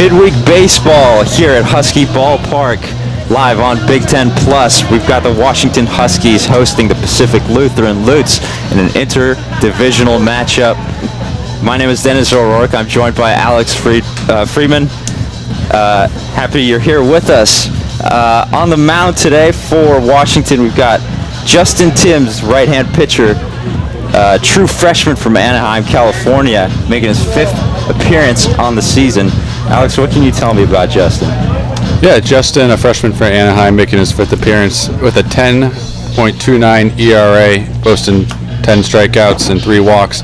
Midweek baseball here at Husky Ballpark, live on Big Ten Plus. We've got the Washington Huskies hosting the Pacific Lutheran Lutes in an interdivisional matchup. My name is Dennis O'Rourke. I'm joined by Alex Freeman. Happy you're here with us. On the mound today for Washington, we've got Justin Timms, right-hand pitcher, true freshman from Anaheim, California, making his 5th appearance on the season. Alex, what can you tell me about Justin? Yeah, Justin, a freshman for Anaheim, making his 5th appearance with a 10.29 ERA, posting 10 strikeouts and 3 walks.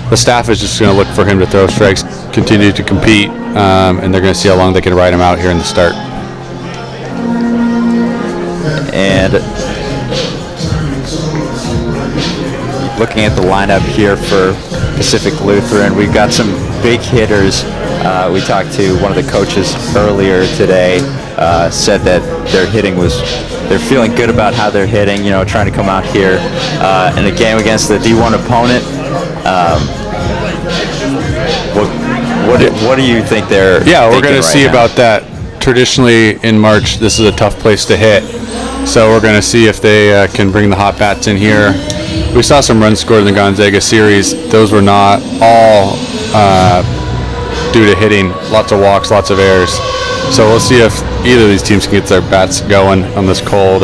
The staff is just going to look for him to throw strikes, continue to compete, and they're going to see how long they can ride him out here in the start. And looking at the lineup here for Pacific Lutheran, we've got some big hitters. We talked to one of the coaches earlier today, said that their hitting they're feeling good about how they're hitting, trying to come out here in a game against the D1 opponent. What do you think they're we're going to see about that. Traditionally in March, this is a tough place to hit, so we're going to see if they can bring the hot bats in here. We saw some runs scored in the Gonzaga series. Those were not all due to hitting. Lots of walks, lots of errors. So we'll see if either of these teams can get their bats going on this cold,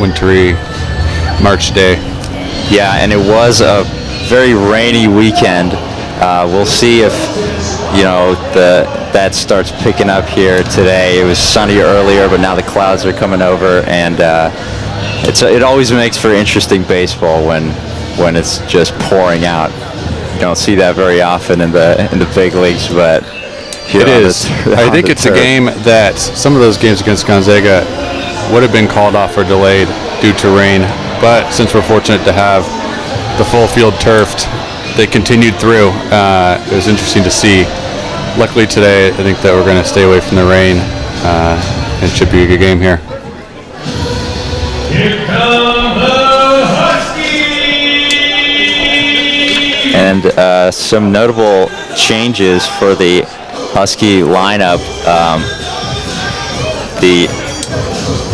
wintry March day. Yeah, and it was a very rainy weekend. We'll see if that starts picking up here today. It was sunny earlier, but now the clouds are coming over, and it always makes for interesting baseball when it's just pouring out. You don't see that very often in the big leagues, but it is. I think it's a game that some of those games against Gonzaga would have been called off or delayed due to rain, but since we're fortunate to have the full field turfed, they continued through. It was interesting to see. Luckily today, I think that we're going to stay away from the rain. It should be a good game here. Here come the Huskies! And some notable changes for the Husky lineup. The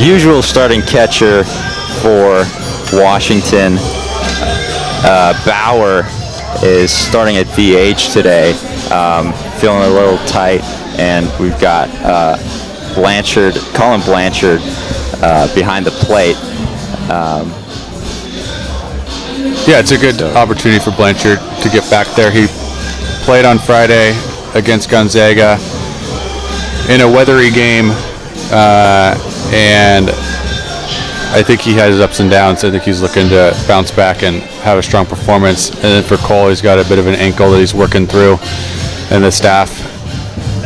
usual starting catcher for Washington, Bauer, is starting at DH today, feeling a little tight, and we've got Colin Blanchard behind the plate. It's a good opportunity for Blanchard to get back there. He played on Friday against Gonzaga in a weathery game, and I think he has his ups and downs. I think he's looking to bounce back and have a strong performance. And then for Cole, he's got a bit of an ankle that he's working through, and the staff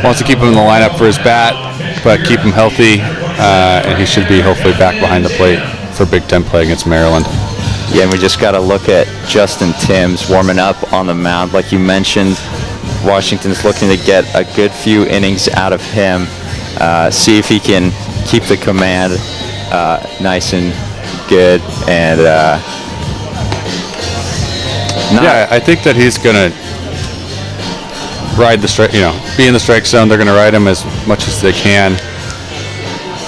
wants to keep him in the lineup for his bat, but keep him healthy, and he should be hopefully back behind the plate for Big Ten play against Maryland. Yeah, and we just got to look at Justin Timms warming up on the mound. Like you mentioned, Washington's looking to get a good few innings out of him, see if he can keep the command nice and good, and I think that he's gonna ride the strike, be in the strike zone. They're gonna ride him as much as they can,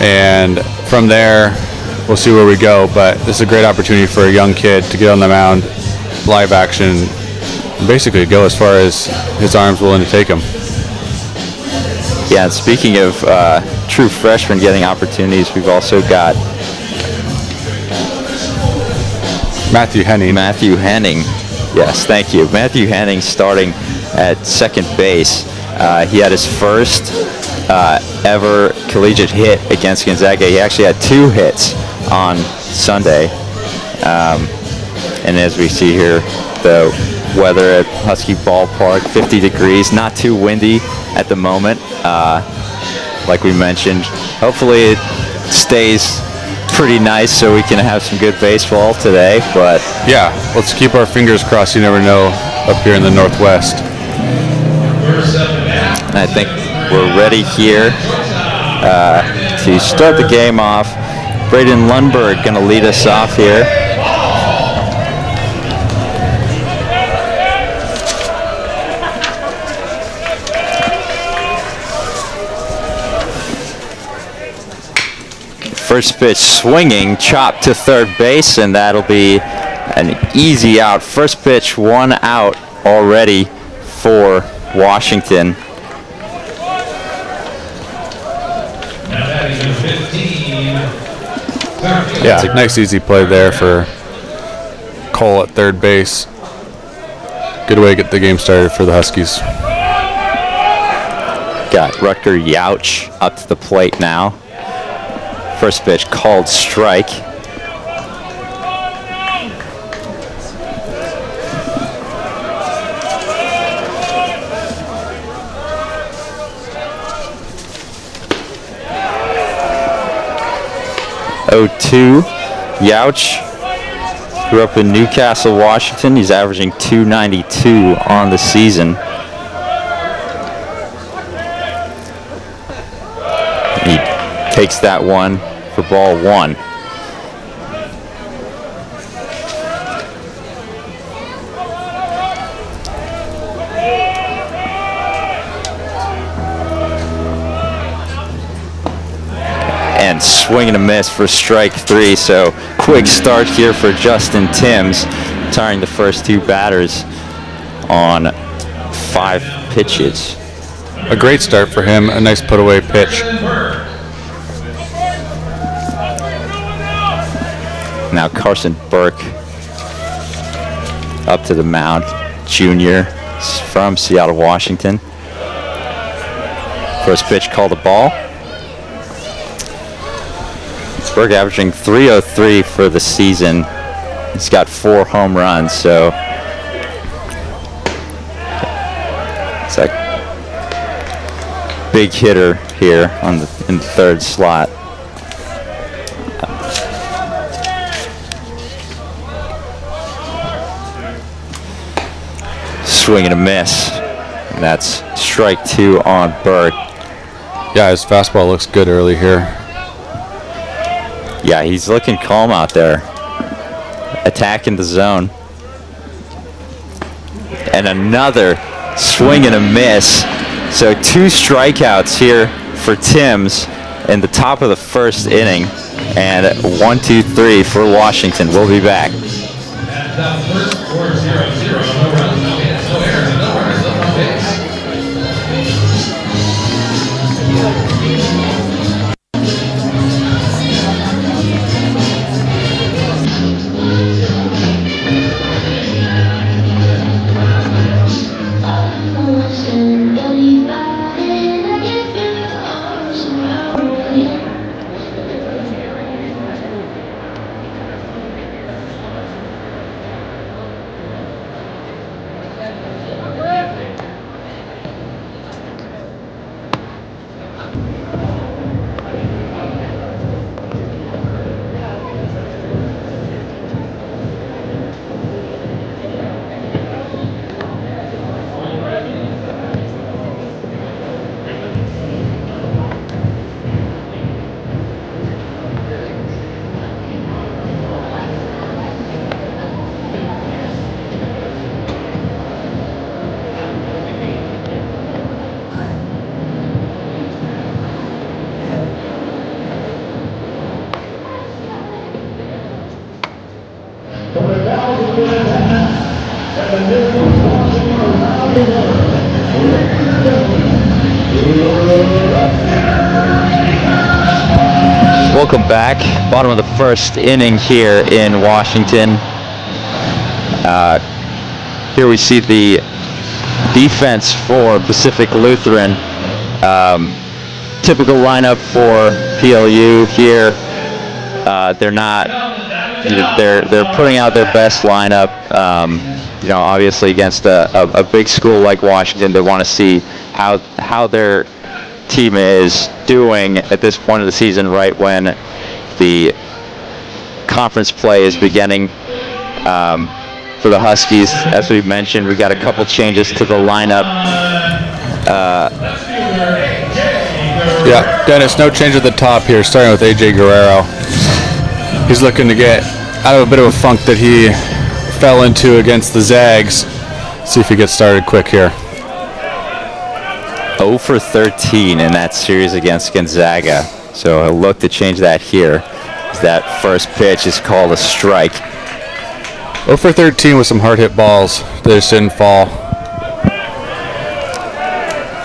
and from there we'll see where we go. But this is a great opportunity for a young kid to get on the mound, live action, and basically go as far as his arm's willing to take him. Yeah, and speaking of true freshmen getting opportunities, we've also got Matthew Henning. Yes, thank you. Matthew Henning starting at second base. He had his first ever collegiate hit against Gonzaga. He actually had 2 hits on Sunday. And as we see here, the weather at Husky Ballpark, 50 degrees, not too windy at the moment. Like we mentioned, hopefully it stays pretty nice so we can have some good baseball today. But yeah, let's keep our fingers crossed. You never know up here in the Northwest. And I think we're ready here to start the game off. Braden Lundberg going to lead us off here. First pitch swinging, chop to third base, and that'll be an easy out. First pitch, 1 out already for Washington. Yeah, nice easy play there for Cole at third base. Good way to get the game started for the Huskies. Got Rutger Yauch up to the plate now. First pitch called strike. Oh-2. Yauch grew up in Newcastle, Washington. He's averaging .292 on the season. He takes that one for ball 1. And swing and a miss for strike 3. So quick start here for Justin Timms, retiring the first 2 batters on 5 pitches. A great start for him. A nice put away pitch. Now Carson Burke up to the mound, junior from Seattle, Washington. First pitch called a ball. Burke averaging .303 for the season. He's got 4 home runs, so it's a big hitter here in the third slot. Swing and a miss. And that's strike 2 on Burke. Yeah, his fastball looks good early here. Yeah, he's looking calm out there. Attacking the zone. And another swing and a miss. So 2 strikeouts here for Timms in the top of the first inning. And 1-2-3 for Washington. We'll be back. Welcome back. Bottom of the first inning here in Washington. Here we see the defense for Pacific Lutheran. Typical lineup for PLU here. They're not. They're putting out their best lineup. Obviously against a big school like Washington, they want to see how their team is doing at this point of the season, right when the conference play is beginning. For the Huskies, as we mentioned, we got a couple changes to the lineup. Yeah, Dennis, no change at the top here, starting with AJ Guerrero. He's looking to get out of a bit of a funk that he fell into against the Zags. See if he gets started quick here. 0 for 13 in that series against Gonzaga. So he'll look to change that here. That first pitch is called a strike. 0 for 13 with some hard hit balls. They just didn't fall.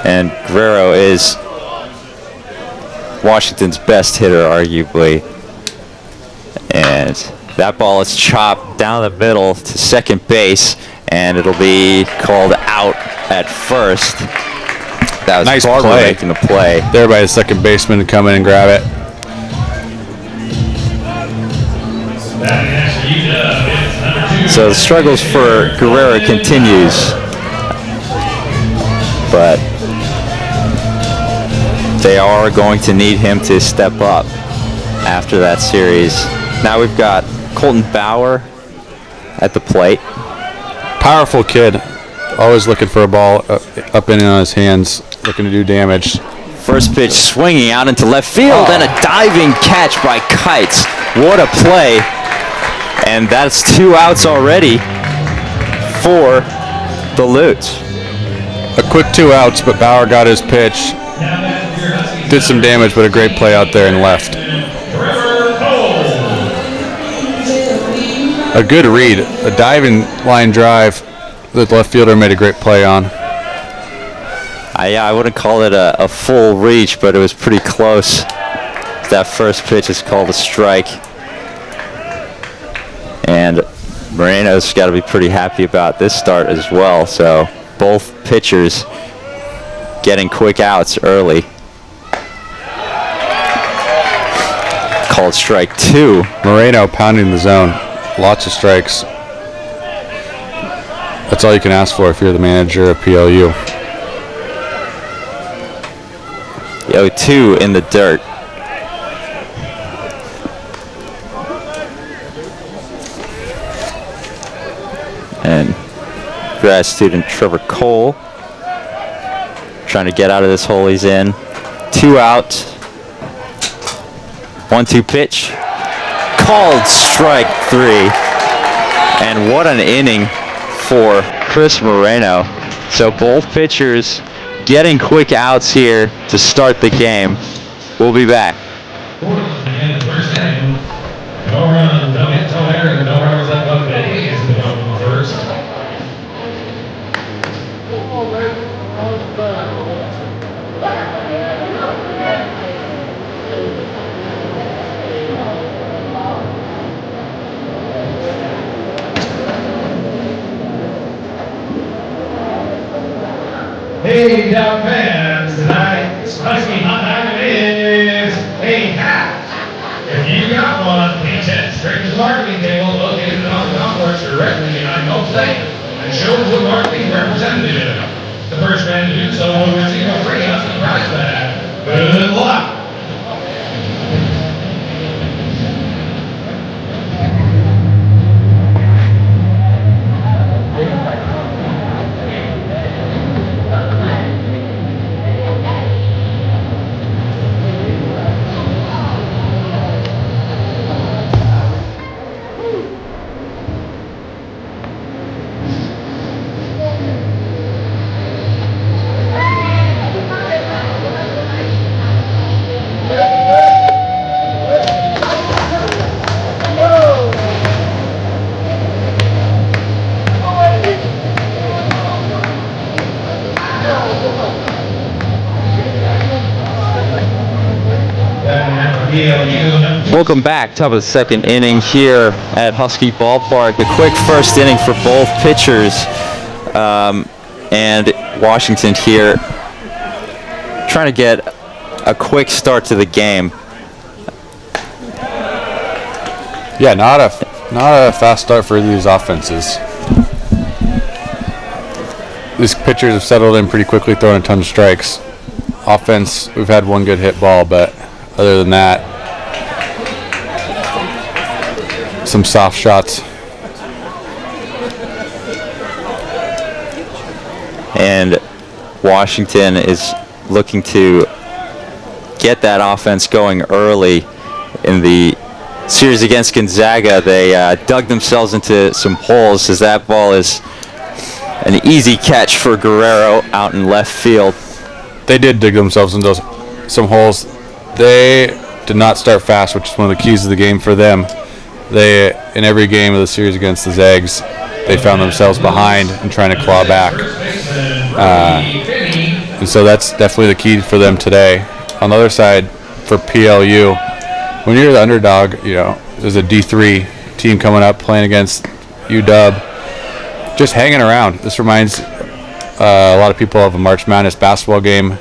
And Guerrero is Washington's best hitter, arguably. And that ball is chopped down the middle to second base, and it'll be called out at first. That was Nice Barber play. making the play. There by the second baseman to come in and grab it. So the struggles for Guerrero continues, but they are going to need him to step up after that series. Now we've got Colton Bauer at the plate. Powerful kid. Always looking for a ball up in and on his hands, looking to do damage. First pitch swinging out into left field, and a diving catch by Kites. What a play. And that's 2 outs already for the Lutes. A quick 2 outs, but Bauer got his pitch. Did some damage, but a great play out there and left. A good read. A diving line drive that the left fielder made a great play on. Yeah, I wouldn't call it a full reach, but it was pretty close. That first pitch is called a strike. And Moreno's got to be pretty happy about this start as well. So both pitchers getting quick outs early. Called strike 2. Moreno pounding the zone. Lots of strikes. That's all you can ask for if you're the manager of PLU. The 0-2 in the dirt. And grad student Trevor Cole trying to get out of this hole he's in. 2 out. 1-2 pitch. Called strike 3. And what an inning for Chris Moreno. So both pitchers getting quick outs here to start the game. We'll be back. And the first inning, no run, no hit, no error, no runners left on the base. Is the first. Hey, Dow fans, tonight's Husky hot item is a hat. If you got one, please head straight to the marketing table located on the golf course directly behind home plate and show it to a marketing representative. The first man to do so will receive a free Husky prize bag. Good luck. Welcome back. Top of the second inning here at Husky Ballpark. A quick first inning for both pitchers. And Washington here trying to get a quick start to the game. Yeah, not a fast start for these offenses. These pitchers have settled in pretty quickly, throwing a ton of strikes. Offense, we've had one good hit ball, but other than that, some soft shots. And Washington is looking to get that offense going early. In the series against Gonzaga, they dug themselves into some holes as that ball is an easy catch for Guerrero out in left field. They did dig themselves into some holes. They did not start fast, which is one of the keys of the game for them. They, in every game of the series against the Zags, they found themselves behind and trying to claw back. And so that's definitely the key for them today. On the other side, for PLU, when you're the underdog, there's a D3 team coming up playing against UW, just hanging around. This reminds a lot of people of a March Madness basketball game.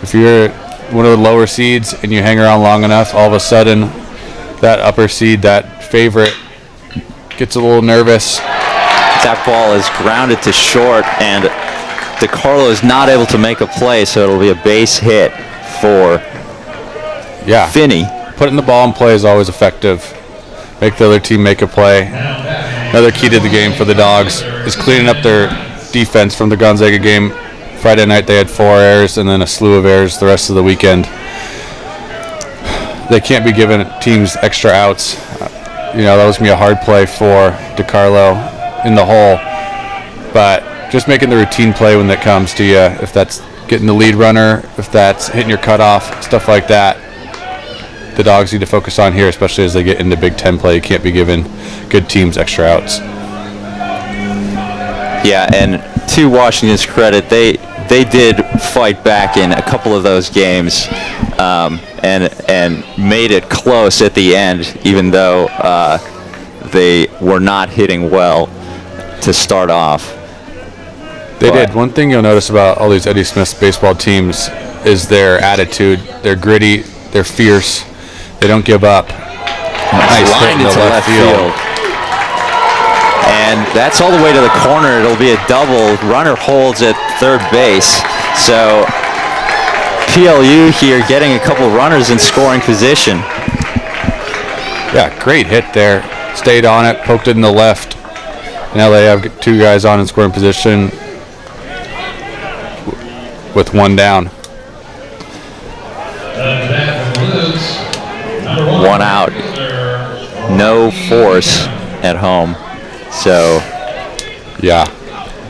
If you're one of the lower seeds and you hang around long enough, all of a sudden that upper seed, that favorite, gets a little nervous. That ball is grounded to short, and DeCarlo is not able to make a play, so it'll be a base hit for Finney. Putting the ball in play is always effective. Make the other team make a play. Another key to the game for the Dogs is cleaning up their defense from the Gonzaga game. Friday night they had 4 errors and then a slew of errors the rest of the weekend. They can't be giving teams extra outs. That was going to be a hard play for DeCarlo in the hole. But just making the routine play when that comes to you, if that's getting the lead runner, if that's hitting your cutoff, stuff like that, the Dogs need to focus on here, especially as they get into Big Ten play. You can't be giving good teams extra outs. Yeah, and to Washington's credit, they did fight back in a couple of those games and made it close at the end, even though they were not hitting well to start off. They did. One thing you'll notice about all these Eddie Smith's baseball teams is their attitude. They're gritty. They're fierce. They don't give up. Nice line into left field. And that's all the way to the corner. It'll be a double. Runner holds at third base. So PLU here getting a couple runners in scoring position. Yeah, great hit there. Stayed on it, poked it in the left. Now they have 2 guys on in scoring position with 1 down. 1 out. No force at home. So, yeah,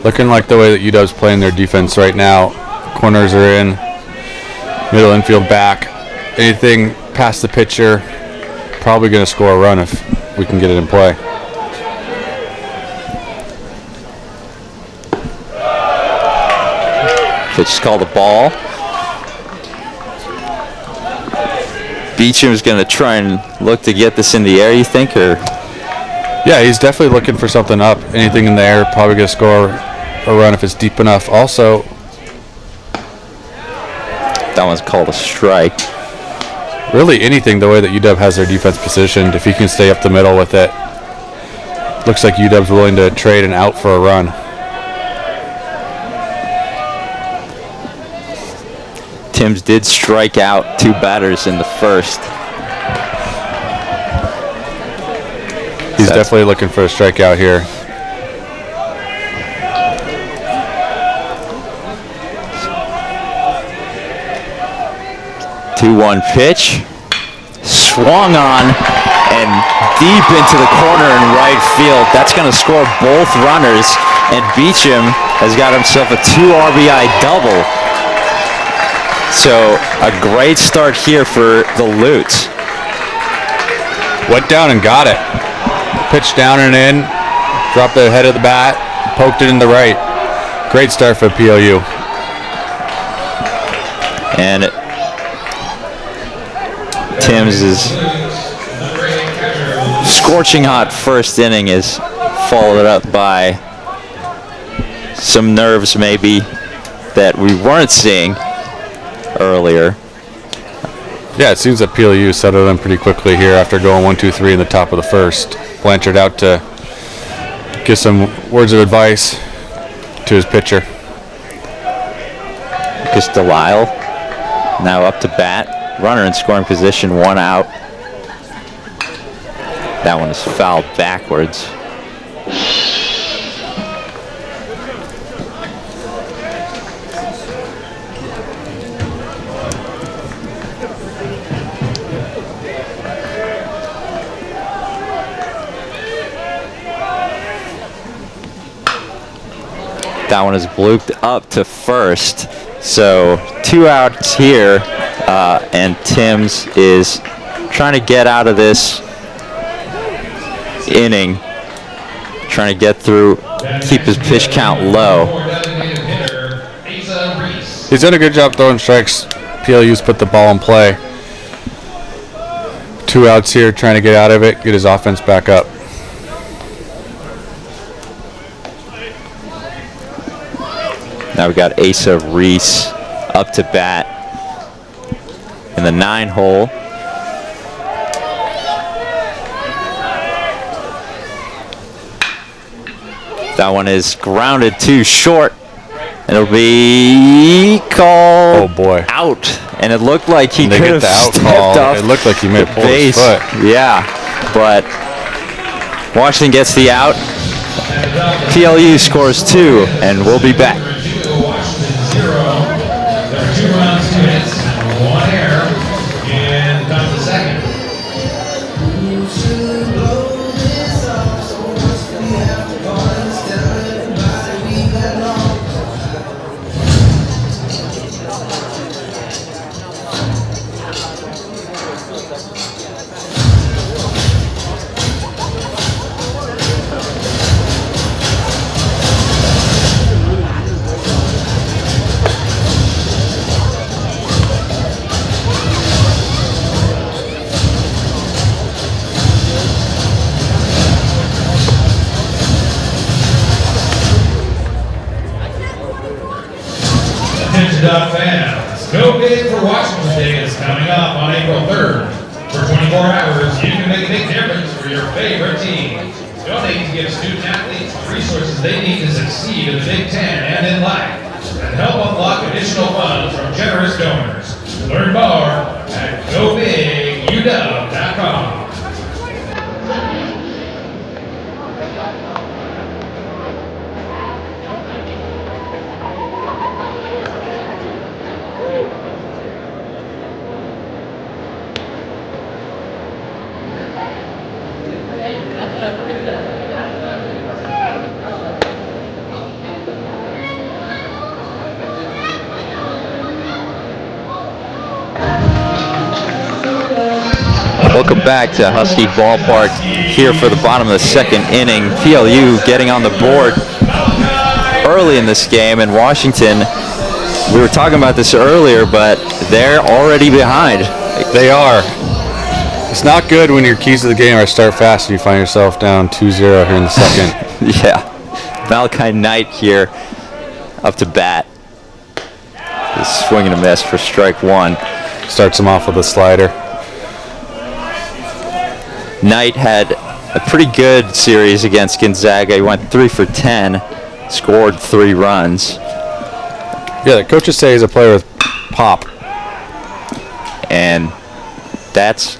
looking like the way that UW's playing their defense right now. Corners are in, middle infield back. Anything past the pitcher, probably going to score a run if we can get it in play. Pitch is called a ball. Beecham's going to try and look to get this in the air, you think, or? Yeah, he's definitely looking for something up. Anything in the air, probably going to score a run if it's deep enough. Also, that one's called a strike. Really anything, the way that UW has their defense positioned, if he can stay up the middle with it. Looks like UW's willing to trade an out for a run. Timms did strike out 2 batters in the first. He's definitely looking for a strikeout here. Two-one pitch. Swung on and deep into the corner in right field. That's going to score both runners, and Beecham has got himself a 2 RBI double. So a great start here for the Lutes. Went down and got it. Pitched down and in, dropped the head of the bat, poked it in the right. Great start for PLU. And Timms' scorching hot first inning is followed up by some nerves maybe that we weren't seeing earlier. Yeah, it seems that PLU settled in pretty quickly here after going 1-2-3 in the top of the first. Blanchard out to give some words of advice to his pitcher. Lucas Delisle now up to bat. Runner in scoring position, 1 out. That one is fouled backwards. That one is blooped up to first. So 2 outs here, and Timms is trying to get out of this inning, trying to get through, keep his pitch count low. He's done a good job throwing strikes. PLU's put the ball in play. 2 outs here, trying to get out of it, get his offense back up. Now we got Asa Reese up to bat in the 9 hole. That one is grounded too short. It'll be called out. And it looked like he could have stepped off. It looked like he made a pull his foot. Yeah, but Washington gets the out. PLU scores 2, and we'll be back. Washington 0. There are 2 runs, 2 hits, and 1 error. And comes the second. Fans, Go Big for Washington Day is coming up on April 3rd. For 24 hours, you can make a big difference for your favorite team. Donate to give student athletes the resources they need to succeed in the Big Ten and in life, and help unlock additional funds from generous donors. Learn more at GoBigUW.com. Welcome back to Husky Ballpark here for the bottom of the 2nd inning. PLU getting on the board early in this game, and Washington, we were talking about this earlier, but they're already behind. They are. It's not good when your keys to the game are start fast and you find yourself down 2-0 here in the 2nd. Yeah. Malachi Knight here up to bat. He's swinging a miss for strike 1. Starts him off with a slider. Knight had a pretty good series against Gonzaga. He went 3 for 10, scored 3 runs. Yeah, the coaches say he's a player with pop. And that's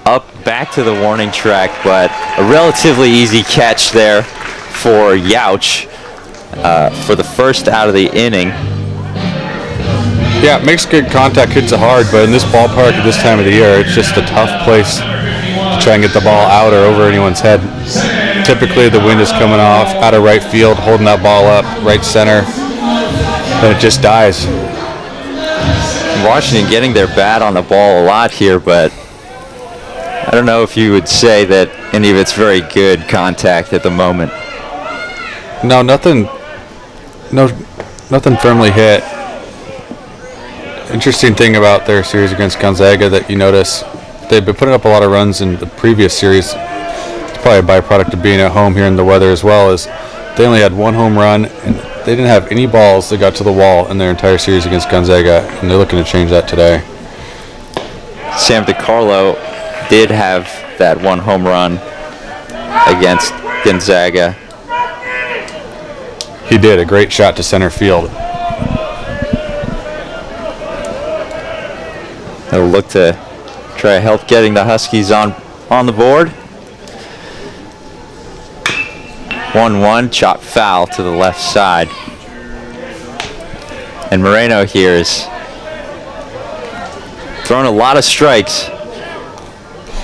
up back to the warning track, but a relatively easy catch there for Youch for the first out of the inning. Yeah, it makes good contact, hits it hard, but in this ballpark at this time of the year, it's just a tough place to try and get the ball out or over anyone's head. Typically the wind is coming off out of right field, holding that ball up, right center, and it just dies. Washington getting their bat on the ball a lot here, but I don't know if you would say that any of it's very good contact at the moment. No, nothing firmly hit. Interesting thing about their series against Gonzaga that you notice, they've been putting up a lot of runs in the previous series. It's probably a byproduct of being at home here in the weather as well, as they only had 1 home run and they didn't have any balls that got to the wall in their entire series against Gonzaga, and they're looking to change that today. Sam DiCarlo did have that 1 home run against Gonzaga. He did a great shot to center field. They'll look to try to help getting the Huskies on the board. 1-1, chop foul to the left side. And Moreno here is throwing a lot of strikes.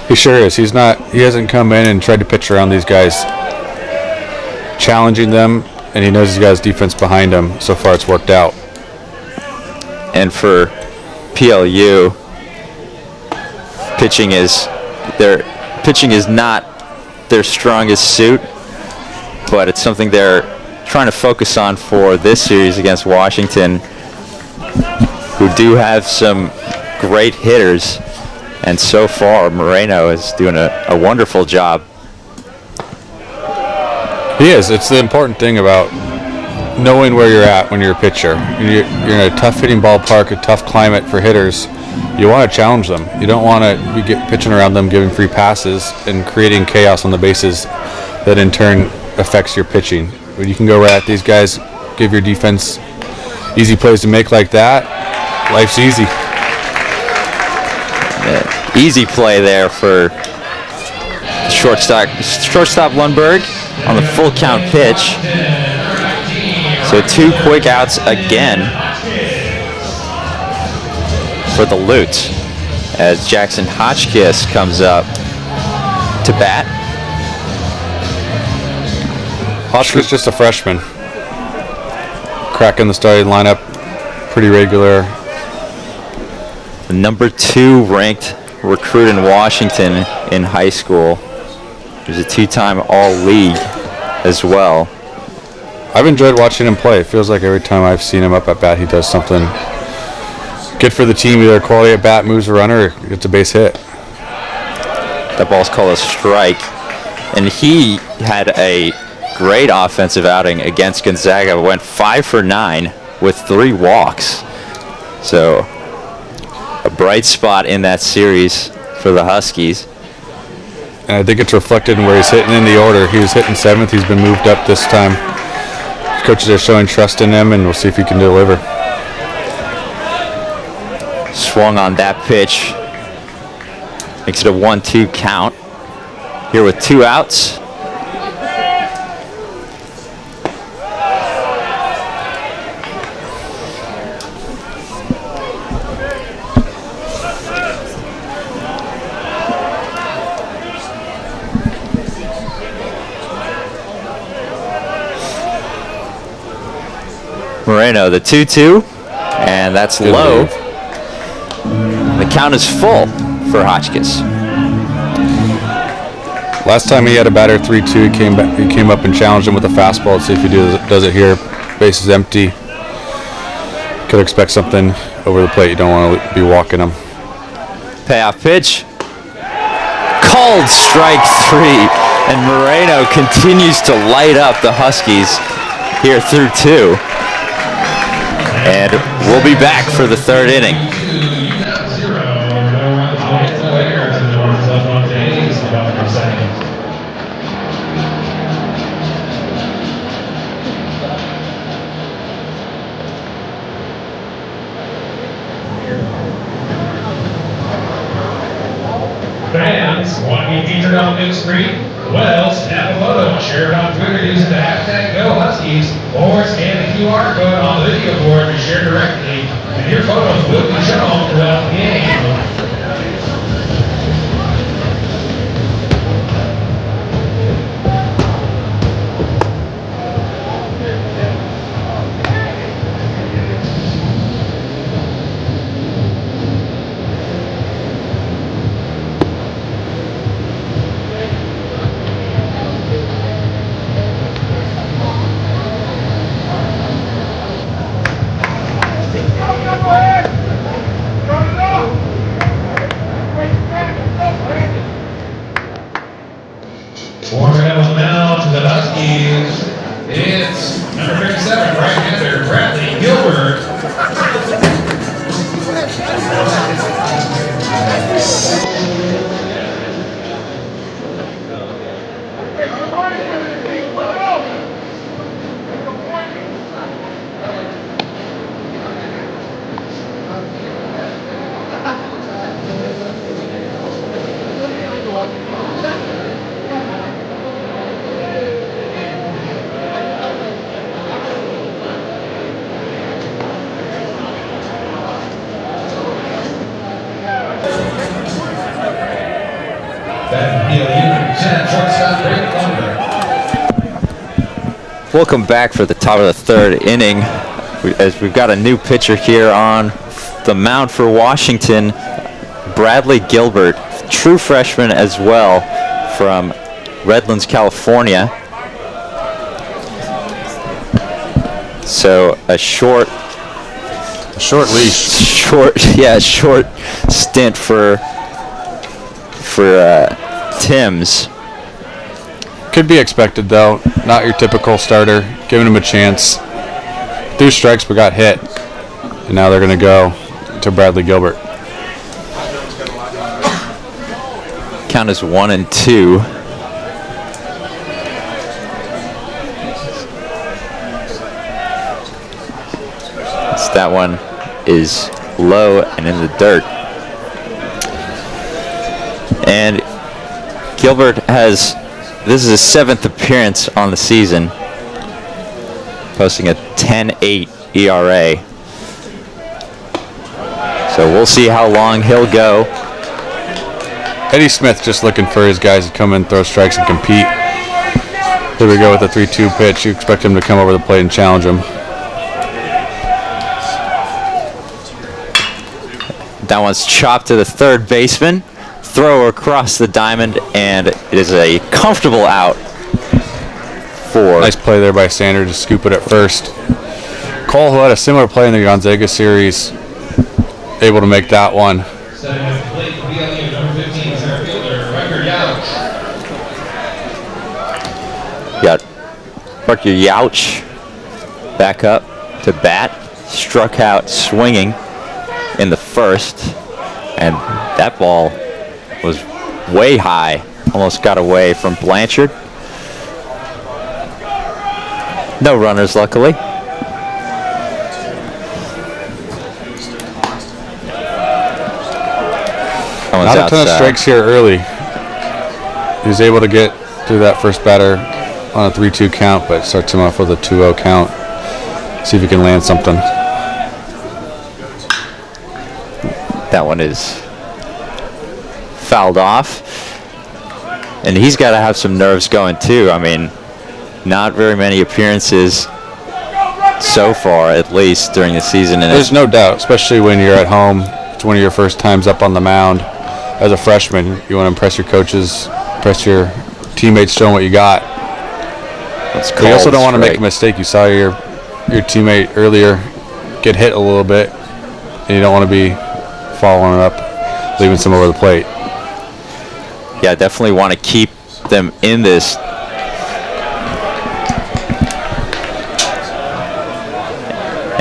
He sure is. He hasn't come in and tried to pitch around these guys, challenging them, and he knows he's got his defense behind him. So far it's worked out. And for PLU, pitching is Their pitching is not their strongest suit, but it's something they're trying to focus on for this series against Washington, who do have some great hitters, and so far Moreno is doing a wonderful job. He is. It's the important thing about knowing where you're at when you're a pitcher. You're in a tough hitting ballpark, a tough climate for hitters. You want to challenge them. You don't want to be pitching around them, giving free passes, and creating chaos on the bases that in turn affects your pitching. When you can go right at these guys, give your defense easy plays to make like that, life's easy. Yeah, easy play there for shortstop Lundberg on the full count pitch. So 2 quick outs again for the Lutes as Jackson Hotchkiss comes up to bat. Hotchkiss just a freshman. Cracking the starting lineup, pretty regular. The number 2 ranked recruit in Washington in high school. He's a 2-time All-League as well. I've enjoyed watching him play. It feels like every time I've seen him up at bat, he does something good for the team. Either a quality at bat, moves a runner, or gets a base hit. That ball's called a strike. And he had a great offensive outing against Gonzaga. Went 5 for 9 with 3 walks. So a bright spot in that series for the Huskies. And I think it's reflected in where he's hitting in the order. He was hitting 7th. He's been moved up this time. Coaches are showing trust in him, and we'll see if he can deliver. Swung on that pitch. Makes it a 1-2 count. Here with 2 outs. Moreno, the 2-2, and that's Good low. move. The count is full for Hotchkiss. Last time he had a batter 3-2, he came up and challenged him with a fastball. Let's see if he does it here. Base is empty. Could expect something over the plate. You don't want to be walking him. Payoff pitch. Called strike 3, and Moreno continues to light up the Huskies here through 2. And we'll be back for the 3rd inning. Fans want to be featured on big screen? Well, snap a photo, share it on Twitter using the hashtag #GoHuskies, or scan the QR code on the video board to share directly, and your photos will be shown throughout the game. Warming up on the mound to the Huskies, it's number 57, right-hander Bradley Gilbert. That PLU, shortstop Rick Lundberg. Welcome back for the top of the 3rd inning. As we've got a new pitcher here on the mound for Washington, Bradley Gilbert, true freshman as well from Redlands, California. So a short leash. Short stint for Timms. Could be expected though. Not your typical starter. Giving him a chance. Threw strikes but got hit. And now they're going to go to Bradley Gilbert. Count is 1-2. So that one is low and in the dirt. And Gilbert this is his 7th appearance on the season, posting a 10.8 ERA. So we'll see how long he'll go. Eddie Smith just looking for his guys to come in, throw strikes, and compete. Here we go with the 3-2 pitch. You expect him to come over the plate and challenge him. That one's chopped to the third baseman. Throw across the diamond, and it is a comfortable out for... Nice play there by Sander to scoop it at first. Cole, who had a similar play in the Gonzaga series, able to make that one. PLU number 15 center fielder, Rucker Youch. Got Rucker Youch back up to bat. Struck out swinging in the first, and that ball was way high. Almost got away from Blanchard. No runners, luckily. Not a ton of strikes here early. He was able to get through that first batter on a 3-2 count, but starts him off with a 2-0 count. See if he can land something. That one is fouled off. And he's got to have some nerves going too. I mean, not very many appearances so far, at least during the season. And there's no doubt, especially when you're at home. It's one of your first times up on the mound. As a freshman, you want to impress your coaches, impress your teammates, show them what you got. But you also don't want to make a mistake. You saw your teammate earlier get hit a little bit, and you don't want to be following up, leaving some over the plate. Yeah, definitely want to keep them in this.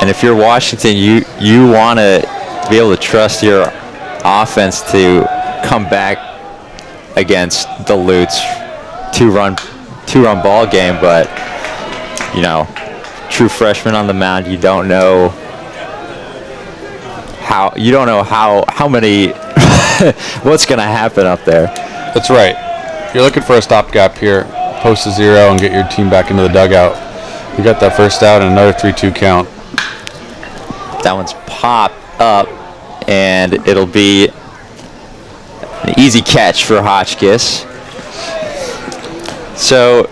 And if you're Washington, you want to be able to trust your offense to come back against the Lutes, two-run ball game, but you know, true freshman on the mound, you don't know how many what's going to happen up there. That's right. You're looking for a stopgap here, post a 0 and get your team back into the dugout. You got that first out and another 3-2 count. That one's popped up, and it'll be an easy catch for Hotchkiss. So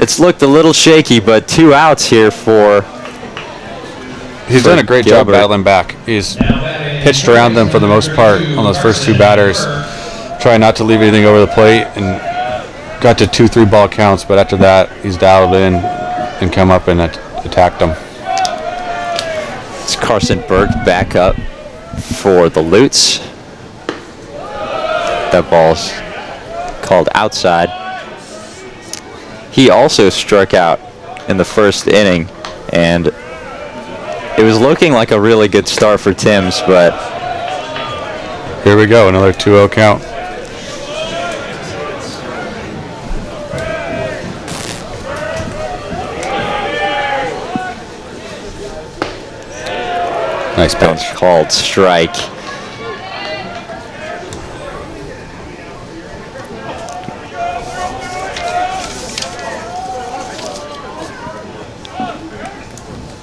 it's looked a little shaky, but 2 outs here for... He's done a great job battling back. He's pitched around them for the most part on those first 2 batters, trying not to leave anything over the plate, and got to 2-3 ball counts, but after that he's dialed in and come up and attacked them. It's Carson Berg back up for the Lutes. That ball's called outside. He also struck out in the first inning, and it was looking like a really good start for Timms, but here we go, another 2-0 count. Nice pitch. Called strike.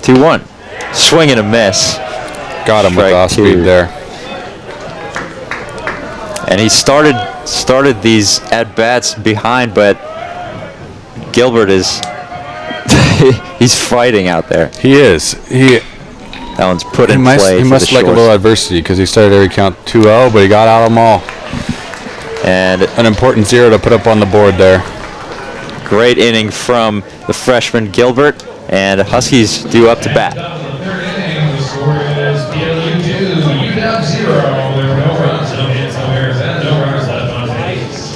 Two one. Swing and a miss. Got him with off speed there. And he started these at bats behind, but Gilbert is he's fighting out there. He is. That one's put in play. He must like a little adversity because he started every count 2-0, but he got out of them all. And an important 0 to put up on the board there. great inning from the freshman Gilbert, and the Huskies due up to bat. Top of the third inning, the score is PLU 2, UW 0. There were no runs, no hits, no errors, and no runners left on base.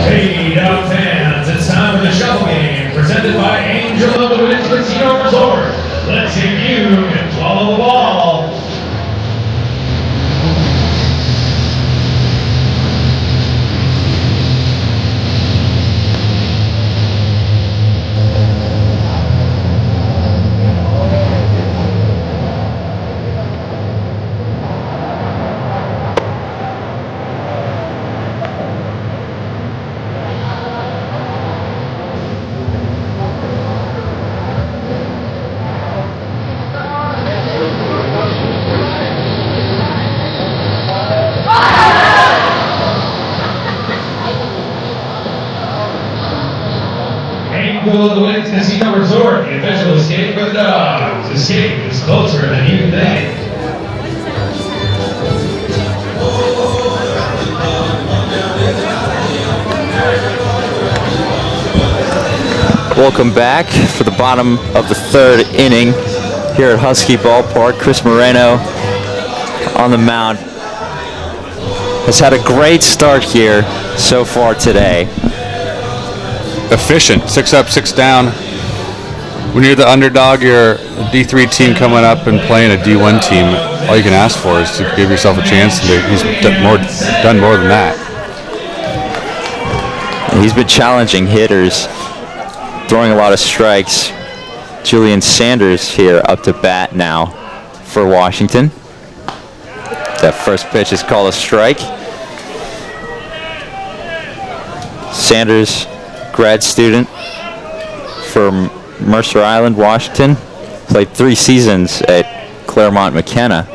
Hey, Dog fans, it's time for the Shuffle Game, presented by Angel of the Winds Casino Resort. Let's see if you can follow the ball. Angel of the Winds Casino Resort, the official escape for the dogs. Escape is closer than you think. Welcome back for the bottom of the third inning here at Husky Ballpark. Chris Moreno on the mound has had a great start here so far today. Efficient, 6 up, 6 down. When you're the underdog, you're a D3 team coming up and playing a D1 team. All you can ask for is to give yourself a chance, and he's done more than that. And he's been challenging hitters, throwing a lot of strikes. Julian Sanders here up to bat now for Washington. That first pitch is called a strike. Sanders, grad student from Mercer Island, Washington. Played 3 seasons at Claremont McKenna.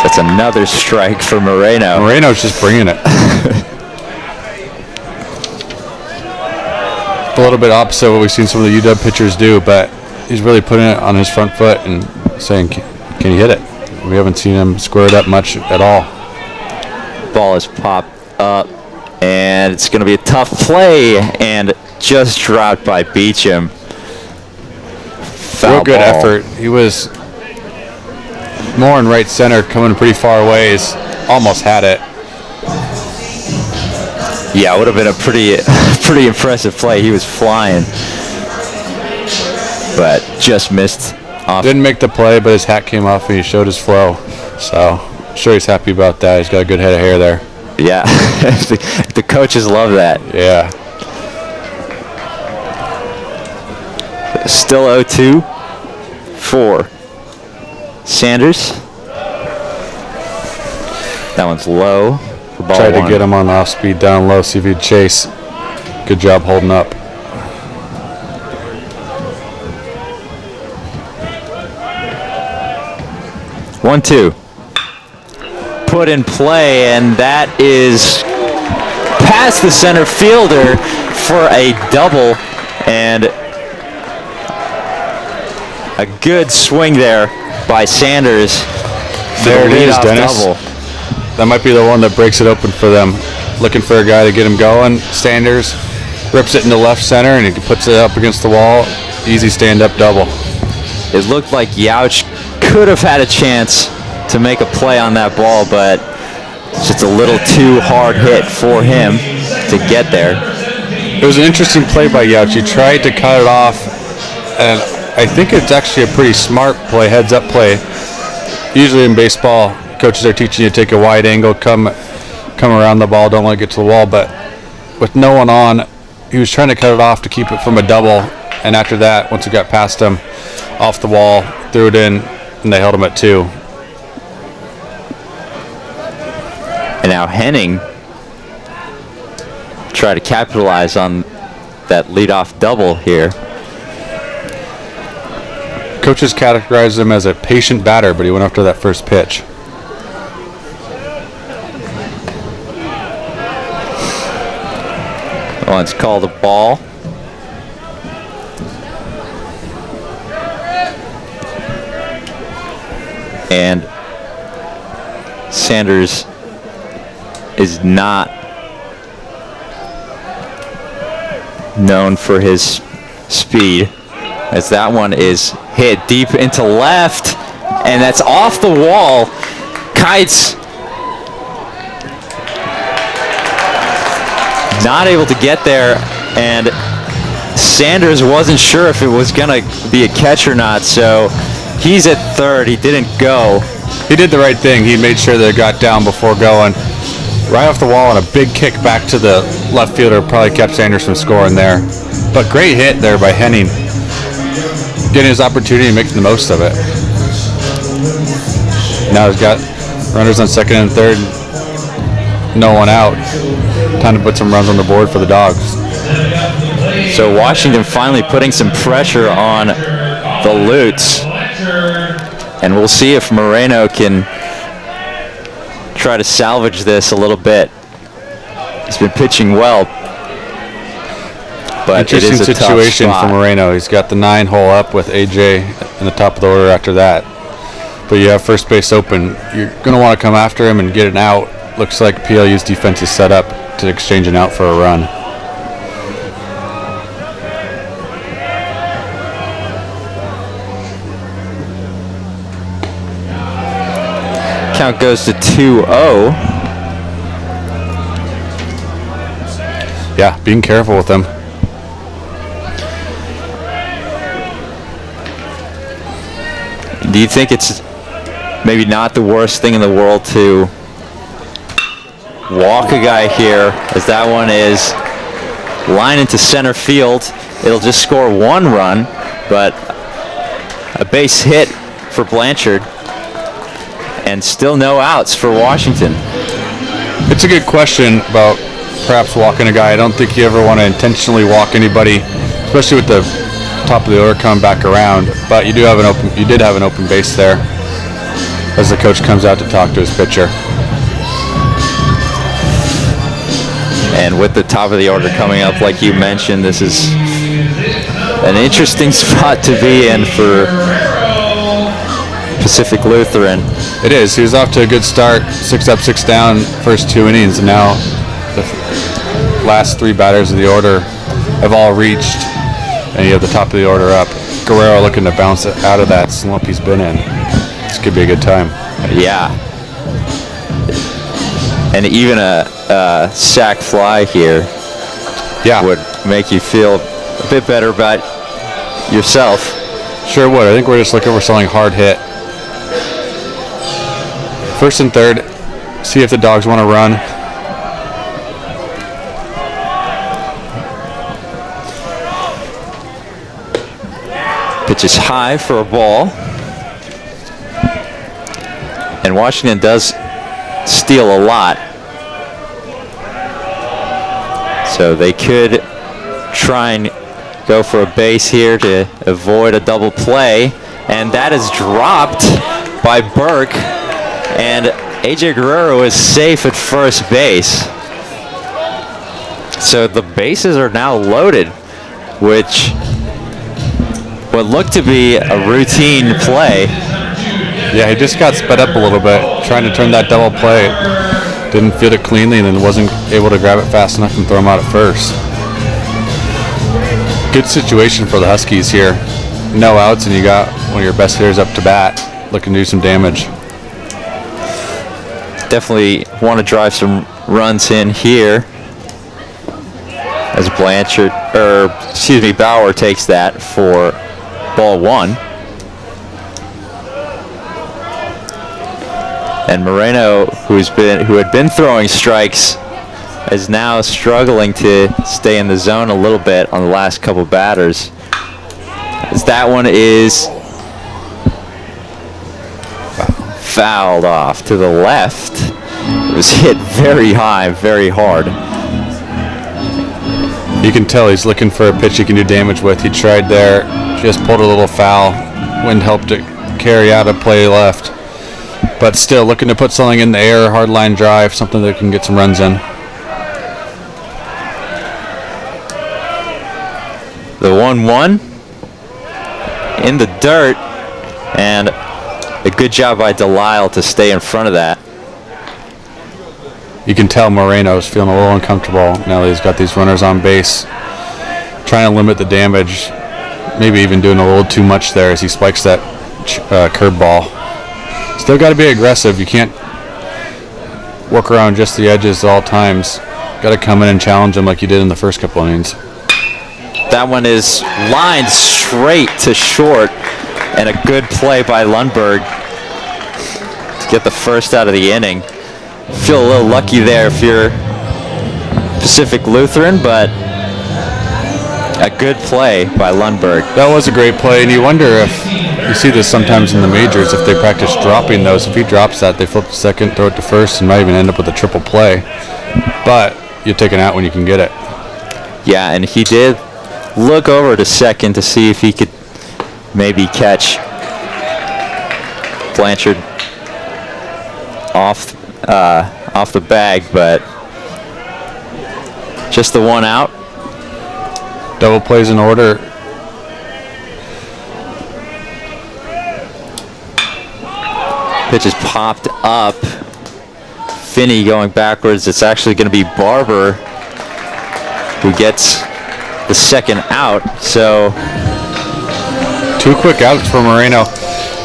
That's another strike for Moreno. Moreno's just bringing it. A little bit opposite what we've seen some of the UW pitchers do, but he's really putting it on his front foot and saying, can you hit it? We haven't seen him square it up much at all. Ball is popped up, and it's going to be a tough play, and just dropped by Beecham. Foul Real good ball. effort. He was more in right center, coming pretty far away. He's almost had it. Yeah, it would have been a pretty impressive play. He was flying, but just missed off. Didn't make the play, but his hat came off and he showed his flow. So I'm sure he's happy about that. He's got a good head of hair there. Yeah, the coaches love that. Yeah. Still 0-2 for Sanders. That one's low. For ball Tried to one. get him on off speed down low, see if he'd chase. Good job holding up. One, two. Put in play, and that is past the center fielder for a double, and a good swing there by Sanders. for There the it is, leadoff Dennis. double. That might be the one that breaks it open for them. Looking for a guy to get him going. Sanders rips it into left center and he puts it up against the wall. Easy stand-up double. It looked like Youch could have had a chance to make a play on that ball, but it's just a little too hard hit for him to get there. It was an interesting play by Youch. He tried to cut it off, and I think it's actually a pretty smart play, heads-up play. Usually in baseball, coaches are teaching you to take a wide angle, come around the ball, don't let it get to the wall, but with no one on, he was trying to cut it off to keep it from a double, and after that, once it got past him, off the wall, threw it in, and they held him at 2. And now Henning try to capitalize on that leadoff double here. Coaches categorized him as a patient batter, but he went after that first pitch. Well, it's called a ball. And Sanders is not known for his speed, as that one is hit deep into left, and that's off the wall. Kites not able to get there, and Sanders wasn't sure if it was gonna be a catch or not, so he's at third. He didn't go. He did the right thing. He made sure that it got down before going. Right off the wall, and a big kick back to the left fielder probably kept Sanders from scoring there. But great hit there by Henning. Getting his opportunity and making the most of it. Now he's got runners on second and third. No one out. Time to put some runs on the board for the Dogs. So Washington finally putting some pressure on the Lutes. And we'll see if Moreno can try to salvage this a little bit. He's been pitching well, but it is a situation tough spot for Moreno. He's got the 9 hole up with AJ in the top of the order after that. But you have first base open. You're going to want to come after him and get an out. Looks like PLU's defense is set up to exchange an out for a run. Count goes to 2-0. Yeah, being careful with them. Do you think it's maybe not the worst thing in the world to walk a guy here, as that one is line into center field? It'll just score 1 run, but a base hit for Blanchard, and still no outs for Washington. It's a good question about perhaps walking a guy. I don't think you ever want to intentionally walk anybody, especially with the top of the order coming back around. But you did have an open base there as the coach comes out to talk to his pitcher. And with the top of the order coming up, like you mentioned, this is an interesting spot to be in for Pacific Lutheran. It is. He was off to a good start, 6 up, 6 down, first 2 innings, and now the last 3 batters of the order have all reached, and you have the top of the order up. Guerrero looking to bounce out of that slump he's been in. This could be a good time. Yeah. And even a sac fly here would make you feel a bit better about yourself. Sure would. I think we're just looking for something hard hit. First and third, see if the Dogs want to run. Pitch is high for a ball. And Washington does steal a lot. So they could try and go for a base here to avoid a double play. And that is dropped by Burke. And AJ Guerrero is safe at first base. So the bases are now loaded, which would look to be a routine play. Yeah, he just got sped up a little bit, trying to turn that double play. Didn't field it cleanly and then wasn't able to grab it fast enough and throw him out at first. Good situation for the Huskies here. No outs, and you got one of your best hitters up to bat, looking to do some damage. Definitely want to drive some runs in here, as Bauer takes that for ball 1. And Moreno, who had been throwing strikes, is now struggling to stay in the zone a little bit on the last couple batters. As that one is fouled off to the left. It was hit very high, very hard. You can tell he's looking for a pitch he can do damage with. He tried there, just pulled a little foul. Wind helped it carry out a play left. But still looking to put something in the air, hard line drive, something that can get some runs in. The 1-1 in the dirt, and a good job by Delisle to stay in front of that. You can tell Moreno's feeling a little uncomfortable now that he's got these runners on base, trying to limit the damage, maybe even doing a little too much there as he spikes that curveball. Still got to be aggressive. You can't work around just the edges at all times. Got to come in and challenge him like you did in the first couple innings. That one is lined straight to short, and a good play by Lundberg to get the first out of the inning. Feel a little lucky there if you're Pacific Lutheran, but a good play by Lundberg. That was a great play, and you wonder if you see this sometimes in the majors, if they practice dropping those. If he drops that, they flip to second, throw it to first, and might even end up with a triple play. But you take it out when you can get it. Yeah, and he did look over to second to see if he could maybe catch Blanchard off the bag, but just the one out. Double plays in order. Pitch is popped up. Finney going backwards. It's actually going to be Barber who gets the second out. So 2 quick outs for Moreno.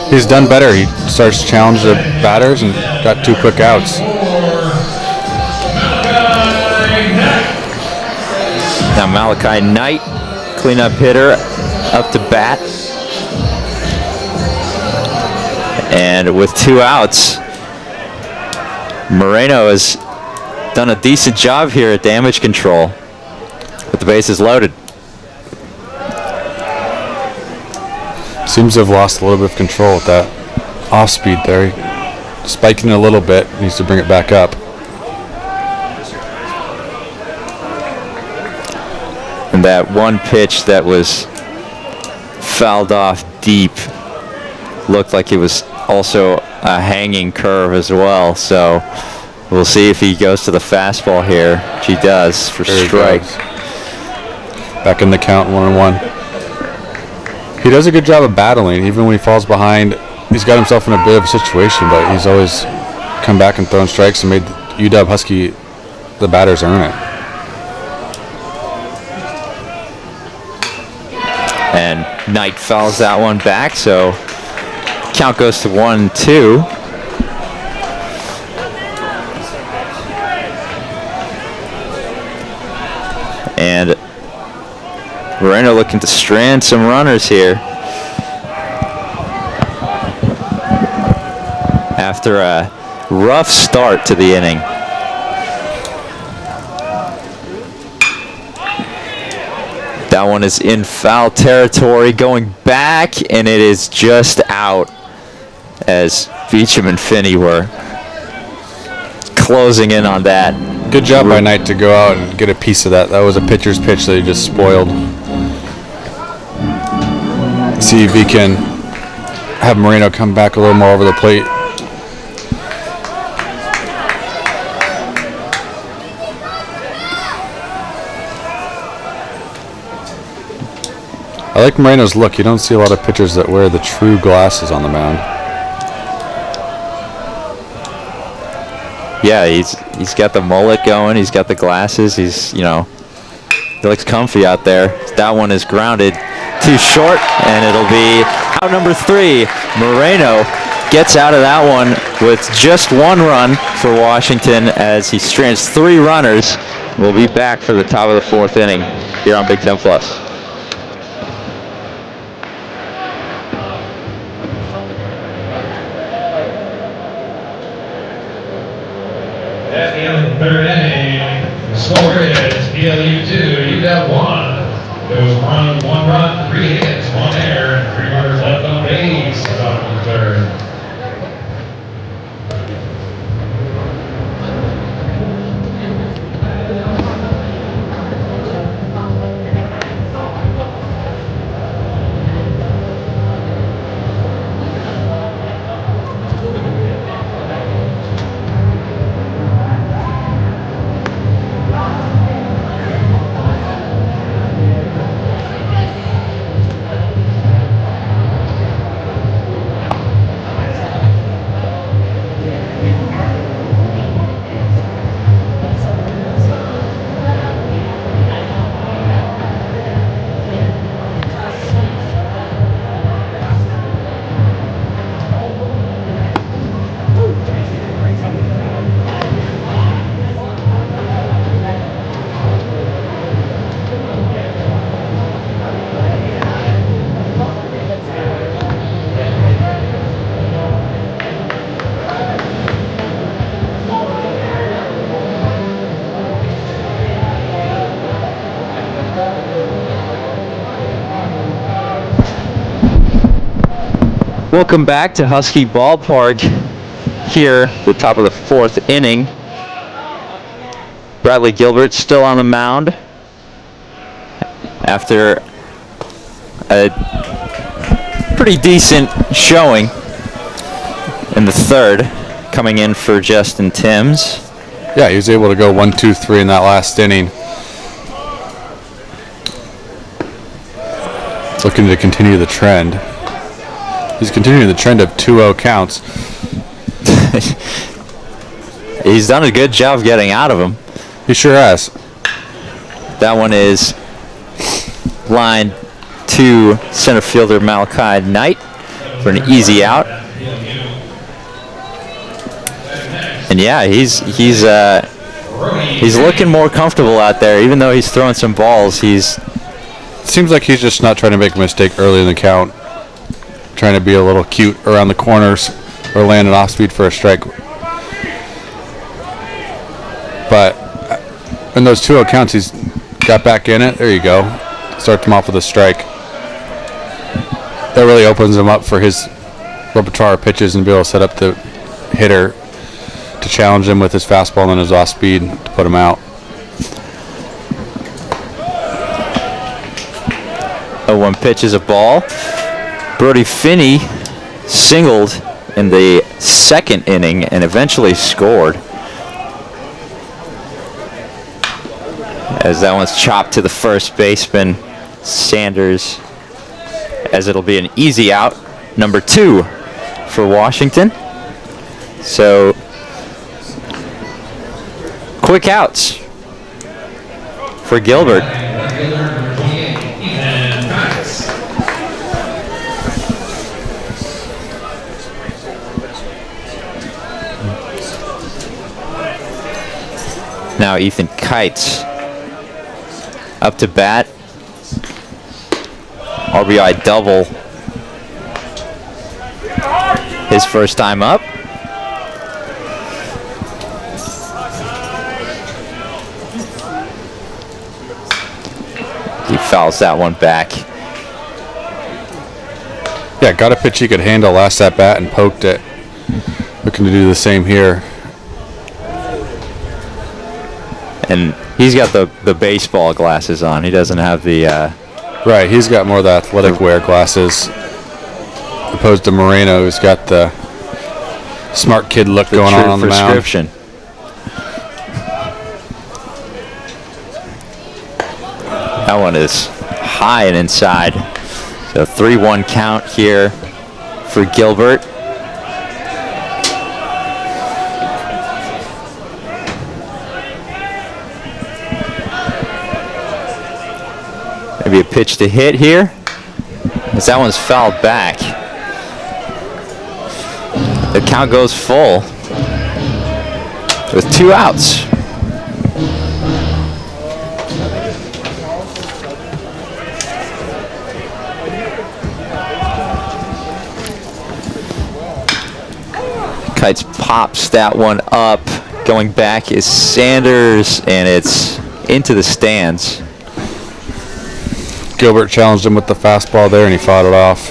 He's done better. He starts to challenge the batters and got 2 quick outs. Now Malachi Knight, cleanup hitter, up to bat. And with 2 outs, Moreno has done a decent job here at damage control with the bases loaded. Seems to have lost a little bit of control with that off speed there. Spiking it a little bit, needs to bring it back up. And that one pitch that was fouled off deep looked like it was also a hanging curve as well. So we'll see if he goes to the fastball here, which he does for strike. Back in the count, 1-1. He does a good job of battling, even when he falls behind. He's got himself in a bit of a situation, but he's always come back and thrown strikes and made UW Husky, the batters, earn it. And Knight fouls that one back, so count goes to 1-2. And Moreno looking to strand some runners here after a rough start to the inning. That one is in foul territory, going back, and it is just out as Beecham and Finney were closing in on that. Good job by Knight to go out and get a piece of that. That was a pitcher's pitch that he just spoiled. See if he can have Moreno come back a little more over the plate. I like Moreno's look. You don't see a lot of pitchers that wear the true glasses on the mound. Yeah, he's got the mullet going. He's got the glasses. He's, you know, he looks comfy out there. That one is grounded too short, and it'll be out number 3. Moreno gets out of that one with just 1 run for Washington as he strands 3 runners. We'll be back for the top of the 4th inning here on Big Ten Plus. At the end of the 3rd inning, the score is PLU 2, UW 1. There was 1 run, 3 hits, 1 error, and 3 runners left on base. Bottom of the 3rd. Welcome back to Husky Ballpark. Here, the top of the 4th inning. Bradley Gilbert still on the mound after a pretty decent showing in the 3rd, coming in for Justin Timms. Yeah, he was able to go 1, 2, 3 in that last inning. Looking to continue the trend. He's continuing the trend of 2-0 counts. He's done a good job getting out of him. He sure has. That one is line to center fielder Malachi Knight for an easy out. And yeah, he's looking more comfortable out there, even though he's throwing some balls. Seems like he's just not trying to make a mistake early in the count. Trying to be a little cute around the corners or land an off speed for a strike. But in those 2-0 counts, he's got back in it. There you go. Start them off with a strike. That really opens him up for his repertoire of pitches and be able to set up the hitter to challenge him with his fastball and his off speed to put him out. 0-1 pitch is a ball. Brody Finney singled in the 2nd inning and eventually scored. As that one's chopped to the first baseman, Sanders, as it'll be an easy out, number 2 for Washington. So, quick outs for Gilbert. Now Ethan Kites up to bat. RBI double. His first time up. He fouls that one back. Yeah, got a pitch he could handle last at bat and poked it. Looking to do the same here. And he's got the baseball glasses on. He doesn't have the... Right, he's got more of the athletic wear glasses. Opposed to Moreno, who's got the smart kid look going on the mound. Prescription. That one is high and inside. So 3-1 count here for Gilbert. Maybe a pitch to hit here, as that one's fouled back. The count goes full with 2 outs. Kites pops that one up. Going back is Sanders, and it's into the stands. Gilbert challenged him with the fastball there, and he fought it off.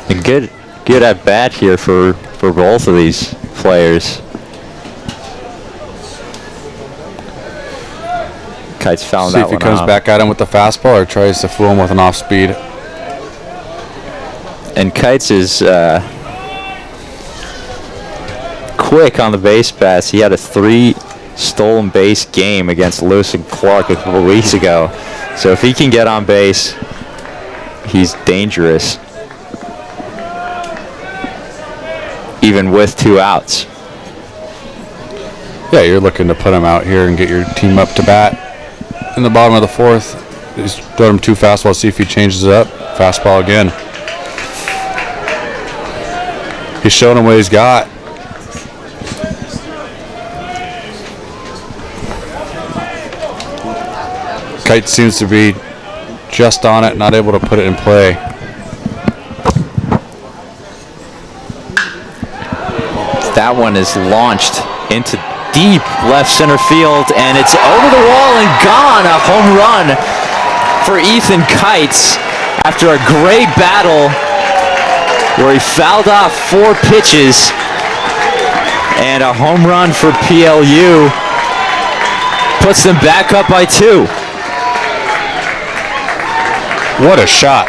A good at bat here for both of these players. Kites fouling that one off. See if he comes back at him with the fastball or tries to fool him with an off speed. And Kites is quick on the base pass. He had a 3 stolen base game against Lewis and Clark a couple weeks ago. So if he can get on base, he's dangerous. Even with 2 outs. Yeah, you're looking to put him out here and get your team up to bat. In the bottom of the 4th, he's throwing him 2 fastballs, see if he changes it up. Fastball again. He's showing him what he's got. Kite seems to be just on it, not able to put it in play. That one is launched into deep left center field, and it's over the wall and gone. A home run for Ethan Kites after a great battle where he fouled off 4 pitches, and a home run for PLU puts them back up by 2. What a shot.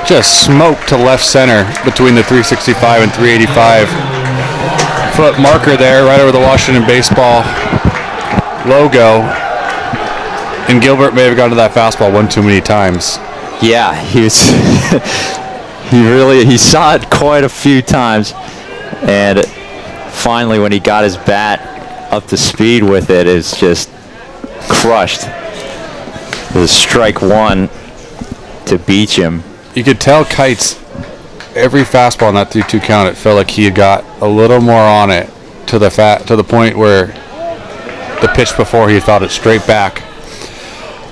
Just smoked to left center between the 365 and 385. Foot marker there right over the Washington baseball logo. And Gilbert may have gone to that fastball one too many times. Yeah, he was he saw it quite a few times, and finally when he got his bat up to speed with it, it's just crushed. It was strike 1 to beat him. You could tell Kites, every fastball in that 3-2 count, it felt like he had got a little more on it to the point where the pitch before he felt it straight back.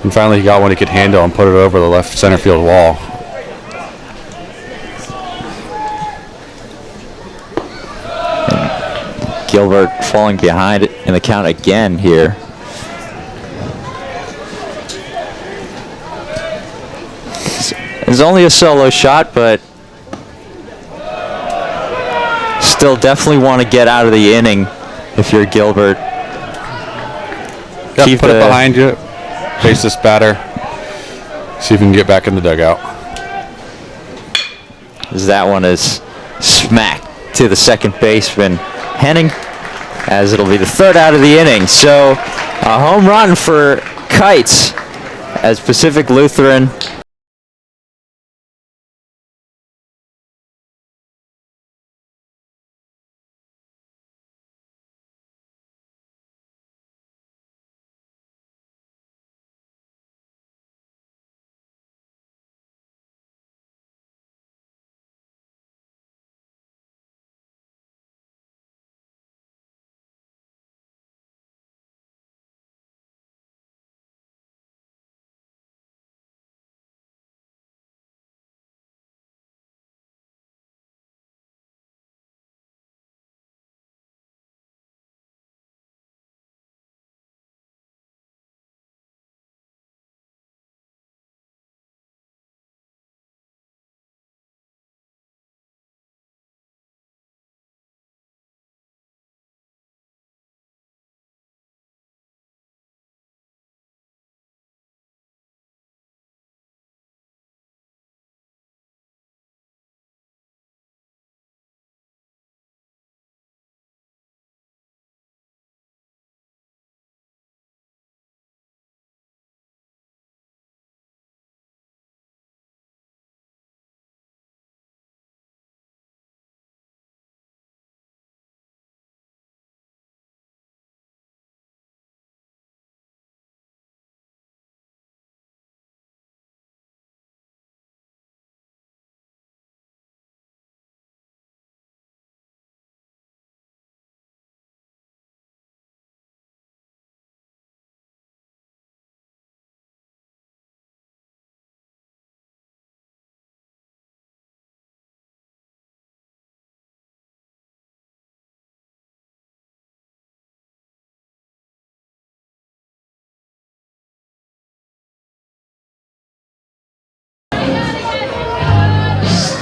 And finally he got one he could handle and put it over the left center field wall. And Gilbert falling behind in the count again here. It's only a solo shot, but still definitely want to get out of the inning if you're Gilbert. Yep, put it behind you. Face this batter. See if you can get back in the dugout. As that one is smacked to the second baseman, Henning, as it'll be the 3rd out of the inning. So a home run for Kites as Pacific Lutheran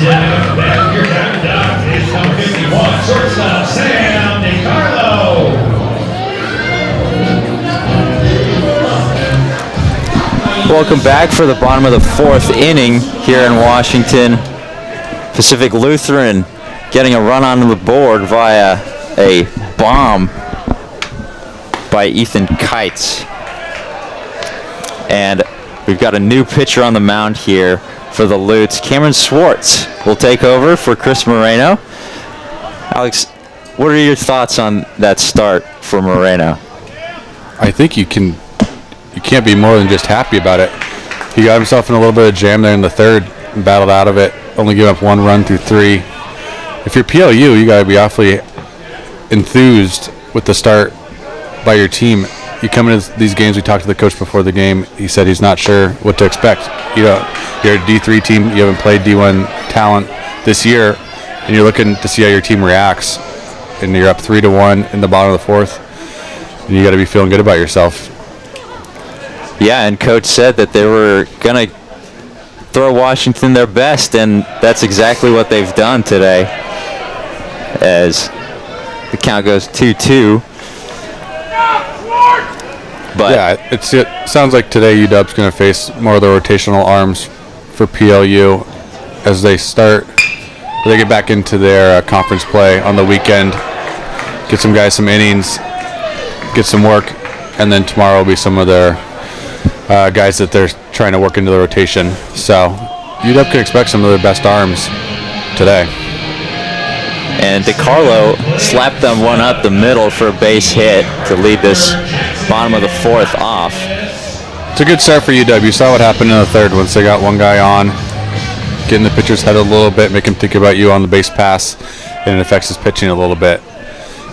Down, down, here comes down. It's number 51, shortstop, Sam DiCarlo. Welcome back for the bottom of the 4th inning here in Washington. Pacific Lutheran getting a run onto the board via a bomb by Ethan Kites. And we've got a new pitcher on the mound here for the Lutes. Cameron Swartz will take over for Chris Moreno. Alex, what are your thoughts on that start for Moreno? I think you can't be more than just happy about it. He got himself in a little bit of jam there in the 3rd and battled out of it. Only gave up 1 run through 3. If you're PLU, you got to be awfully enthused with the start by your team. You come into these games, we talked to the coach before the game. He said he's not sure what to expect. You're a D3 team. You haven't played D1 talent this year, and you're looking to see how your team reacts. And you're up 3-1 in the bottom of the 4th, and you got to be feeling good about yourself. Yeah, and Coach said that they were going to throw Washington their best, and that's exactly what they've done today, as the count goes 2-2. But yeah, it sounds like today UW's going to face more of the rotational arms for PLU as they get back into their conference play on the weekend, get some guys some innings, get some work, and then tomorrow will be some of their guys that they're trying to work into the rotation. So UW can expect some of their best arms today. And DeCarlo slapped them one up the middle for a base hit to lead this bottom of the fourth off. It's a good start for UW. You saw what happened in the third once they got one guy on, getting the pitcher's head a little bit, make him think about you on the base pass, and it affects his pitching a little bit.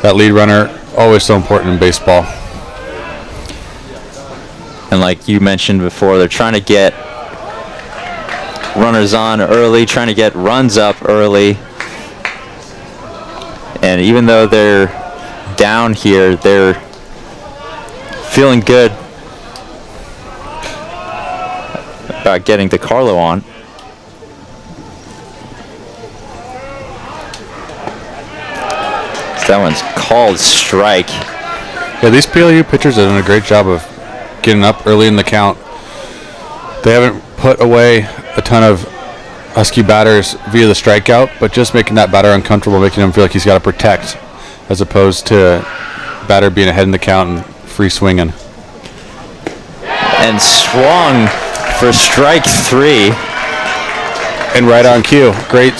That lead runner, always so important in baseball. And like you mentioned before, they're trying to get runners on early, trying to get runs up early. And even though they're down here, they're feeling good about getting DeCarlo on. So that one's called strike. Yeah, these PLU pitchers have done a great job of getting up early in the count. They haven't put away a ton of Husky batters via the strikeout, but just making that batter uncomfortable, making him feel like he's got to protect, as opposed to batter being ahead in the count and free swinging. And swung for strike 3. And right on cue. Great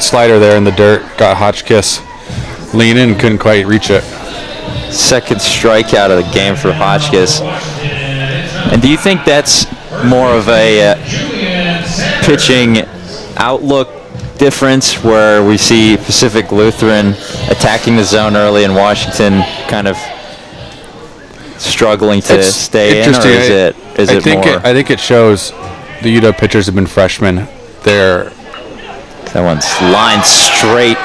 slider there in the dirt. Got Hotchkiss leaning and couldn't quite reach it. Second strikeout of the game for Hotchkiss. And do you think that's more of a pitching outlook difference, where we see Pacific Lutheran attacking the zone early and Washington kind of struggling to stay in, or is it more? I think it shows the UW pitchers have been freshmen. That one's lined straight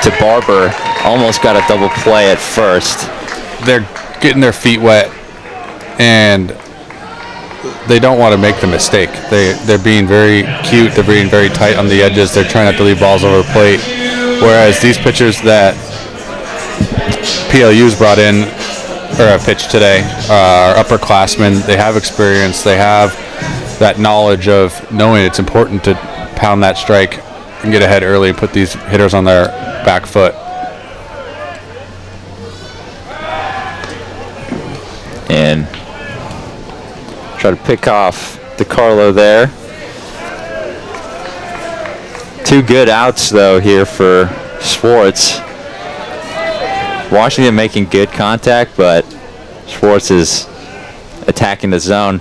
to Barber. Almost got a double play at first. They're getting their feet wet, and they don't want to make the mistake. They're being very cute. They're being very tight on the edges. They're trying not to leave balls over the plate. Whereas these pitchers that PLU's brought in, or have pitched today, are upperclassmen. They have experience. They have that knowledge of knowing it's important to pound that strike and get ahead early and put these hitters on their back foot. And try to pick off DeCarlo there. 2 good outs though here for Schwartz. Washington making good contact, but Schwartz is attacking the zone.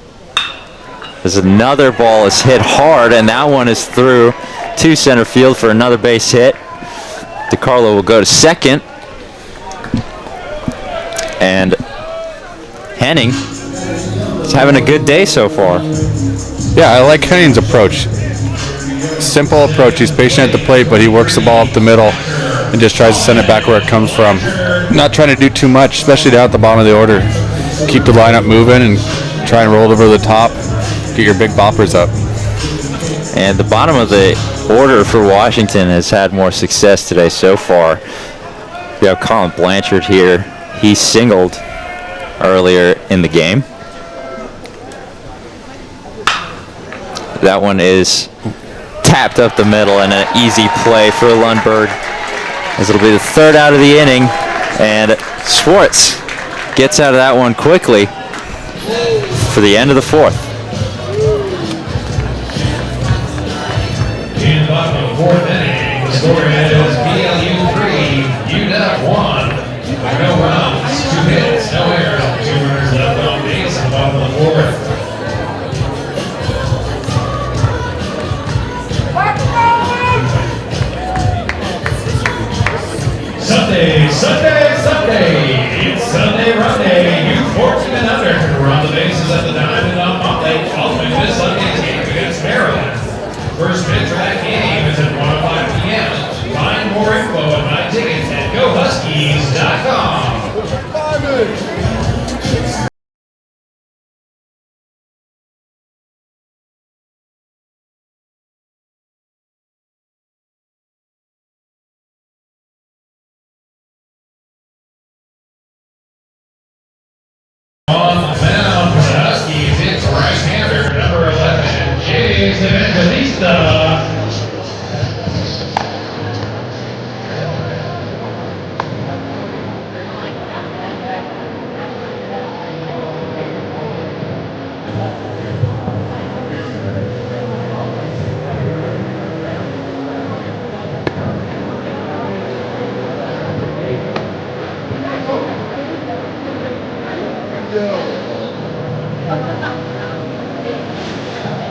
There's another ball is hit hard, and that one is through to center field for another base hit. DeCarlo will go to second. And Henning is having a good day so far. Yeah, I like Henning's approach. Simple approach. He's patient at the plate, but he works the ball up the middle and just tries to send it back where it comes from. Not trying to do too much, especially down at the bottom of the order. Keep the lineup moving and try and roll it over the top. Get your big boppers up. And the bottom of the order for Washington has had more success today so far. We have Colin Blanchard here. He singled earlier in the game. That one is tapped up the middle, and an easy play for Lundberg, as it'll be the third out of the inning, and Schwartz gets out of that one quickly for the end of the fourth. In the bottom of the fourth inning, the score is PLU 3, UW 1. No runs, 2 hits, no errors, 2 runners left on base in the bottom of the fourth. Sunday! It's Sunday Run Day. Youth 14 and under. We're on the bases at the Diamond on Monday, following this Sunday's game against Maryland. First pitch for that game is at 1:05 p.m. Find more info and buy tickets at GoHuskies.com. Evangelista.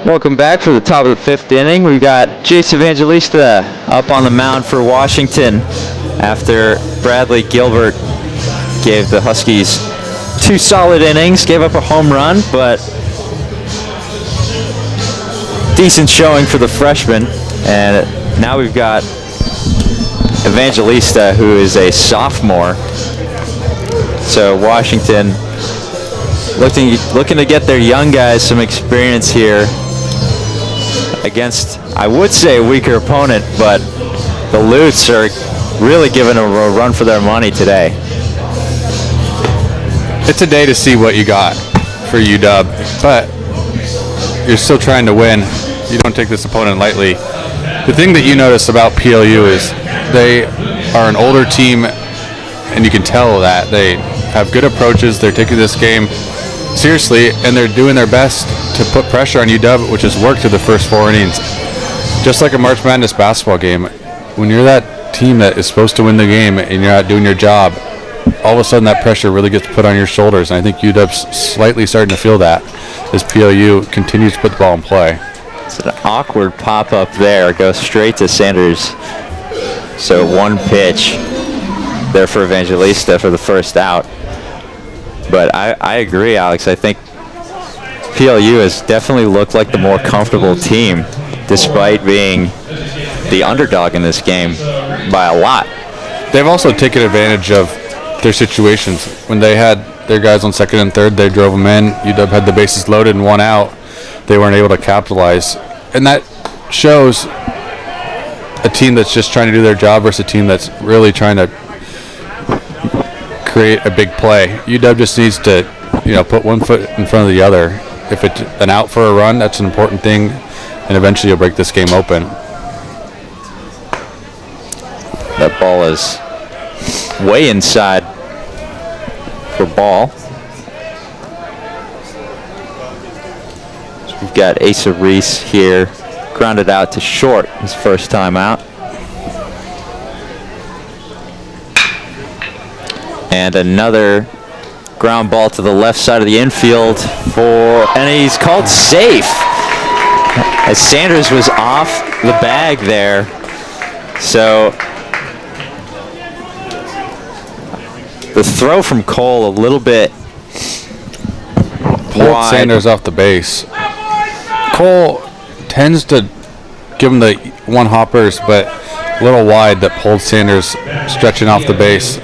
Welcome back for the top of the 5th inning. We've got Jace Evangelista up on the mound for Washington after Bradley Gilbert gave the Huskies 2 solid innings, gave up a home run, but decent showing for the freshman. And now we've got Evangelista, who is a sophomore. So Washington looking to get their young guys some experience here against, I would say, a weaker opponent, but the Lutes are really giving a run for their money today. It's a day to see what you got for UW, but you're still trying to win. You don't take this opponent lightly. The thing that you notice about PLU is they are an older team, and you can tell that they have good approaches. They're taking this game seriously, and they're doing their best to put pressure on UW, which has worked through the first 4 innings. Just like a March Madness basketball game, when you're that team that is supposed to win the game and you're not doing your job, all of a sudden that pressure really gets put on your shoulders, and I think UW's slightly starting to feel that as PLU continues to put the ball in play. It's an awkward pop-up there. Goes straight to Sanders. So 1 pitch there for Evangelista for the first out. But I agree, Alex. I think PLU has definitely looked like the more comfortable team, despite being the underdog in this game by a lot. They've also taken advantage of their situations. When they had their guys on second and third, they drove them in. UW had the bases loaded and 1 out. They weren't able to capitalize. And that shows a team that's just trying to do their job versus a team that's really trying to create a big play. UW just needs to, put 1 foot in front of the other. If it's an out for a run, that's an important thing, and eventually you'll break this game open. That ball is way inside for ball. So we've got Asa Reese here, grounded out to short his first time out. And another ground ball to the left side of the infield and he's called safe as Sanders was off the bag there. So the throw from Cole a little bit pulled Sanders off the base. Cole tends to give him the 1 hoppers, but a little wide that pulled Sanders stretching off the base.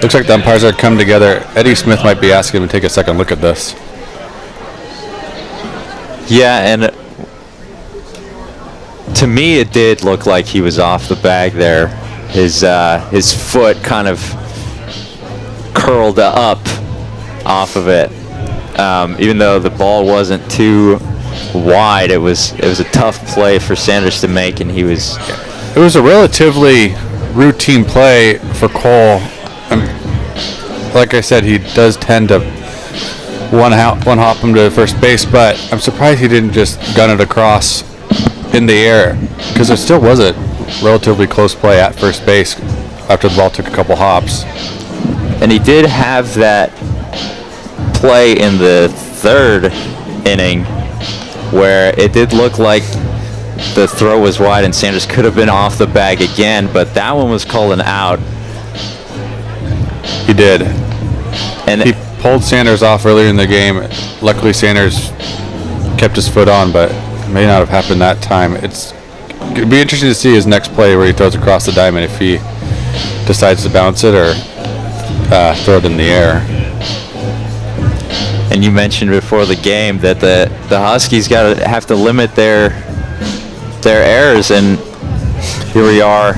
Looks like the umpires are coming together. Eddie Smith might be asking him to take a second look at this. Yeah, and to me it did look like he was off the bag there. His foot kind of curled up off of it. Even though the ball wasn't too wide, it was a tough play for Sanders to make, and he was. It was a relatively routine play for Cole. Like I said, he does tend to one hop him to first base, but I'm surprised he didn't just gun it across in the air, because there still was a relatively close play at first base after the ball took a couple hops. And he did have that play in the 3rd inning where it did look like the throw was wide and Sanders could have been off the bag again, but that one was called an out. He did. And he pulled Sanders off earlier in the game. Luckily, Sanders kept his foot on, but it may not have happened that time. It'd be interesting to see his next play where he throws across the diamond, if he decides to bounce it or throw it in the air. And you mentioned before the game that the Huskies have to limit their errors, and here we are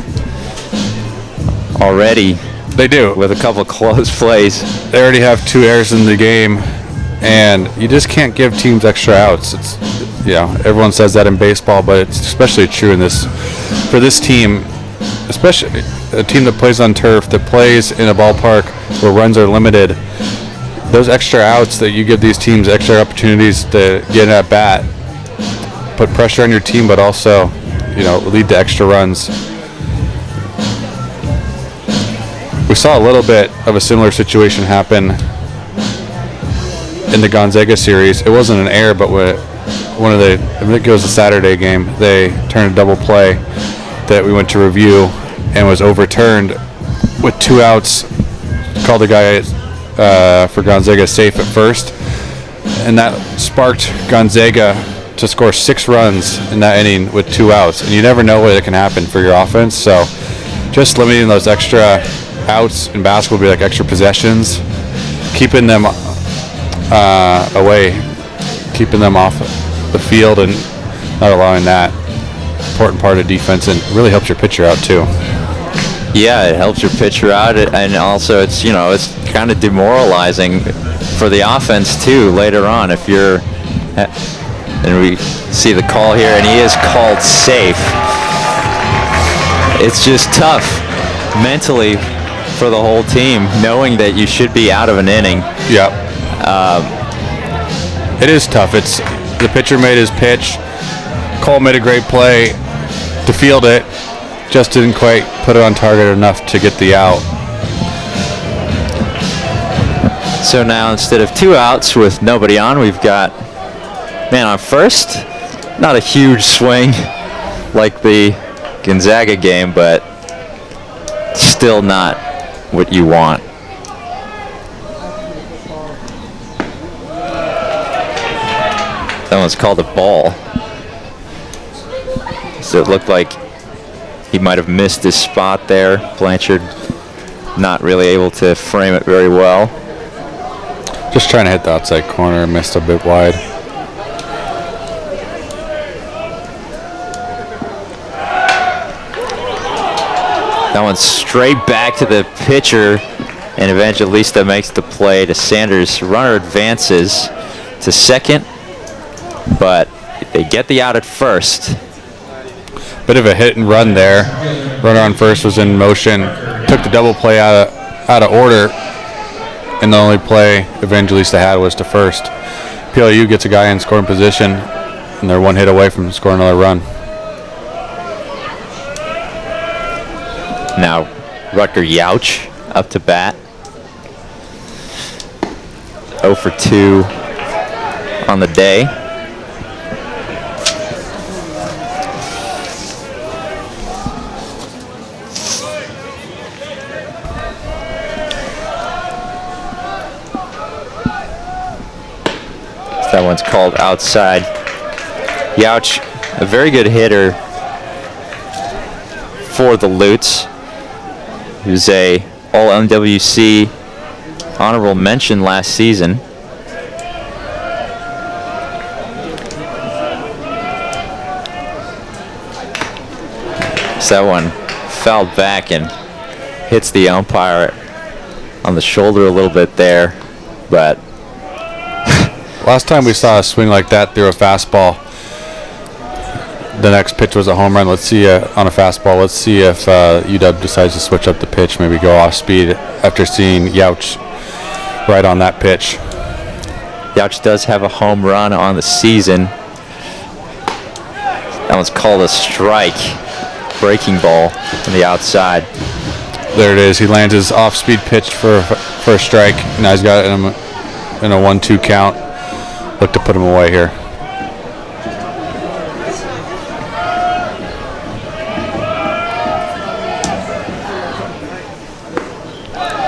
already. They do. With a couple close plays. They already have 2 errors in the game, and you just can't give teams extra outs. everyone says that in baseball, but it's especially true in this for this team, especially a team that plays on turf, that plays in a ballpark where runs are limited. Those extra outs that you give these teams extra opportunities to get at bat, put pressure on your team, but also, lead to extra runs. We saw a little bit of a similar situation happen in the Gonzaga series. It wasn't an error, but I think it was a Saturday game, they turned a double play that we went to review and was overturned with 2 outs. Called the guy for Gonzaga safe at first, and that sparked Gonzaga to score 6 runs in that inning with 2 outs. And you never know what can happen for your offense, so just limiting those extra outs in basketball would be like extra possessions, keeping them away, keeping them off the field and not allowing that. Important part of defense, and really helps your pitcher out too. Yeah, it helps your pitcher out, and also it's kind of demoralizing for the offense too later on. If you're, and we see the call here, and he is called safe. It's just tough mentally for the whole team, knowing that you should be out of an inning. Yep. It is tough. It's the pitcher made his pitch. Cole made a great play to field it, just didn't quite put it on target enough to get the out. So now instead of 2 outs with nobody on, we've got man on first. Not a huge swing like the Gonzaga game, but still not what you want. That one's called a ball. So it looked like he might have missed his spot there. Blanchard not really able to frame it very well. Just trying to hit the outside corner, missed a bit wide. That one's straight back to the pitcher, and Evangelista makes the play to Sanders. Runner advances to second, but they get the out at first. Bit of a hit and run there. Runner on first was in motion. Took the double play out of order, and the only play Evangelista had was to first. PLU gets a guy in scoring position, and they're 1 hit away from scoring another run. Now Rutger Yauch up to bat. 0 for 2 on the day. That one's called outside. Yauch, a very good hitter for the Lutes. He was a All-MWC honorable mention last season. So that one fouled back and hits the umpire on the shoulder a little bit there, but last time we saw a swing like that through a fastball, the next pitch was a home run. Let's see on a fastball. Let's see if UW decides to switch up the pitch, maybe go off speed after seeing Yauch right on that pitch. Yauch does have a home run on the season. That one's called a strike. Breaking ball on the outside. There it is. He lands his off-speed pitch for a strike. Now he's got him in a 1-2 count. Look to put him away here.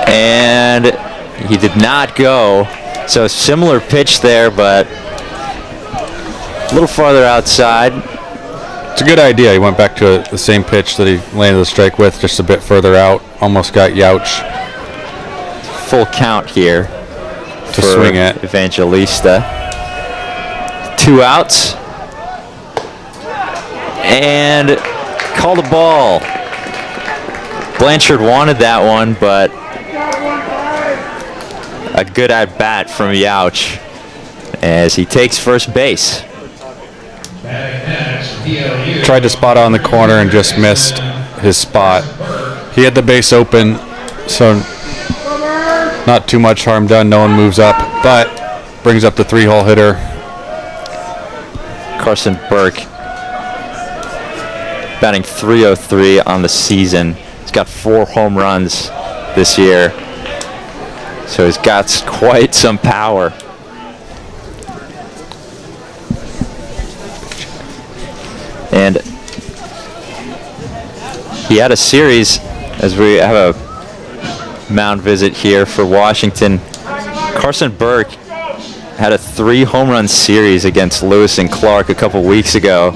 And he did not go. So a similar pitch there, but a little farther outside. It's a good idea. He went back to the same pitch that he landed the strike with, just a bit further out. Almost got Yauch. Full count here to swing it. Evangelista. 2 outs. And called a ball. Blanchard wanted that one, but a good at bat from Yauch as he takes first base. PLU. Tried to spot on the corner and just missed his spot. He had the base open, so not too much harm done. No one moves up, but brings up the 3-hole hitter. Carson Burke batting .303 on the season. He's got 4 home runs this year, so he's got quite some power. And he had a series, as we have a mound visit here for Washington. Carson Burke had a 3 home run series against Lewis and Clark a couple weeks ago.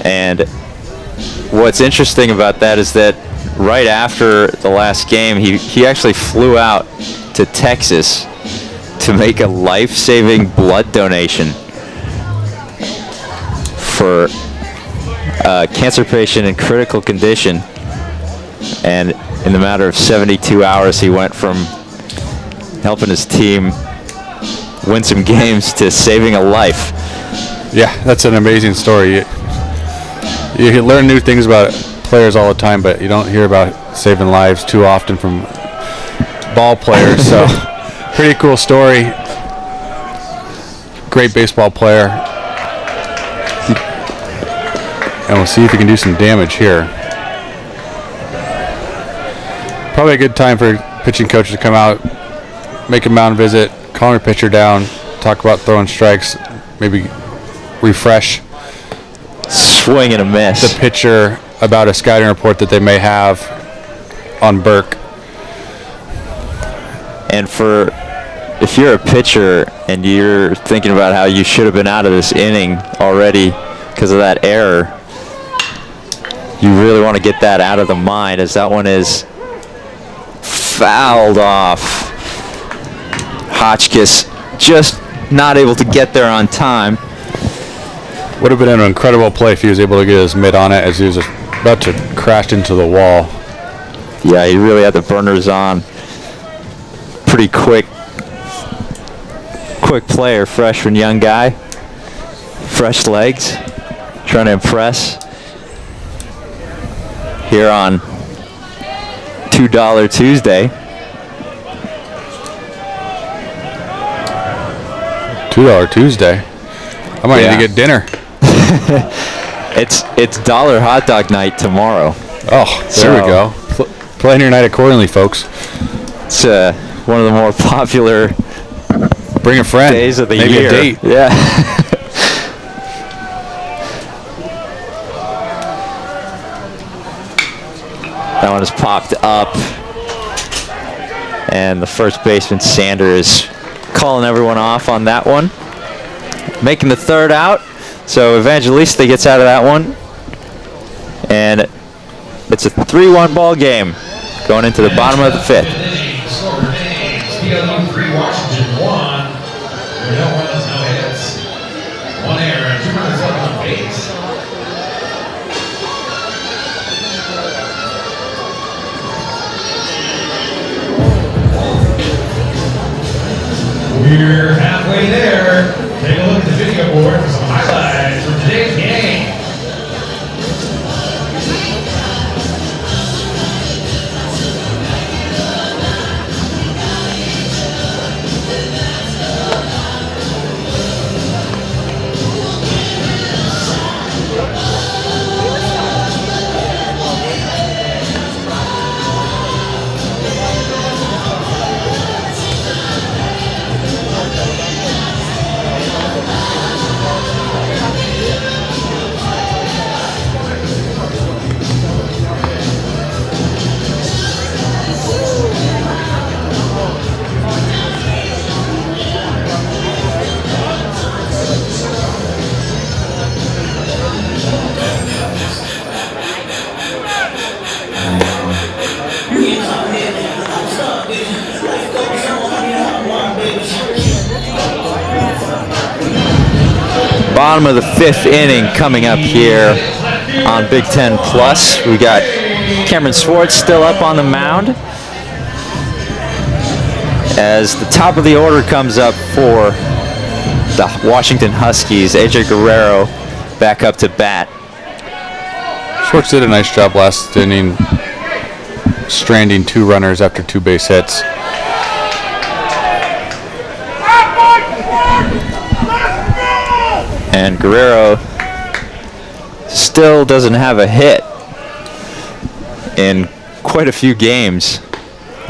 And what's interesting about that is that right after the last game, he actually flew out to Texas to make a life-saving blood donation for a cancer patient in critical condition. And in the matter of 72 hours, he went from helping his team win some games to saving a life. Yeah, that's an amazing story. You learn new things about players all the time, but you don't hear about saving lives too often from ball players. So, pretty cool story. Great baseball player. And we'll see if he can do some damage here. Probably a good time for pitching coaches to come out, make a mound visit, calm your pitcher down, talk about throwing strikes, maybe refresh Swing and a miss. the pitcher about a scouting report that they may have on Burke. And if you're a pitcher and you're thinking about how you should have been out of this inning already because of that error, you really want to get that out of the mind, as that one is fouled off. Hotchkiss just not able to get there on time. Would have been an incredible play if he was able to get his mitt on it as he was about to crash into the wall. Yeah, he really had the burners on. Pretty quick player, freshman young guy. Fresh legs, trying to impress here on $2 Tuesday. $2 Tuesday. I might need to get dinner. It's dollar hot dog night tomorrow. Oh, there we go. Plan your night accordingly, folks. It's one of the more popular Bring a friend. days of the Maybe year. a date. Yeah. That one is popped up. And the first baseman, Sander, is calling everyone off on that one. Making the third out. So Evangelista gets out of that one. And it's a 3-1 ball game going into the bottom of the 5th. PLU 3, Washington 1. There were no runs, no hits. 1 error and 2 runners left on base. We're halfway there. Take a look at the video board for some highlights from today's game. Bottom of the 5th inning coming up here on Big Ten Plus. We got Cameron Swartz still up on the mound as the top of the order comes up for the Washington Huskies. AJ Guerrero back up to bat. Schwartz did a nice job last inning, stranding 2 runners after 2 base hits. And Guerrero still doesn't have a hit in quite a few games,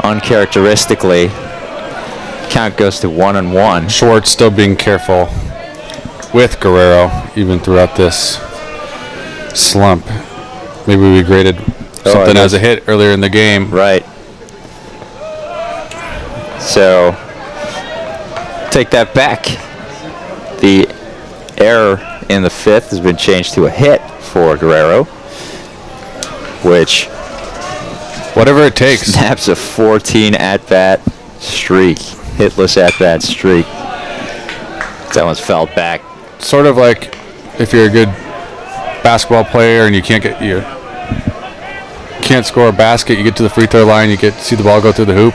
uncharacteristically. Count goes to 1-1. Schwartz still being careful with Guerrero even throughout this slump. Maybe we graded something as a hit earlier in the game. Right. So take that back. The error in the 5th has been changed to a hit for Guerrero, which whatever it takes snaps a 14 at-bat streak, hitless at-bat streak. That one's fouled back. Sort of like if you're a good basketball player and you can't score a basket, you get to the free throw line, you get to see the ball go through the hoop.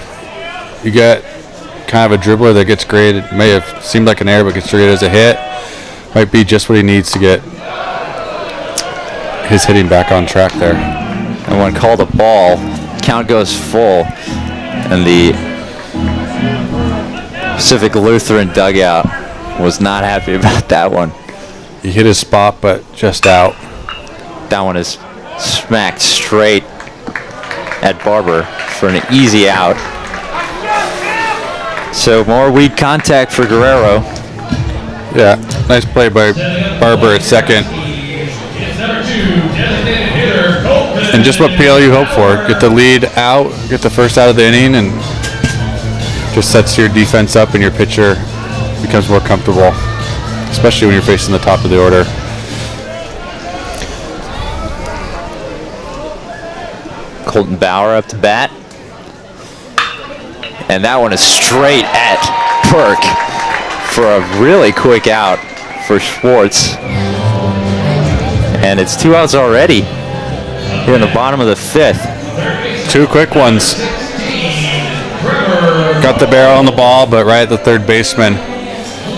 You get kind of a dribbler that gets graded, may have seemed like an error, but gets graded as a hit. Might be just what he needs to get his hitting back on track there. And when called a ball, count goes full, and the Pacific Lutheran dugout was not happy about that one. He hit his spot, but just out. That one is smacked straight at Barber for an easy out. So more weak contact for Guerrero. Yeah, nice play by Barber at second. And just what PLU hoped for. Get the lead out, get the first out of the inning, and just sets your defense up and your pitcher becomes more comfortable, especially when you're facing the top of the order. Colton Bauer up to bat. And that one is straight at Burke for a really quick out for Schwartz. And it's 2 outs already here in the bottom of the 5th. 2 quick ones. Got the barrel on the ball, but right at the third baseman.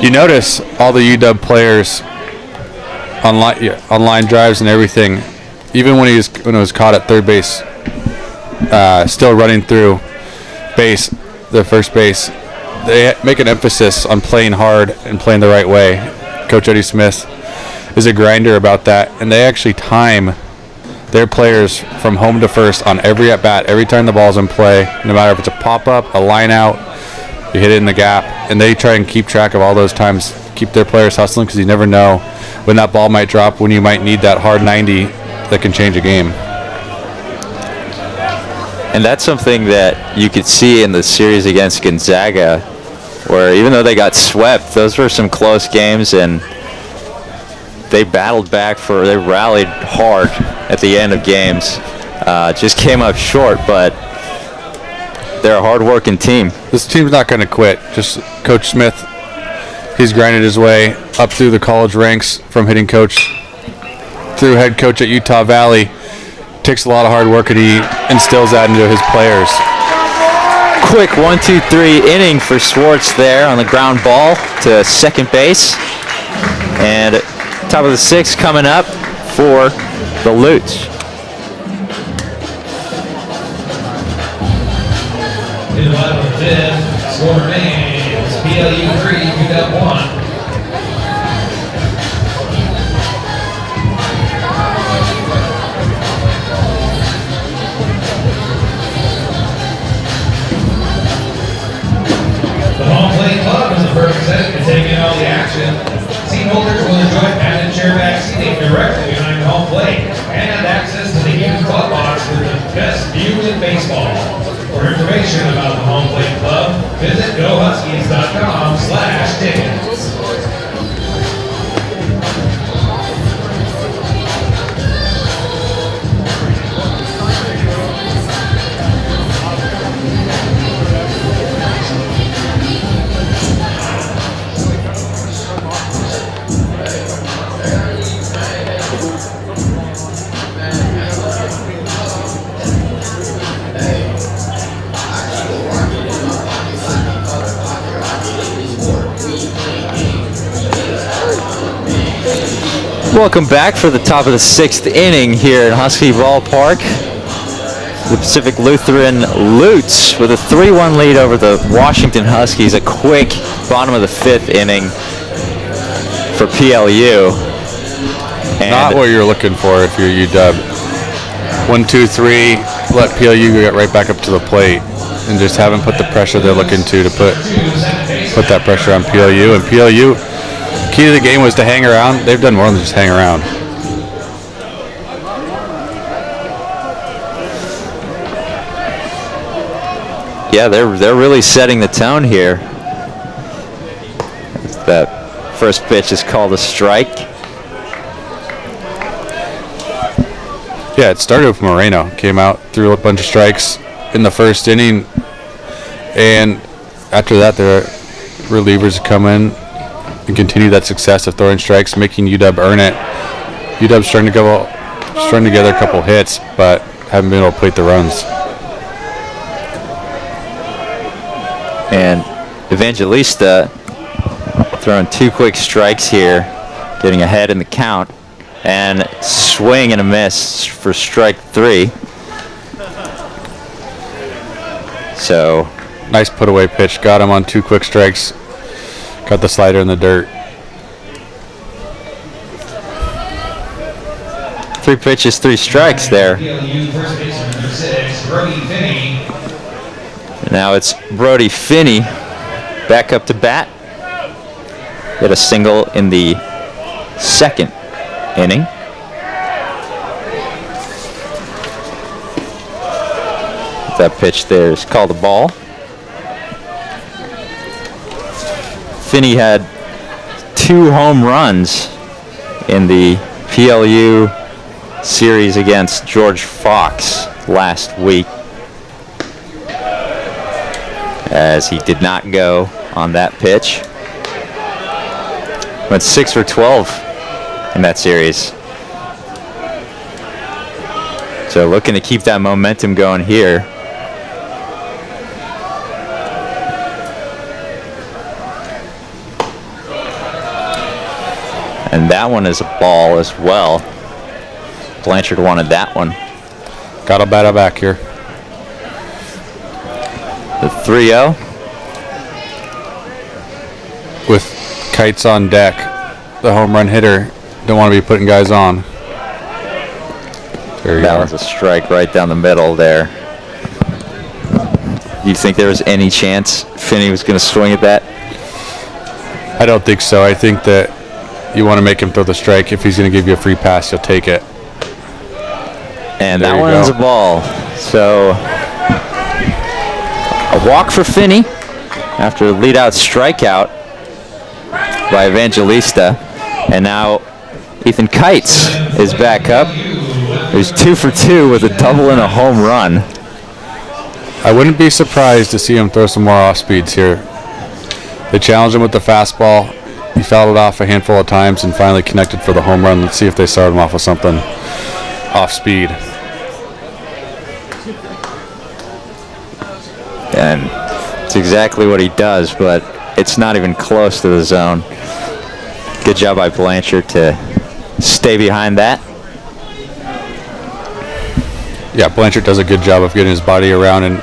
You notice all the UW players on line drives and everything, even when it was caught at third base, still running through the first base. They make an emphasis on playing hard and playing the right way. Coach Eddie Smith is a grinder about that, and they actually time their players from home to first on every at-bat, every time the ball's in play, no matter if it's a pop-up, a line-out, you hit it in the gap, and they try and keep track of all those times, keep their players hustling, because you never know when that ball might drop, when you might need that hard 90 that can change a game. And that's something that you could see in the series against Gonzaga, where even though they got swept, those were some close games, and they battled back they rallied hard at the end of games. Just came up short, but they're a hard-working team. This team's not going to quit. Just Coach Smith, he's grinded his way up through the college ranks from hitting coach through head coach at Utah Valley. Takes a lot of hard work, and he instills that into his players. Quick 1-2-3 inning for Schwartz there on the ground ball to second base. And top of the 6th coming up for the Lutes. In the bottom of the 5th, score remains PLU 3, UW 1. The home plate club is the perfect setting to take in all the action. Seat holders will enjoy padded chair back seating directly behind home plate and access to the heated club box with the best view in baseball. For information about the Home Plate Club, visit gohuskies.com/tickets. Welcome back for the top of the 6th inning here at Husky Ballpark. The Pacific Lutheran Lutes with a 3-1 lead over the Washington Huskies. A quick bottom of the 5th inning for PLU. And Not what you're looking for if you're UW. 1, 2, 3. Let PLU get right back up to the plate and just haven't put the pressure they're looking to put that pressure on PLU. And PLU, key to the game was to hang around. They've done more than just hang around. yeah, they're really setting the tone here. That first pitch is called a strike. Yeah, it started with Moreno. Came out, threw a bunch of strikes in the first inning. And after that, their relievers come in and continue that success of throwing strikes, making UW earn it. UW's starting to strung together a couple hits, but haven't been able to plate the runs. And Evangelista throwing 2 quick strikes here, getting ahead in the count, and swing and a miss for strike 3. So Nice put away pitch. Got him on 2 quick strikes. Got the slider in the dirt. 3 pitches, 3 strikes there. Now it's Brody Finney back up to bat. Hit a single in the 2nd inning. That pitch there is called a ball. Finney had 2 home runs in the PLU series against George Fox last week, as he did not go on that pitch. Went 6 for 12 in that series. So looking to keep that momentum going here. And that one is a ball as well. Blanchard wanted that one. Got a batter back here. The 3-0. With Kites on deck, the home run hitter don't want to be putting guys on. There you That are. was a strike right down the middle there. You think there was any chance Finney was going to swing at that? I don't think so. I think that you want to make him throw the strike. If he's going to give you a free pass, you'll take it. And There that you one's go. a ball. So a walk for Finney after a lead-out strikeout by Evangelista. And now Ethan Kites is back up. He's 2 for 2 with a double and a home run. I wouldn't be surprised to see him throw some more off speeds here. They challenged him with the fastball. He fouled it off a handful of times and finally connected for the home run. Let's see if they start him off with something off speed. And it's exactly what he does, but it's not even close to the zone. Good job by Blanchard to stay behind that. Yeah, Blanchard does a good job of getting his body around and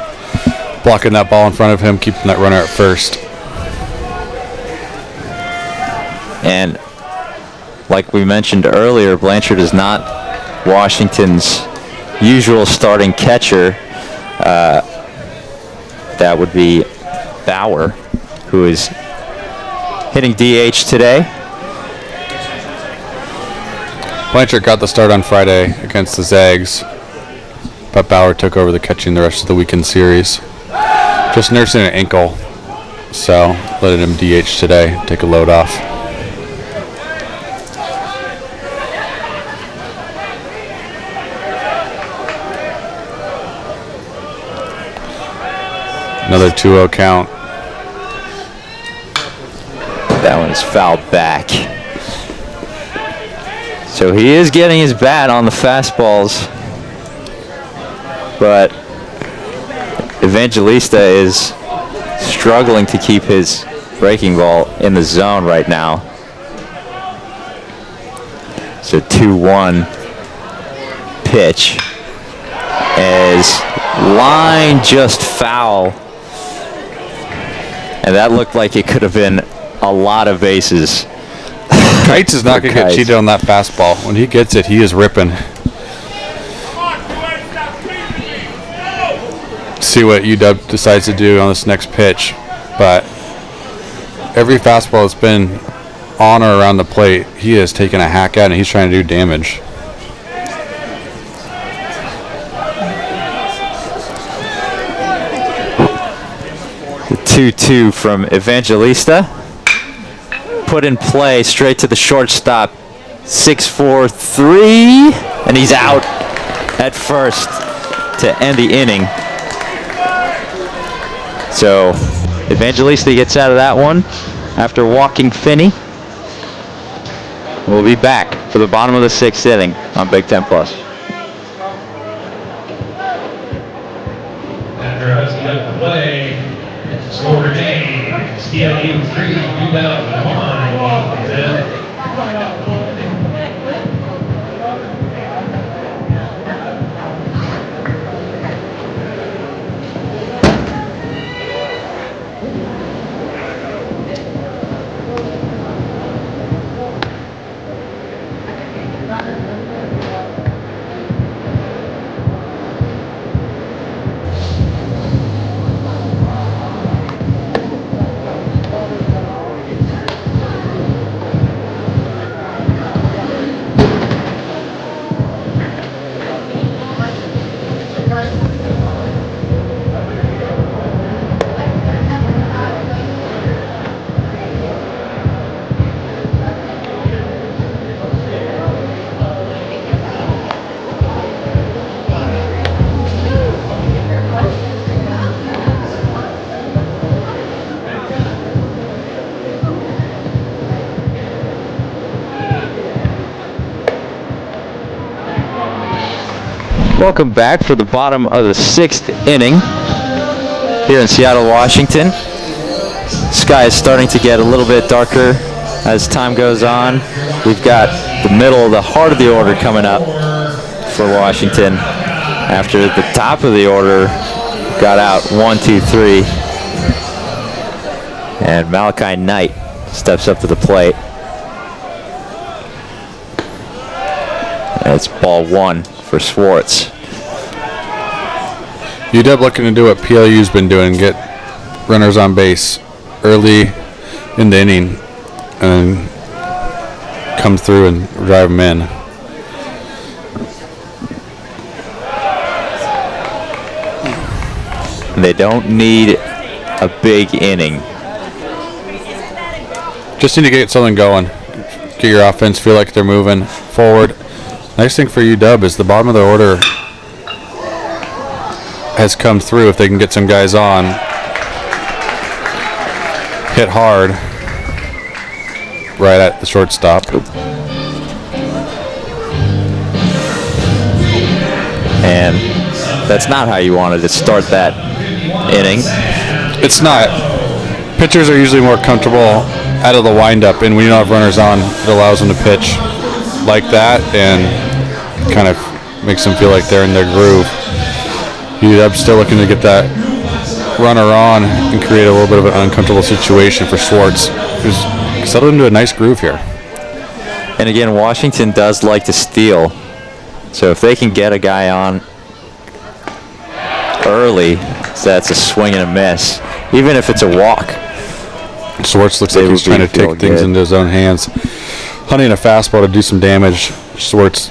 blocking that ball in front of him, keeping that runner at first. And like we mentioned earlier, Blanchard is not Washington's usual starting catcher. That would be Bauer, who is hitting DH today. Blanchard got the start on Friday against the Zags, but Bauer took over the catching the rest of the weekend series. Just nursing an ankle, so letting him DH today, take a load off. Another 2-0 count. That one's fouled back. So he is getting his bat on the fastballs, but Evangelista is struggling to keep his breaking ball in the zone right now. So 2-1 pitch as line just foul. And that looked like it could have been a lot of bases. Kites is not going to get cheated on that fastball. When he gets it, he is ripping. See what UW decides to do on this next pitch. But every fastball that's been on or around the plate, he has taken a hack at, and he's trying to do damage. The 2-2 from Evangelista. Put in play straight to the shortstop. 6-4-3, and he's out at first to end the inning. So Evangelista gets out of that one after walking Finney. We'll be back for the bottom of the 6th inning on Big Ten Plus. After Husky up the play, score remains PLU 3, UW 1. Welcome back for the bottom of the 6th inning here in Seattle, Washington. Sky is starting to get a little bit darker as time goes on. We've got the middle, the heart of the order coming up for Washington after the top of the order got out 1, 2, 3. And Malachi Knight steps up to the plate. And it's ball 1 for Swartz. UW looking to do what PLU's been doing, get runners on base early in the inning and come through and drive them in. They don't need a big inning. Just need to get something going. Get your offense feel like they're moving forward. Nice thing for UW is the bottom of the order has come through. If they can get some guys on, hit hard right at the shortstop. And that's not how you wanted to start that inning. It's not. Pitchers are usually more comfortable out of the windup, and when you don't have runners on, it allows them to pitch like that and kind of makes them feel like they're in their groove. UW still looking to get that runner on and create a little bit of an uncomfortable situation for Swartz, who's settled into a nice groove here. And again, Washington does like to steal. So if they can get a guy on early, so that's a swing and a miss, even if it's a walk. Swartz looks like he's trying to take things into his own hands. Hunting a fastball to do some damage. Swartz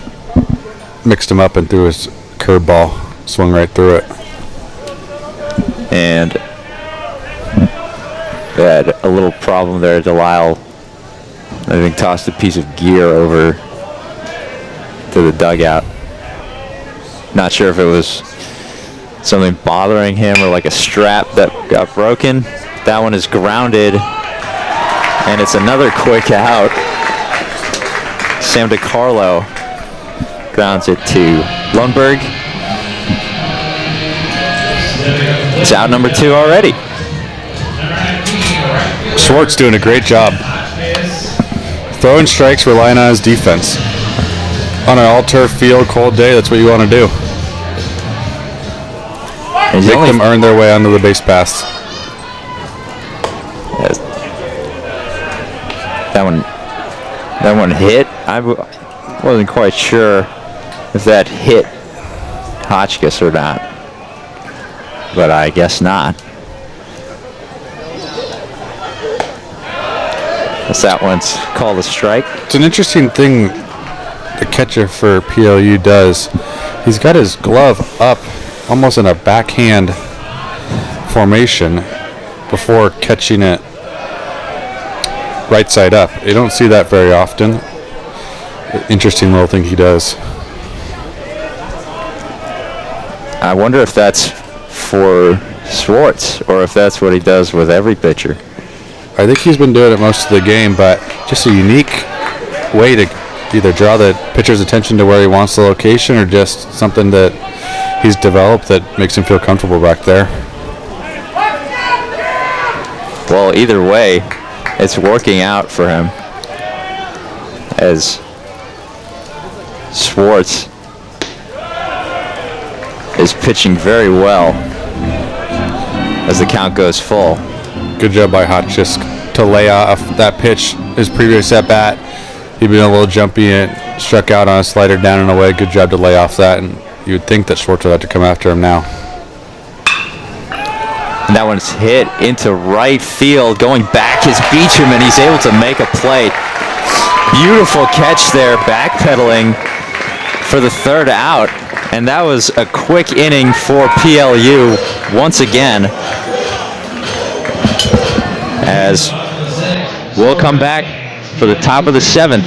mixed him up and threw his curveball. Swung right through it. And they had a little problem there. Delisle, I think, tossed a piece of gear over to the dugout. Not sure if it was something bothering him or like a strap that got broken. That one is grounded, and it's another quick out. Sam DiCarlo grounds it to Lundberg. It's out number 2 already. Swartz doing a great job. Throwing strikes, relying on his defense. On an all-turf field, cold day, that's what you want to do. And Make them earn their way onto the base pass. That one hit. I wasn't quite sure if that hit Hotchkiss or not, but I guess not. Guess that one's called a strike. It's an interesting thing the catcher for PLU does. He's got his glove up almost in a backhand formation before catching it right side up. You don't see that very often. Interesting little thing he does. I wonder if that's for Schwartz or if that's what he does with every pitcher. I think he's been doing it most of the game, but just a unique way to either draw the pitcher's attention to where he wants the location or just something that he's developed that makes him feel comfortable back there. Well, either way, it's working out for him as Schwartz is pitching very well as the count goes full. Good job by Hotchkiss to lay off that pitch. His previous at bat, he'd been a little jumpy and struck out on a slider down and away. Good job to lay off that, and you would think that Schwartz would have to come after him now. And that one's hit into right field. Going back is Beecham, and he's able to make a play. Beautiful catch there, backpedaling for the third out. And that was a quick inning for PLU once again. As we'll come back for the top of the seventh.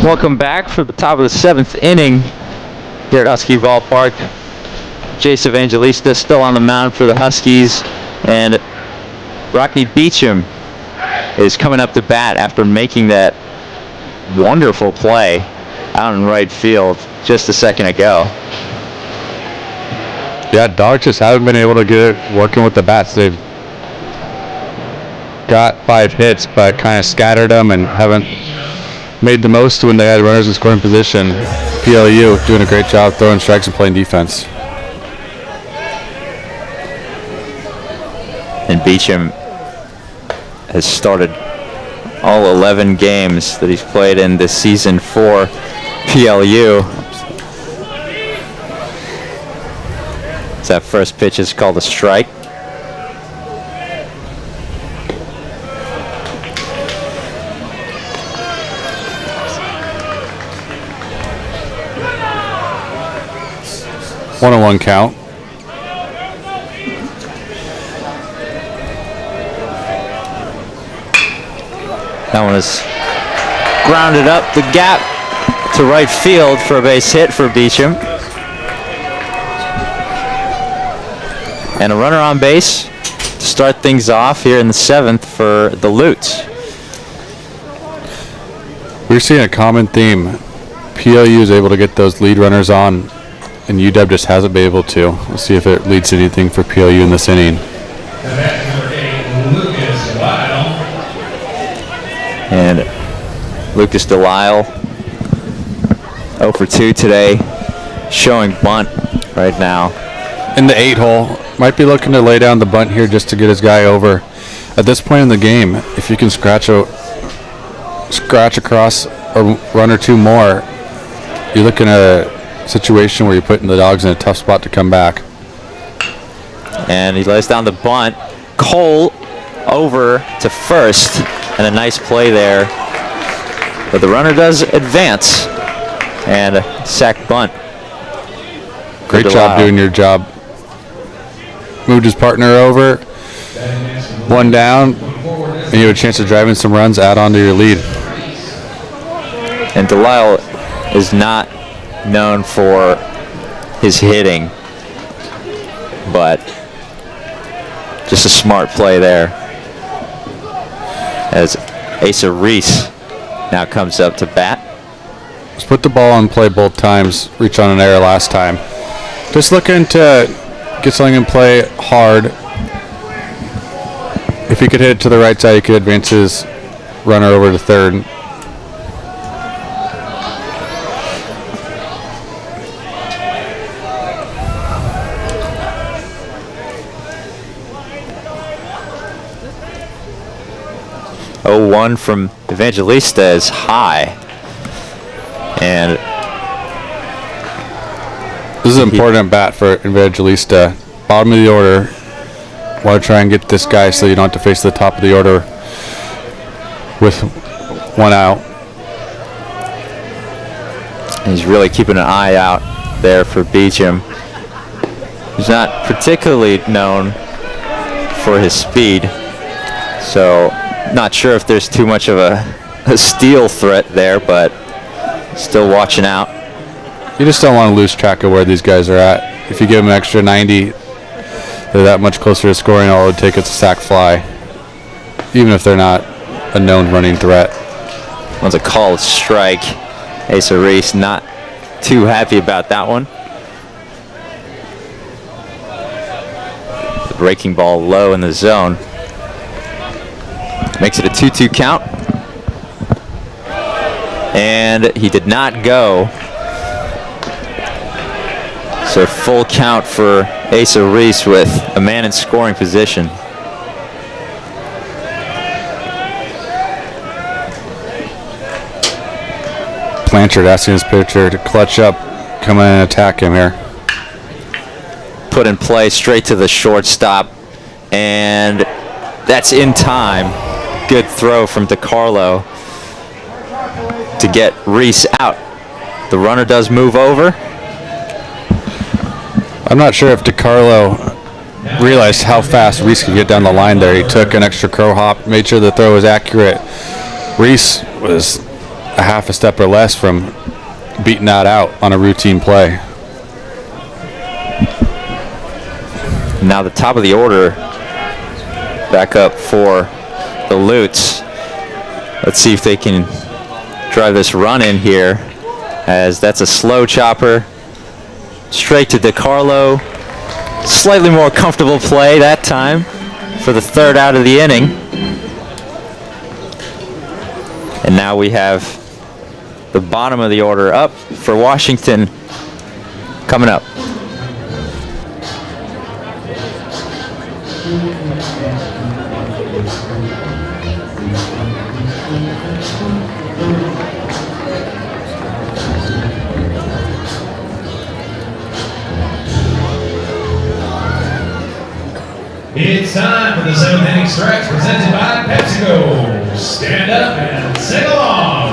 Welcome back for the top of the seventh inning here at Husky Ballpark. Jace Evangelista still on the mound for the Huskies, and Rockney Beecham is coming up to bat after making that wonderful play out in right field just a second ago. Yeah, Dogs just haven't been able to get it working with the bats. They've got 5 hits, but kind of scattered them and haven't made the most when they had runners in scoring position. PLU doing a great job throwing strikes and playing defense. And Beecham has started all 11 games that he's played in this season for PLU. So that first pitch is called a strike. One-on-one count. That one is grounded up the gap to right field for a base hit for Beecham. And a runner on base to start things off here in the seventh for the Lutes. We're seeing a common theme. PLU is able to get those lead runners on, and UW just hasn't been able to. We'll see if it leads to anything for PLU in this inning. And Lucas Delisle, 0 for 2 today, showing bunt right now. In the 8-hole, might be looking to lay down the bunt here just to get his guy over. At this point in the game, if you can scratch across a run or two more, you're looking at a situation where you're putting the Dogs in a tough spot to come back. And he lays down the bunt. Cole over to first, and a nice play there. But the runner does advance, and a sack bunt. Great job doing your job. Moved his partner over, one down, and you have a chance of driving some runs, add on to your lead. And Delisle is not known for his hitting, but just a smart play there. As Asa Reese now comes up to bat. Let's put the ball on play both times. Reach on an error last time. Just looking to get something in play hard. If he could hit it to the right side, he could advance his runner over to third. One from Evangelista is high, and this is an important bat for Evangelista. Bottom of the order. Want to try and get this guy so you don't have to face the top of the order with one out. He's really keeping an eye out there for Beecham. He's not particularly known for his speed, so not sure if there's too much of a steal threat there, but still watching out. You just don't want to lose track of where these guys are at. If you give them an extra 90, they're that much closer to scoring. All it would take is a sac fly, even if they're not a known running threat. One's a called strike. Asa Reese not too happy about that one. The breaking ball low in the zone. Makes it a 2-2 count. And he did not go. So full count for Asa Reese with a man in scoring position. Blanchard asking his pitcher to clutch up, come in and attack him here. Put in play straight to the shortstop, and that's in time. Good throw from DeCarlo to get Reese out. The runner does move over. I'm not sure if DeCarlo realized how fast Reese could get down the line there. He took an extra crow hop, made sure the throw was accurate. Reese was a half a step or less from beating that out on a routine play. Now the top of the order back up for the Lutes. Let's see if they can drive this run in here, as that's a slow chopper straight to DeCarlo. Slightly more comfortable play that time for the third out of the inning. And now we have the bottom of the order up for Washington coming up. It's time for the 7th inning stretch presented by PepsiCo. Stand up and sing along.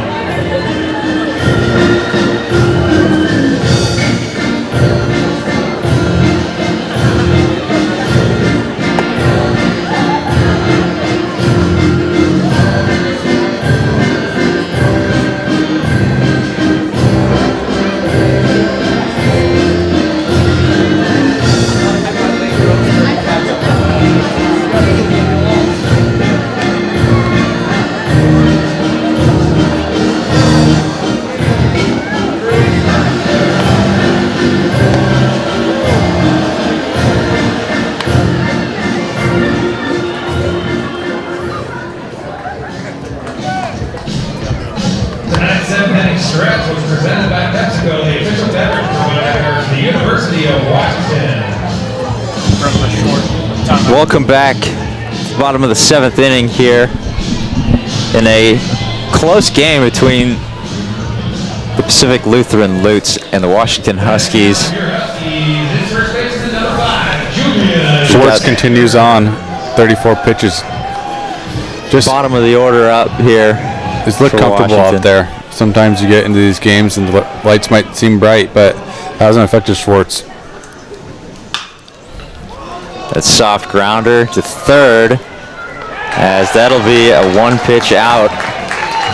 Welcome back. Bottom of the 7th inning here in a close game between the Pacific Lutheran Lutes and the Washington Huskies. Schwartz continues on, 34 pitches. Just bottom of the order up here. It's looked comfortable Washington out there. Sometimes you get into these games and the lights might seem bright, but that hasn't affected Schwartz. That soft grounder to third, as that'll be a 1-pitch out.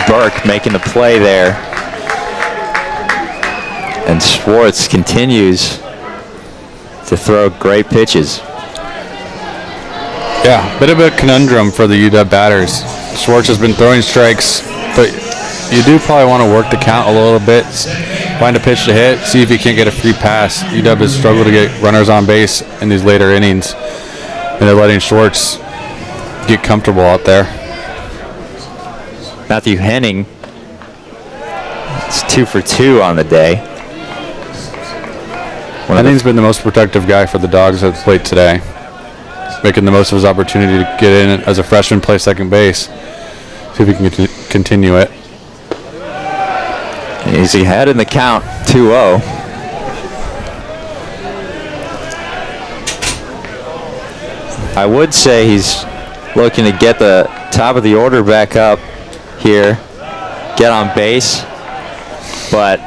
Burke making the play there. And Schwartz continues to throw great pitches. Yeah, bit of a conundrum for the UW batters. Schwartz has been throwing strikes, but you do probably want to work the count a little bit, find a pitch to hit, see if you can't get a free pass. UW has struggled to get runners on base in these later innings, and they're letting Schwartz get comfortable out there. Matthew Henning, it's 2 for 2 on the day. Henning's been the most productive guy for the Dogs at the plate today, making the most of his opportunity to get in as a freshman, play second base. See if he can continue it. Easy head in the count, 2-0. I would say he's looking to get the top of the order back up here, get on base, but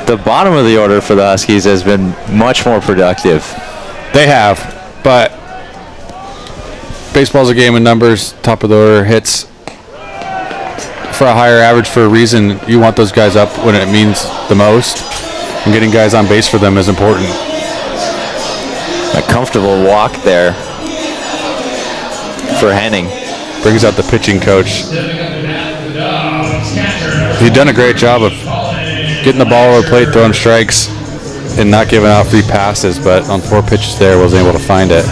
the bottom of the order for the Huskies has been much more productive. They have, but baseball's a game of numbers. Top of the order hits for a higher average for a reason. You want those guys up when it means the most, and getting guys on base for them is important. A comfortable walk there for Henning. Brings out the pitching coach. He's done a great job of getting the ball over the plate, throwing strikes, and not giving out free passes, but on 4 pitches there wasn't able to find it.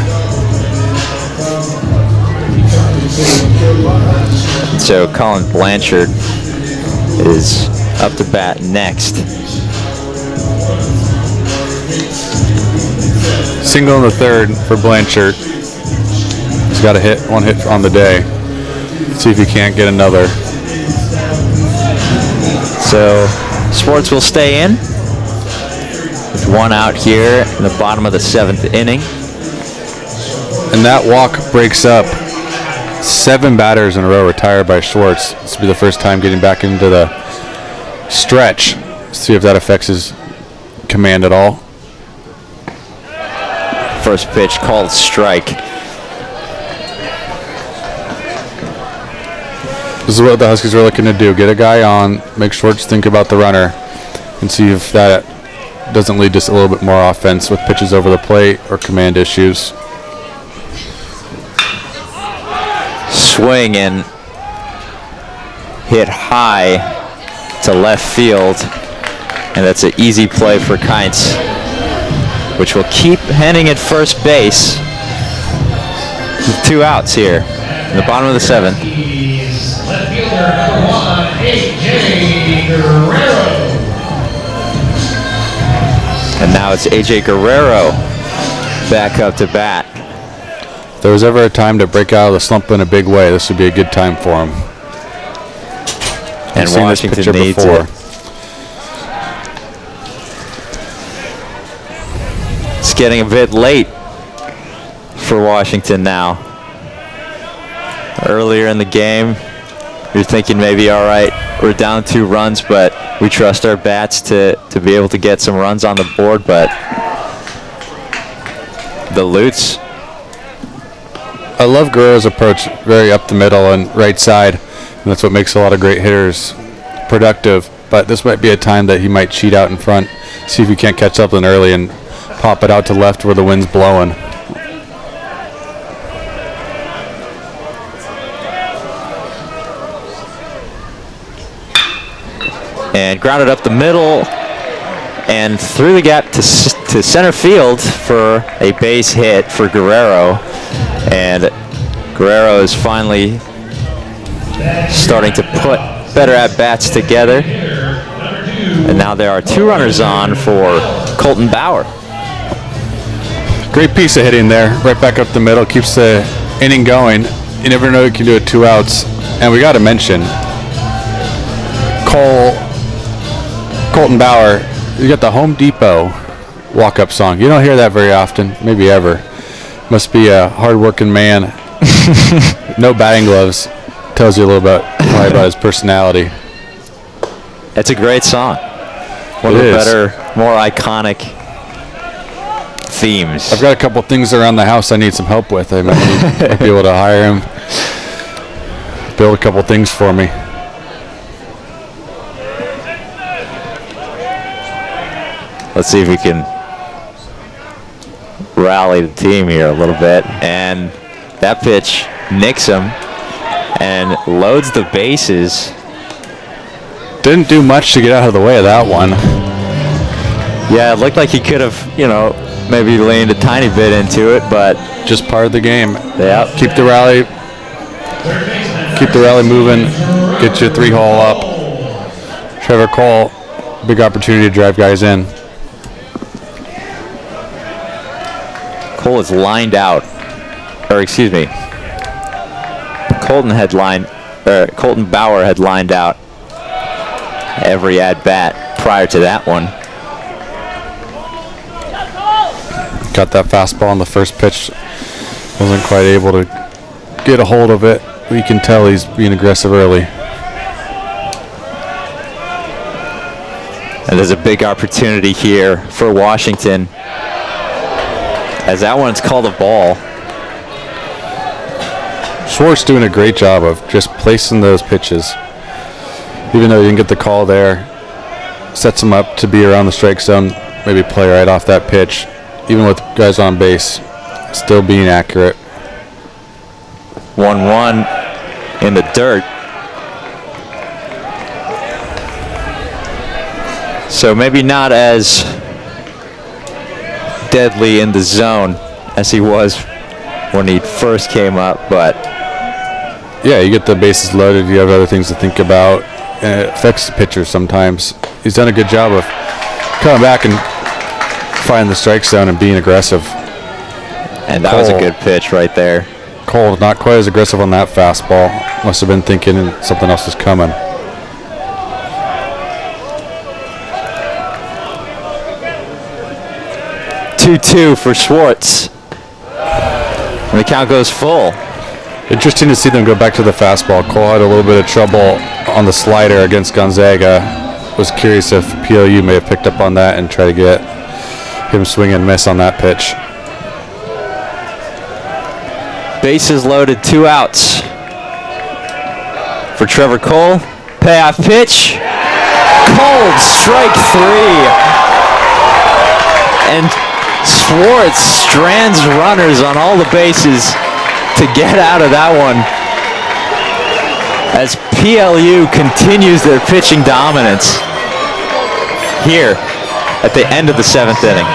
So Colin Blanchard is up to bat next. Single in the third for Blanchard. He's got a one hit on the day. See if he can't get another. So Schwartz will stay in with 1 out here in the bottom of the 7th inning. And that walk breaks up 7 batters in a row retired by Schwartz. This will be the first time getting back into the stretch. See if that affects his command at all. First pitch called strike. This is what the Huskies are looking to do. Get a guy on, make Schwartz think about the runner, and see if that doesn't lead to a little bit more offense with pitches over the plate or command issues. Swing and hit high to left field, and that's an easy play for Kynes, which will keep Henning at first base with 2 outs here in the bottom of the 7th. Left fielder number 1, A.J. Guerrero. And now it's A.J. Guerrero back up to bat. If there was ever a time to break out of the slump in a big way, this would be a good time for him. And Washington needs it. It's getting a bit late for Washington now. Earlier in the game, you're thinking maybe, all right, we're down 2 runs, but we trust our bats to be able to get some runs on the board. But the Lutes, I love Guerrero's approach, very up the middle and right side, and that's what makes a lot of great hitters productive. But this might be a time that he might cheat out in front, see if he can't catch something early and pop it out to left where the wind's blowing. and grounded up the middle and through the gap to center field for a base hit for Guerrero. And Guerrero is finally starting to put better at-bats together. And now there are 2 runners on for Colton Bauer. Great piece of hitting there. Right back up the middle. Keeps the inning going. You never know you can do it 2 outs. And we got to mention Colton Bauer. You got the Home Depot walk-up song. You don't hear that very often, maybe ever. Must be a hard-working man. No batting gloves. Tells you a little bit probably about his personality. It's a great song. One of the better, more iconic themes. I've got a couple things around the house I need some help with. I might be able to hire him. Build a couple things for me. Let's see if we can rally the team here a little bit. And that pitch nicks him and loads the bases. Didn't do much to get out of the way of that one. Yeah, it looked like he could have, you know, maybe leaned a tiny bit into it, but just part of the game. Yeah. Keep the rally moving. Get your 3-hole up. Trevor Cole, big opportunity to drive guys in. Cole is lined out, or excuse me, Colton Bauer had lined out every at-bat prior to that one. Got that fastball on the first pitch. Wasn't quite able to get a hold of it. You can tell he's being aggressive early. And there's a big opportunity here for Washington, as that one's called a ball. Schwartz doing a great job of just placing those pitches. Even though he didn't get the call there, sets him up to be around the strike zone, maybe play right off that pitch. Even with guys on base, still being accurate. 1-1 in the dirt. So maybe not as deadly in the zone as he was when he first came up, but yeah, you get the bases loaded, you have other things to think about, and it affects the pitcher sometimes. He's done a good job of coming back and finding the strike zone and being aggressive. And that was a good pitch right there. Cole not quite as aggressive on that fastball. Must have been thinking something else is coming. Two for Schwartz. And the count goes full. Interesting to see them go back to the fastball. Cole had a little bit of trouble on the slider against Gonzaga. Was curious if PLU may have picked up on that and try to get him swing and miss on that pitch. Bases loaded, 2 outs for Trevor Cole. Payoff pitch. Cold, strike 3. And Schwartz strands runners on all the bases to get out of that one, as PLU continues their pitching dominance here at the end of the 7th inning.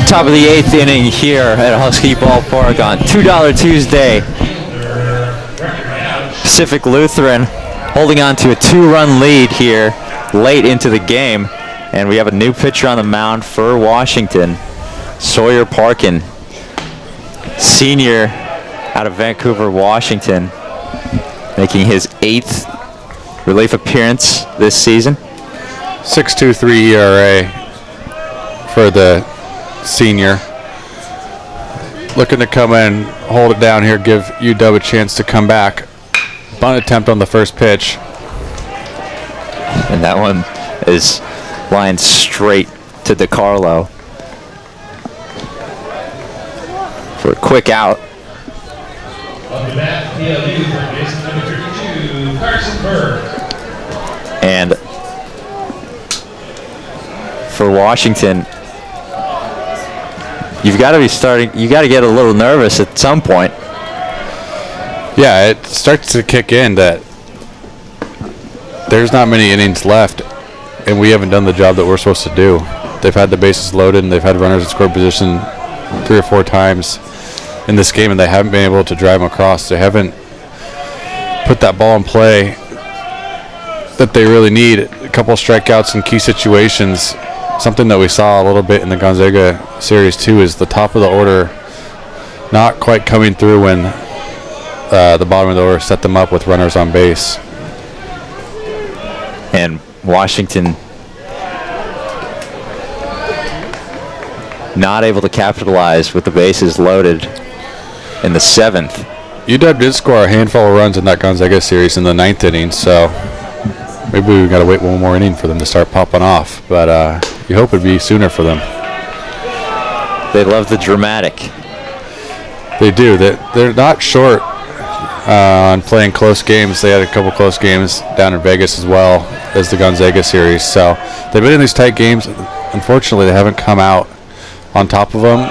Top of the 8th inning here at Husky Ballpark on $2 Tuesday. Pacific Lutheran holding on to a 2-run lead here late into the game. And we have a new pitcher on the mound for Washington, Sawyer Parkin, senior out of Vancouver, Washington, making his 8th relief appearance this season. 6.23 ERA for the senior. Looking to come in, hold it down here, give UW a chance to come back. Bunt attempt on the first pitch. And that one is lined straight to DiCarlo for a quick out. Up to bat, PLU for bases number 32, Carson Berg. And for Washington, you got to get a little nervous at some point. Yeah, it starts to kick in that there's not many innings left, and we haven't done the job that we're supposed to do. They've had the bases loaded, and they've had runners in score position 3 or 4 times in this game, and they haven't been able to drive them across. They haven't put that ball in play that they really need. A couple of strikeouts in key situations. Something that we saw a little bit in the Gonzaga series too is the top of the order not quite coming through when the bottom of the order set them up with runners on base. And Washington not able to capitalize with the bases loaded in the 7th. UW did score a handful of runs in that Gonzaga series in the 9th inning, so maybe we got to wait one more inning for them to start popping off. But you hope it'd be sooner for them. They love the dramatic. They do. They're not short on playing close games. They had a couple close games down in Vegas as well as the Gonzaga series. So they've been in these tight games. Unfortunately, they haven't come out on top of them.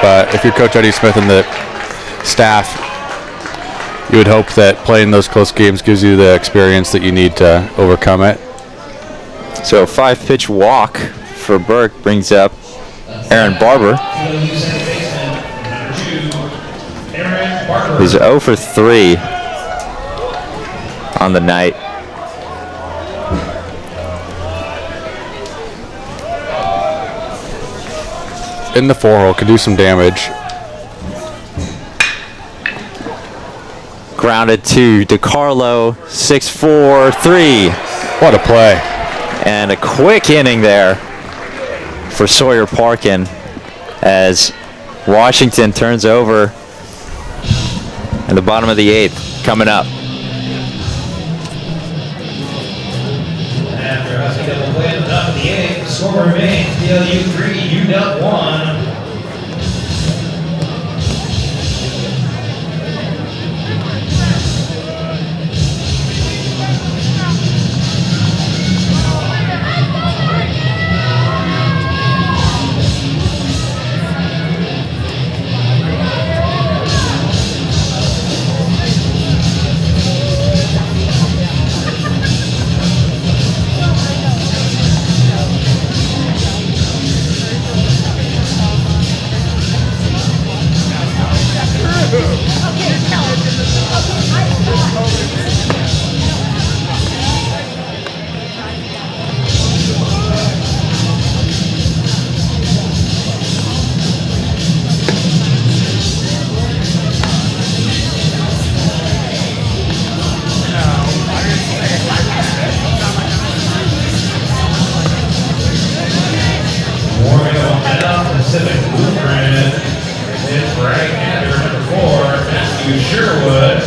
But if you're Coach Eddie Smith and the staff, you would hope that playing those close games gives you the experience that you need to overcome it. So a 5-pitch walk for Burke brings up Aaron Barber, who's 0 for 3 on the night. In the 4-hole, could do some damage. Grounded to DiCarlo, 6-4-3. What a play. And a quick inning there for Sawyer Parkin as Washington turns over in the bottom of the 8th coming up. After Husky double play at the top of the 8th, the score remains PLU 3, UW 1. Warming up now, Pacific Lutheran. It's right-hander number 4, Matthew Sherwood.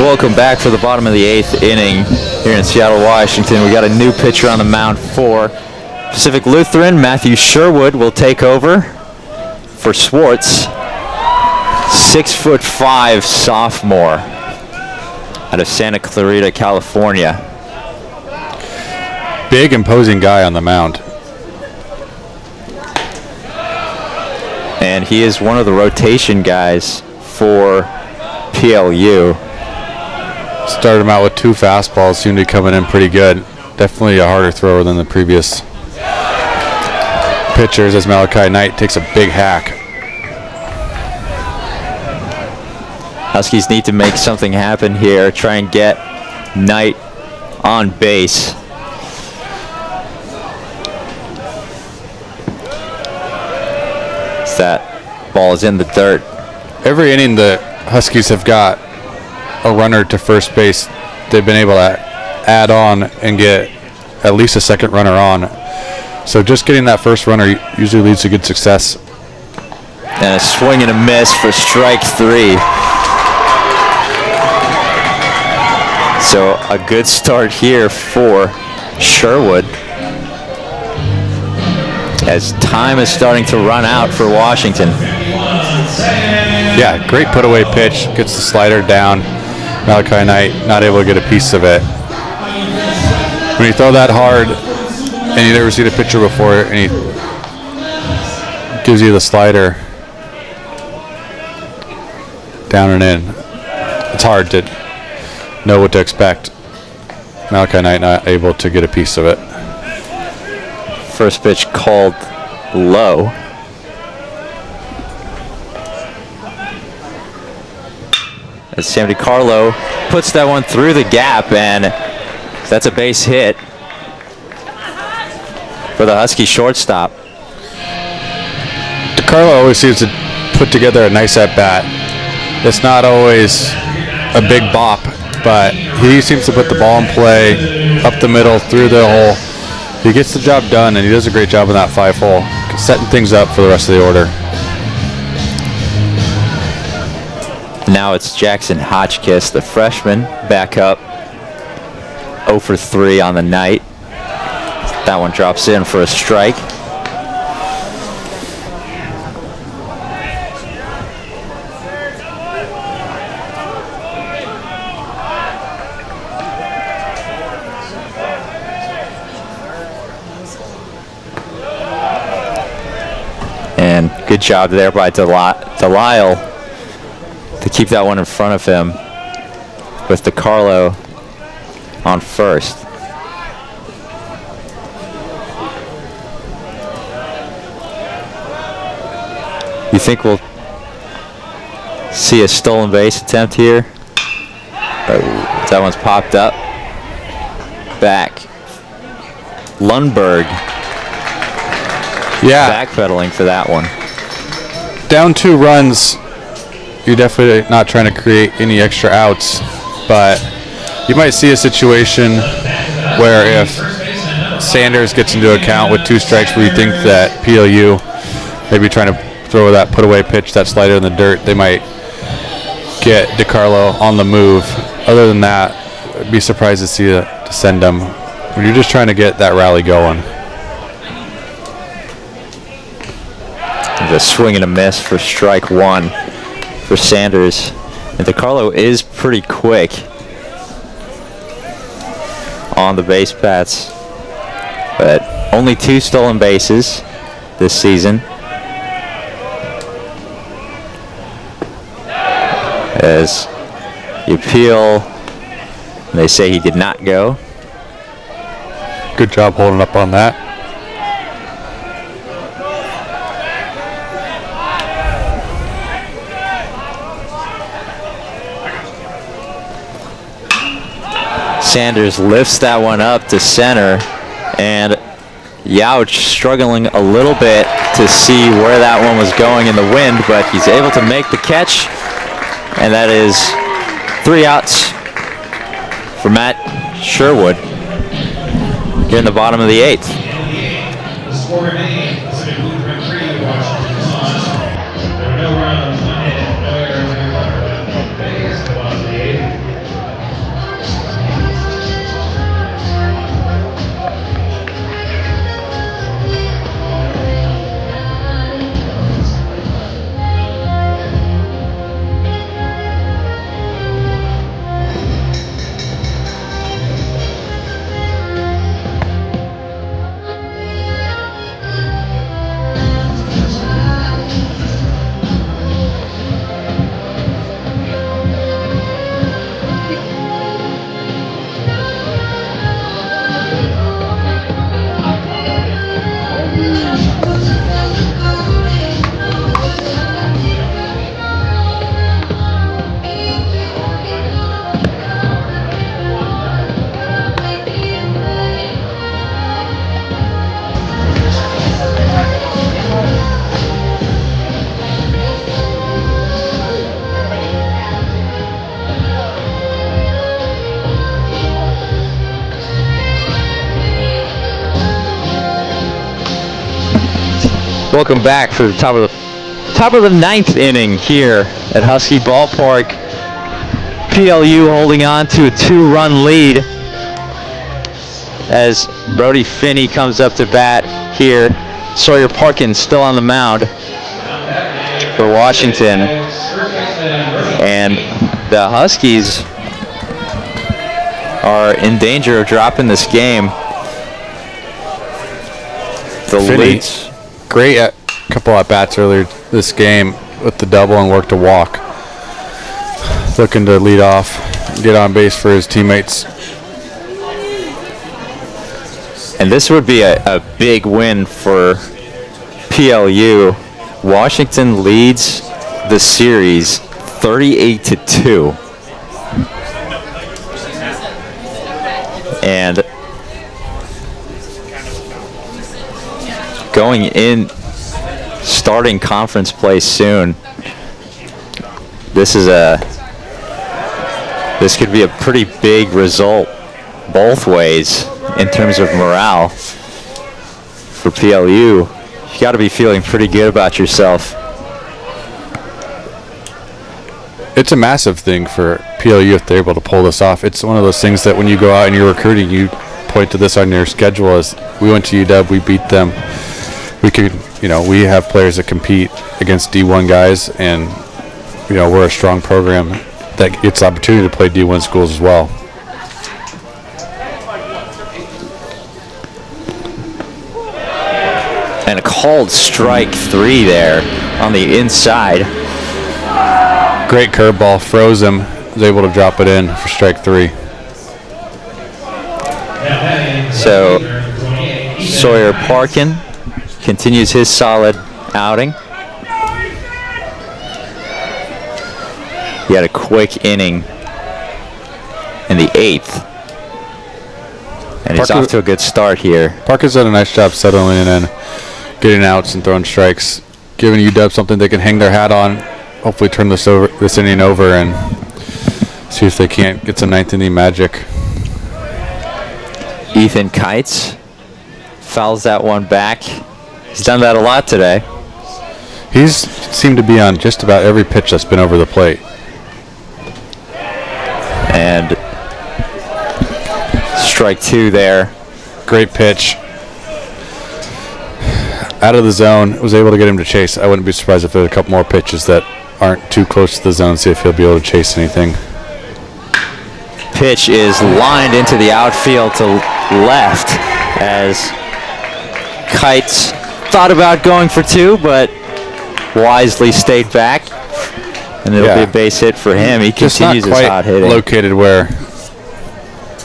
welcome back for the bottom of the 8th inning here in Seattle, Washington. We got a new pitcher on the mound for Pacific Lutheran. Matthew Sherwood will take over for Swartz. 6'5" sophomore out of Santa Clarita, California. Big, imposing guy on the mound. And he is one of the rotation guys for PLU. Started him out with 2 fastballs, seemed to be coming in pretty good. Definitely a harder thrower than the previous pitchers as Malachi Knight takes a big hack. Huskies need to make something happen here, try and get Knight on base. That ball is in the dirt. Every inning the Huskies have got a runner to first base, they've been able to add on and get at least a second runner on. So just getting that first runner usually leads to good success. And a swing and a miss for strike 3. So a good start here for Sherwood, as time is starting to run out for Washington. Yeah, great put away pitch. Gets the slider down. Malachi Knight not able to get a piece of it. When you throw that hard and you never seen a pitcher before and he gives you the slider down and in, it's hard to know what to expect. Malachi Knight not able to get a piece of it. First pitch called low. As Sam DiCarlo puts that one through the gap, and that's a base hit for the Husky shortstop. DiCarlo always seems to put together a nice at-bat. It's not always a big bop, but he seems to put the ball in play, up the middle, through the hole. He gets the job done, and he does a great job in that 5-hole, setting things up for the rest of the order. Now it's Jackson Hotchkiss, the freshman, back up 0 for 3 on the night. That one drops in for a strike. And good job there by Delisle to keep that one in front of him, with DiCarlo on first. You think we'll see a stolen base attempt here? That one's popped up. Back. Lundberg. Yeah. Backpedaling for that one. Down 2 runs, you're definitely not trying to create any extra outs, but you might see a situation where if Sanders gets into account with 2 strikes where you think that PLU maybe trying to throw that put away pitch, that slider in the dirt, they might get DiCarlo on the move. Other than that, I'd be surprised to see to send him when you're just trying to get that rally going. A swing and a miss for strike 1 for Sanders. And DiCarlo is pretty quick on the base paths, but only 2 stolen bases this season. As the appeal, they say he did not go. Good job holding up on that. Sanders lifts that one up to center, and Youch struggling a little bit to see where that one was going in the wind, but he's able to make the catch, and that is 3 outs for Matt Sherwood here in the bottom of the 8th. The score remains Pacific Lutheran 3, Washington 1. There were no runs, 1 hit, no errors, no base, the bottom of the 8th. Welcome back for the top of the ninth inning here at Husky Ballpark. PLU holding on to a 2-run lead as Brody Finney comes up to bat here. Sawyer Parkins still on the mound for Washington. And the Huskies are in danger of dropping this game. The leads. Great couple at bats earlier this game with the double and worked a walk. Looking to lead off, get on base for his teammates. And this would be a big win for PLU. Washington leads the series 38-2. And going in, starting conference play soon. This could be a pretty big result both ways in terms of morale for PLU. You got to be feeling pretty good about yourself. It's a massive thing for PLU if they're able to pull this off. It's one of those things that when you go out and you're recruiting, you point to this on your schedule as we went to UW, we beat them. We have players that compete against D1 guys, and we're a strong program that gets the opportunity to play D1 schools as well. And a called strike 3 there on the inside. Great curveball, froze him, was able to drop it in for strike 3. So Sawyer Parkin continues his solid outing. He had a quick inning in the 8th. And he's off to a good start here. Parker's done a nice job settling in and getting outs and throwing strikes, giving UW something they can hang their hat on. Hopefully turn this inning over and see if they can't get some 9th inning magic. Ethan Kites fouls that one back. He's done that a lot today. He's seemed to be on just about every pitch that's been over the plate. And strike 2 there. Great pitch. Out of the zone, was able to get him to chase. I wouldn't be surprised if there's a couple more pitches that aren't too close to the zone, see if he'll be able to chase anything. Pitch is lined into the outfield to left as Kites thought about going for 2, but wisely stayed back. And it'll be a base hit for him. He continues his hot hitting. Located where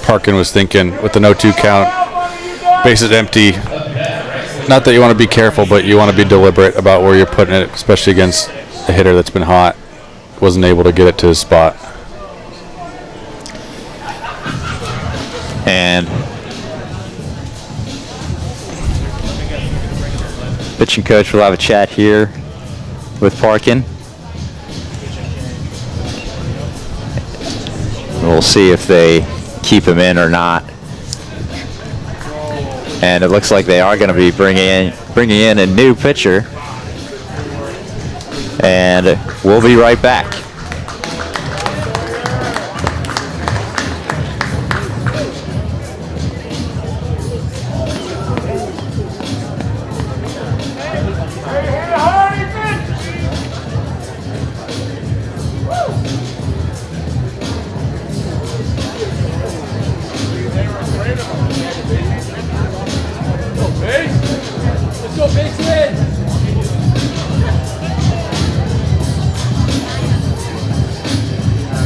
Parkin was thinking with the 0-2 count, bases empty. Not that you want to be careful, but you want to be deliberate about where you're putting it, especially against a hitter that's been hot. Wasn't able to get it to his spot. And pitching coach will have a chat here with Parkin. We'll see if they keep him in or not. And it looks like they are going to be bringing in a new pitcher. And we'll be right back.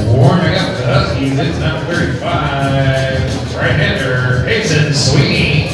Warming up the Huskies, it's number 35, right-hander, Mason Sweeney.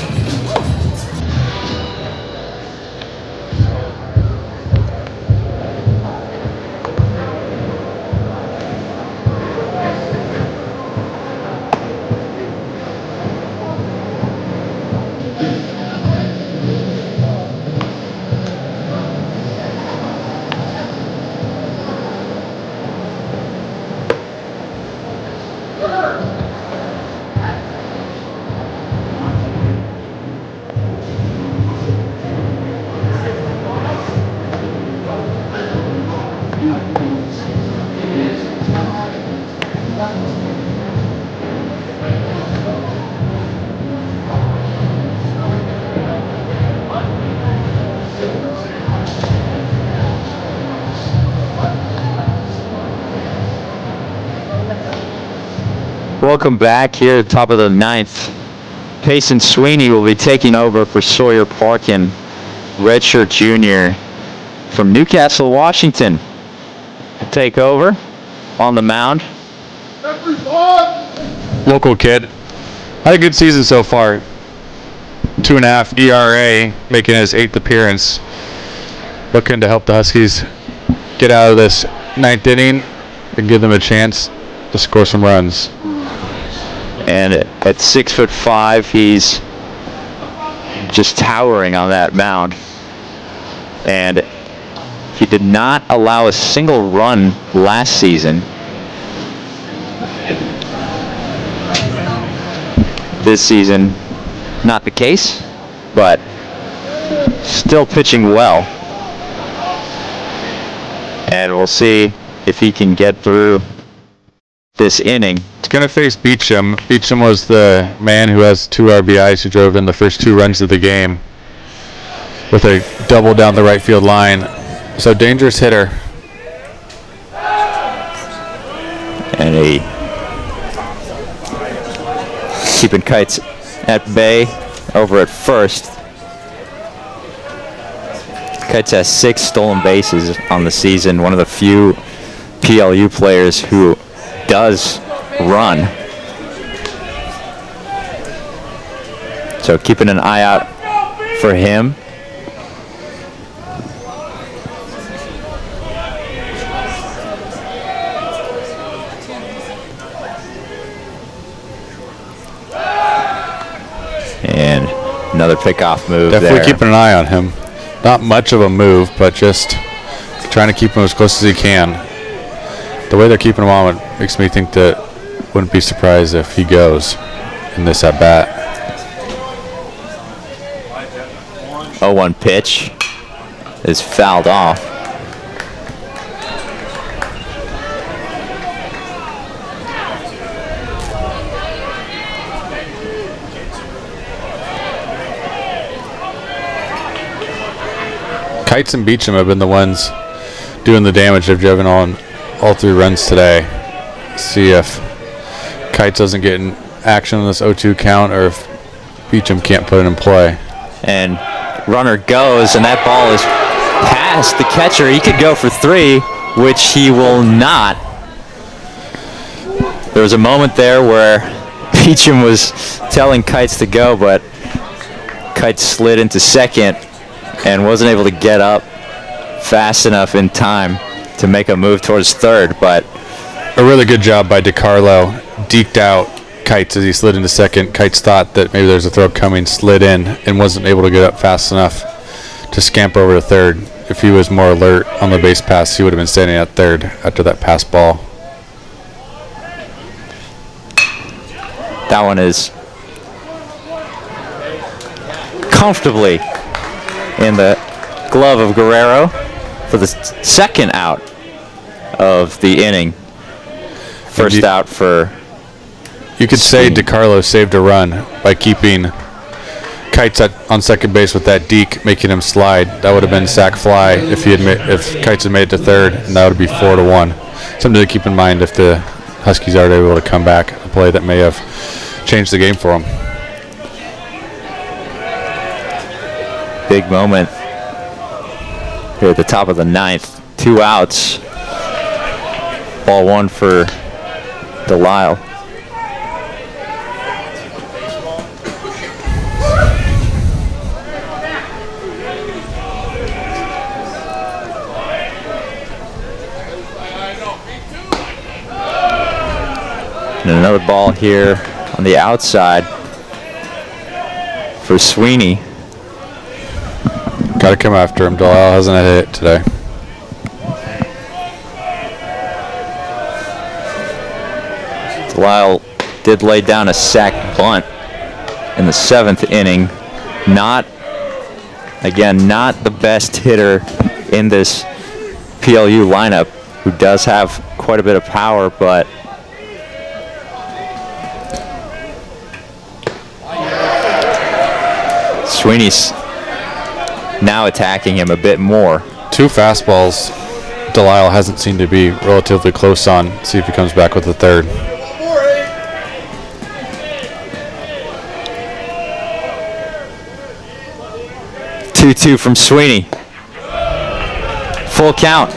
Welcome back here at the top of the ninth. Payson Sweeney will be taking over for Sawyer Parkin, redshirt junior from Newcastle, Washington. Take over on the mound. Local kid. Had a good season so far. 2.5 ERA, making his 8th appearance. Looking to help the Huskies get out of this 9th inning and give them a chance to score some runs. And at 6'5", he's just towering on that mound. And he did not allow a single run last season. This season, not the case, but still pitching well. And we'll see if he can get through this inning. It's going to face Beecham. Beecham was the man who has 2 RBIs who drove in the first 2 runs of the game with a double down the right field line. So dangerous hitter. And he keeping Kites at bay over at first. Kites has 6 stolen bases on the season, one of the few PLU players who does run. So keeping an eye out for him. And another pickoff move. Definitely keeping an eye on him. Not much of a move, but just trying to keep him as close as he can. The way they're keeping him on makes me think that wouldn't be surprised if he goes in this at bat. 0-1 pitch is fouled off. Kites and Beecham have been the ones doing the damage. They've driven on all 3 runs today. See if Kites doesn't get in action on this 0-2 count or if Beecham can't put it in play. And runner goes, and that ball is past the catcher. He could go for 3, which he will not. There was a moment there where Beecham was telling Kites to go, but Kites slid into second and wasn't able to get up fast enough in time to make a move towards third. But a really good job by DiCarlo. Deked out Kites as he slid into second. Kites thought that maybe there's a throw coming, slid in, and wasn't able to get up fast enough to scamper over to third. If he was more alert on the base pass, he would have been standing at third after that pass ball. that one is comfortably in the glove of Guerrero for the second out of the inning. First out for... You could say DiCarlo saved a run by keeping Kites on second base with that deke, making him slide. That would have been sac fly if Kites had made it to third, and that would be 4-1. Something to keep in mind if the Huskies are able to come back, a play that may have changed the game for them. Big moment here at the top of the ninth. 2 outs. Ball one for Delisle. And another ball here on the outside for Sweeney. Got to come after him. Delisle hasn't had a hit today. Delisle did lay down a sac bunt in the 7th inning. Not the best hitter in this PLU lineup, who does have quite a bit of power, but Sweeney's now attacking him a bit more. 2 fastballs Delisle hasn't seemed to be relatively close on. See if he comes back with the third. 2-2 from Sweeney. Full count.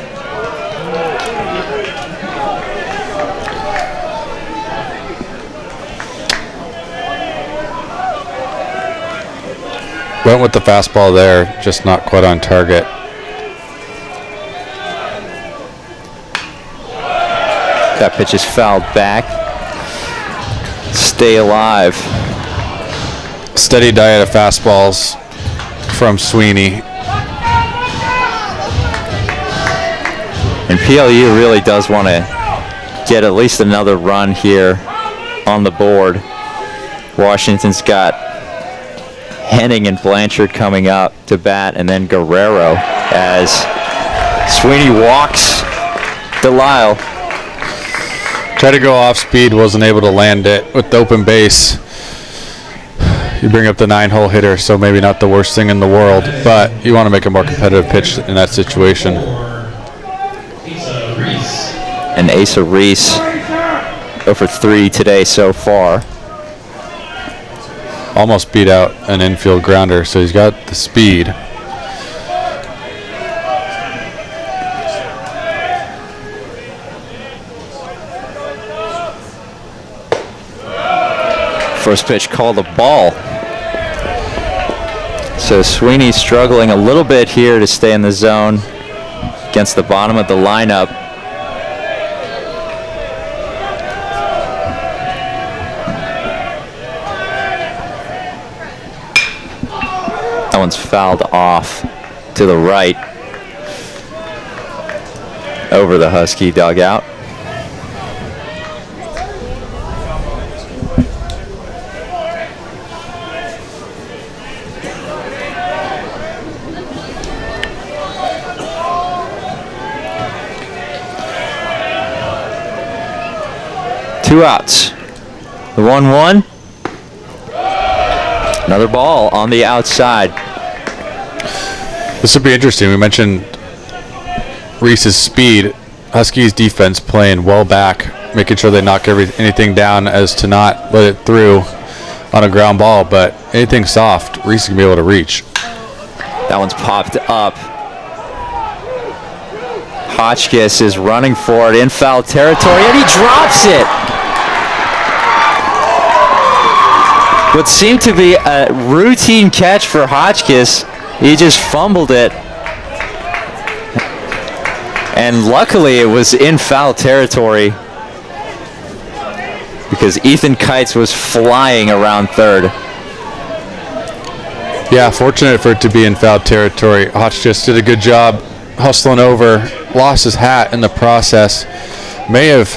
Went with the fastball there, just not quite on target. That pitch is fouled back. Stay alive. Steady diet of fastballs from Sweeney. And PLU really does want to get at least another run here on the board. Washington's got Henning and Blanchard coming up to bat, and then Guerrero as Sweeney walks Delisle. Tried to go off speed, wasn't able to land it with the open base. You bring up the 9-hole hitter, so maybe not the worst thing in the world, but you want to make a more competitive pitch in that situation. And Asa Reese 0 for 3 today so far. Almost beat out an infield grounder, so he's got the speed. First pitch called a ball. So Sweeney's struggling a little bit here to stay in the zone against the bottom of the lineup. That one's fouled off to the right over the Husky dugout. Two outs. The 1-1. Another ball on the outside. This would be interesting. We mentioned Reese's speed. Huskies defense playing well back, making sure they knock anything down as to not let it through on a ground ball, but anything soft, Reese can be able to reach. That one's popped up. Hotchkiss is running for it in foul territory, and he drops it. What seemed to be a routine catch for Hotchkiss, he just fumbled it. And luckily it was in foul territory because Ethan Kites was flying around third. Yeah, fortunate for it to be in foul territory. Hotchkiss did a good job hustling over, lost his hat in the process, may have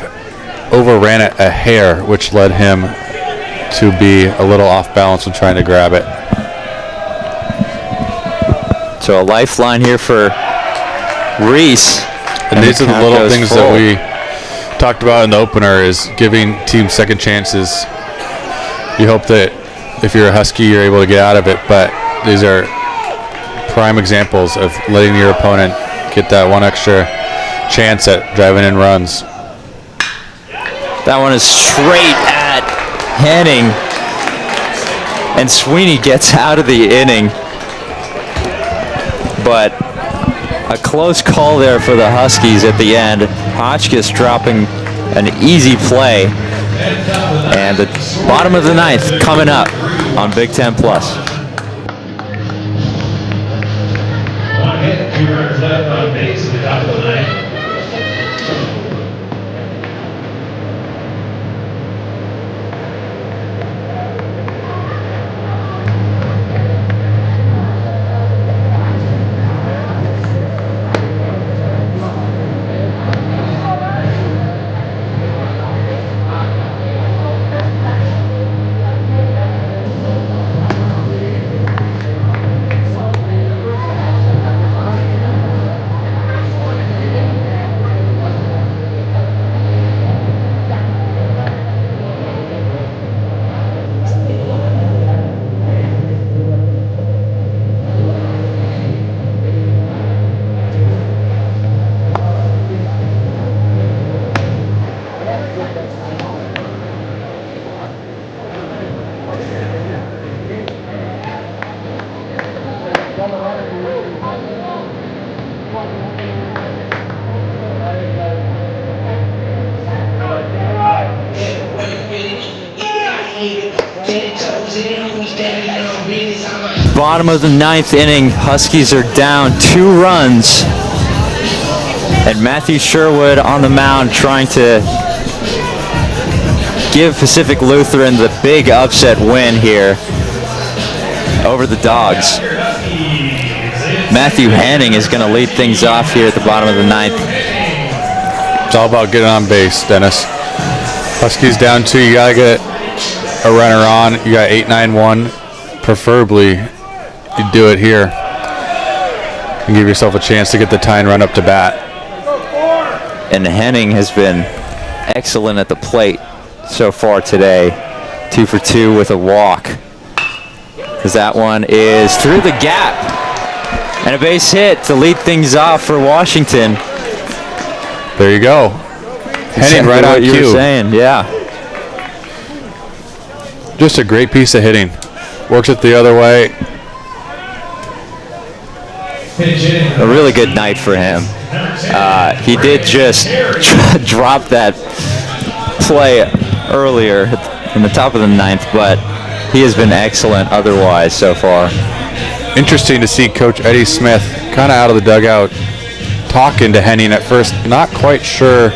overran it a hair, which led him to be a little off balance when trying to grab it. So a lifeline here for Reese. And these are the little things that we talked about in the opener, is giving teams second chances. You hope that if you're a Husky, you're able to get out of it, but these are prime examples of letting your opponent get that one extra chance at driving in runs. That one is straight at Henning, and Sweeney gets out of the inning. But a close call there for the Huskies at the end. Hotchkiss dropping an easy play. And the bottom of the ninth coming up on Big Ten Plus. 1 hit, 2 runners left on base at the top of the ninth. bottom of the 9th inning. Huskies are down 2 runs. And Matthew Sherwood on the mound trying to give Pacific Lutheran the big upset win here over the Dogs. Matthew Henning is going to lead things off here at the bottom of the 9th. It's all about getting on base, Dennis. Huskies down 2. You got to get a runner on. You got 8-9-1. Preferably, you do it here and give yourself a chance to get the tying run up to bat. And Henning has been excellent at the plate so far today. 2 for 2 with a walk. As that one is through the gap. And a base hit to lead things off for Washington. There you go. Henning right on cue. You were saying, yeah. Just a great piece of hitting. Works it the other way. A really good night for him. He did just drop that play earlier in the top of the 9th, but he has been excellent otherwise so far. Interesting to see Coach Eddie Smith kind of out of the dugout talking to Henning at first. Not quite sure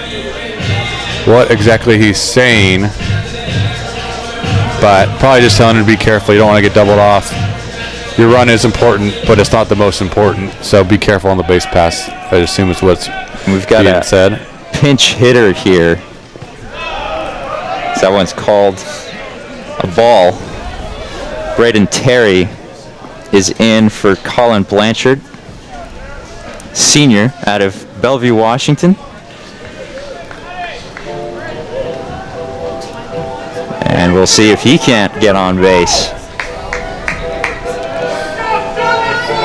what exactly he's saying, but probably just telling him to be careful. You don't want to get doubled off. Your run is important, but it's not the most important, so be careful on the base pass. I assume it's what's We've got being a said. Pinch hitter here. So that one's called a ball. Braden Terry is in for Colin Blanchard, senior out of Bellevue, Washington. And we'll see if he can't get on base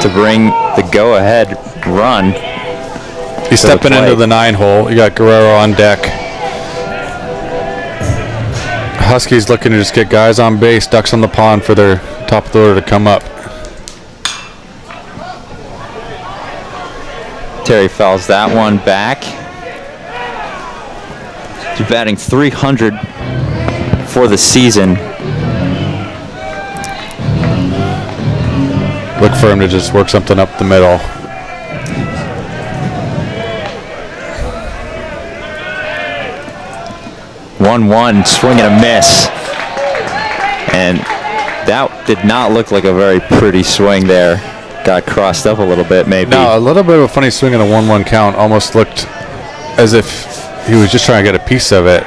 to bring the go-ahead run. He's stepping into the 9-hole. You got Guerrero on deck. Huskies looking to just get guys on base, ducks on the pond for their top of the order to come up. Terry fouls that one back. He's batting .300 for the season. Look for him to just work something up the middle. One swing and a miss. And that did not look like a very pretty swing there. Got crossed up a little bit, maybe. No, a little bit of a funny swing in a 1-1 count. Almost looked as if he was just trying to get a piece of it,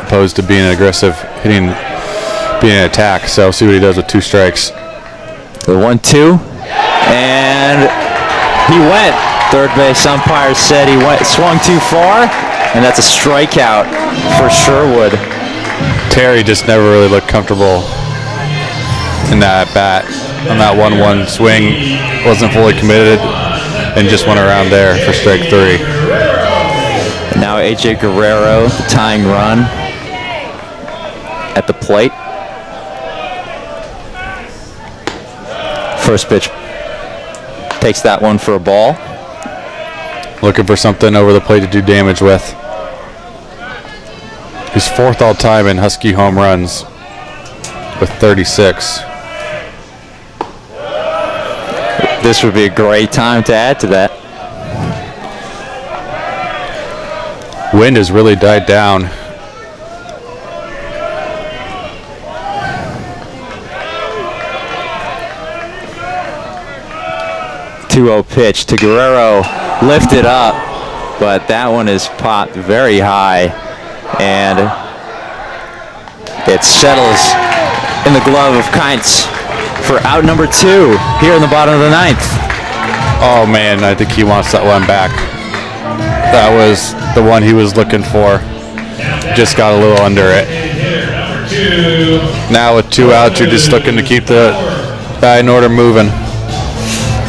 opposed to being an aggressive hitting, being an attack. So see what he does with 2 strikes. The 1-2, and he went. Third base umpire said he swung too far, and that's a strikeout for Sherwood. Terry just never really looked comfortable in that bat. On that 1-1 swing, wasn't fully committed, and just went around there for strike 3. And now AJ Guerrero, the tying run at the plate. First pitch takes that one for a ball. Looking for something over the plate to do damage with. He's 4th all time in Husky home runs with 36. This would be a great time to add to that. Wind has really died down. .20 pitch to Guerrero, lifted up, but that one is popped very high, and it settles in the glove of Kientz for out number 2 here in the bottom of the 9th. Oh man, I think he wants that one back. That was the one he was looking for. Just got a little under it. Now with 2 outs, you're just looking to keep the batting order moving.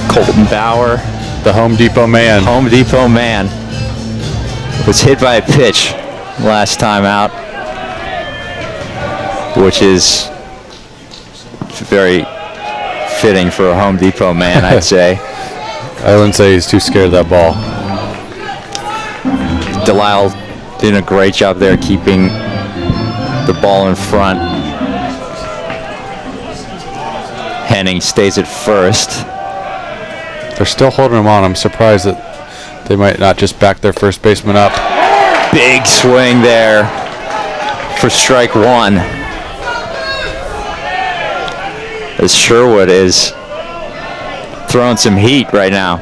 Colton Bauer, the Home Depot man. Home Depot man, was hit by a pitch last time out, which is very fitting for a Home Depot man, I'd say. I wouldn't say he's too scared of that ball. Delisle doing a great job there keeping the ball in front. Henning stays at first. They're still holding him on. I'm surprised that they might not just back their first baseman up. Big swing there for strike one. As Sherwood is throwing some heat right now.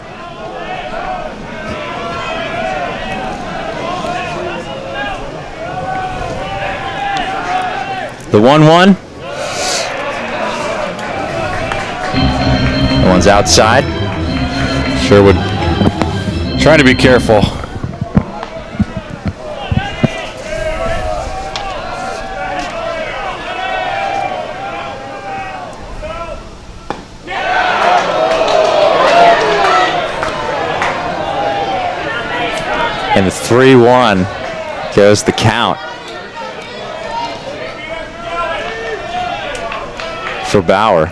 The 1-1. The one's outside. Sherwood trying to be careful. And the 3-1 goes the count for Bauer.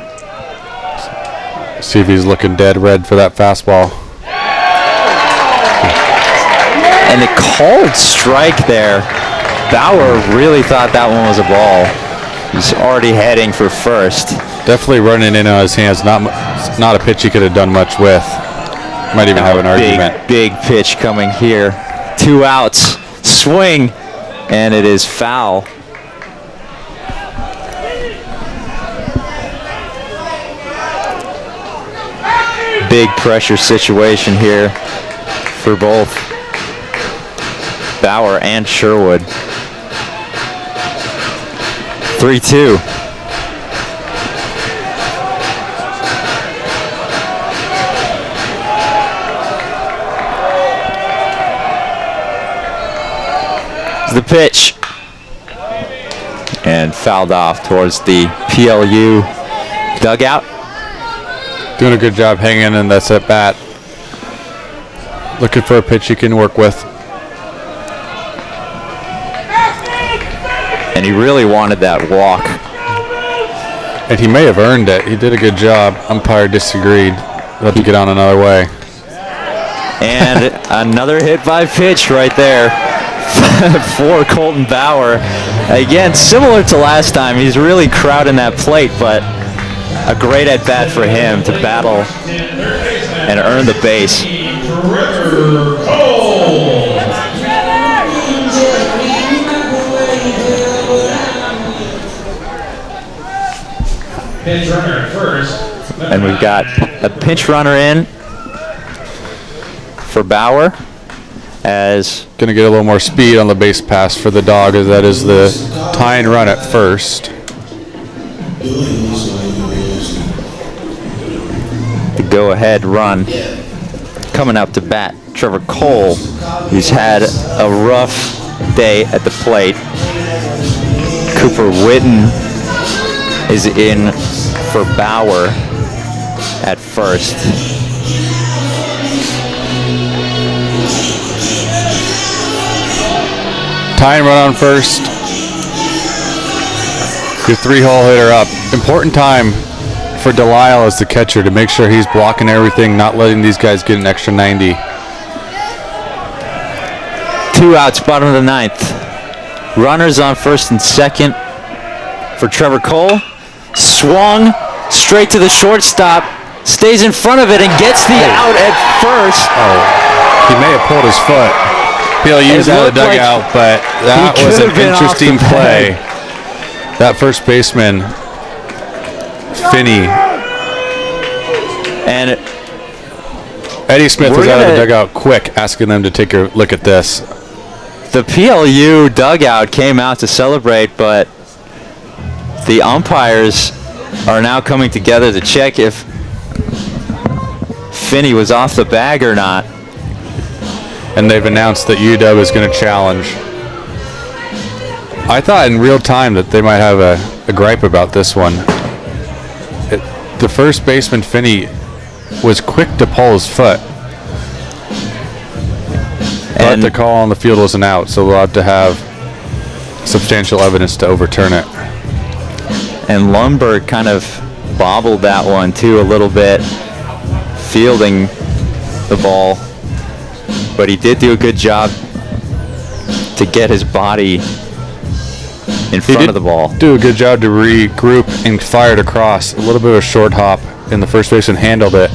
See if he's looking dead red for that fastball. And a called strike there. Bauer really thought that one was a ball. He's already heading for first. Definitely running in on his hands. Not a pitch he could have done much with. Might even have an argument. Big pitch coming here. 2 outs. Swing. And it is foul. Big pressure situation here for both Bauer and Sherwood. 3-2. The pitch. And fouled off towards the PLU dugout. Doing a good job hanging in that's at bat. Looking for a pitch he can work with. And he really wanted that walk. And he may have earned it. He did a good job. Umpire disagreed. He'll have to get on another way. And another hit by pitch right there for Colton Bauer. Again, similar to last time, he's really crowding that plate, but a great at-bat for him to battle and earn the base. Pinch runner at first. And we've got a pinch runner in for Bauer, as going to get a little more speed on the base pass for the dog, as that is the tying run at first. The go-ahead run coming up to bat, Trevor Cole, who's had a rough day at the plate. Cooper Witten is in for Bauer at first. Tying run on first. Your 3-hole hitter up. Important time for Delisle as the catcher to make sure he's blocking everything, not letting these guys get an extra 90. 2 outs, bottom of the 9th. Runners on first and second for Trevor Cole. Swung straight to the shortstop. Stays in front of it and gets the out at first. Oh, he may have pulled his foot. PLU's out of the dugout, but that was an interesting play. That first baseman, Finney. And Eddie Smith was out of the dugout quick, asking them to take a look at this. The PLU dugout came out to celebrate, but the umpires are now coming together to check if Finney was off the bag or not. And they've announced that UW is going to challenge. I thought in real time that they might have a gripe about this one. The first baseman, Finney, was quick to pull his foot. But the call on the field was an out, so we'll have to have substantial evidence to overturn it. And Lundberg kind of bobbled that one too a little bit, fielding the ball. But he did do a good job to get his body in He front did of the ball. do a good job to regroup and fired across. A little bit of a short hop, and the first baseman handled it.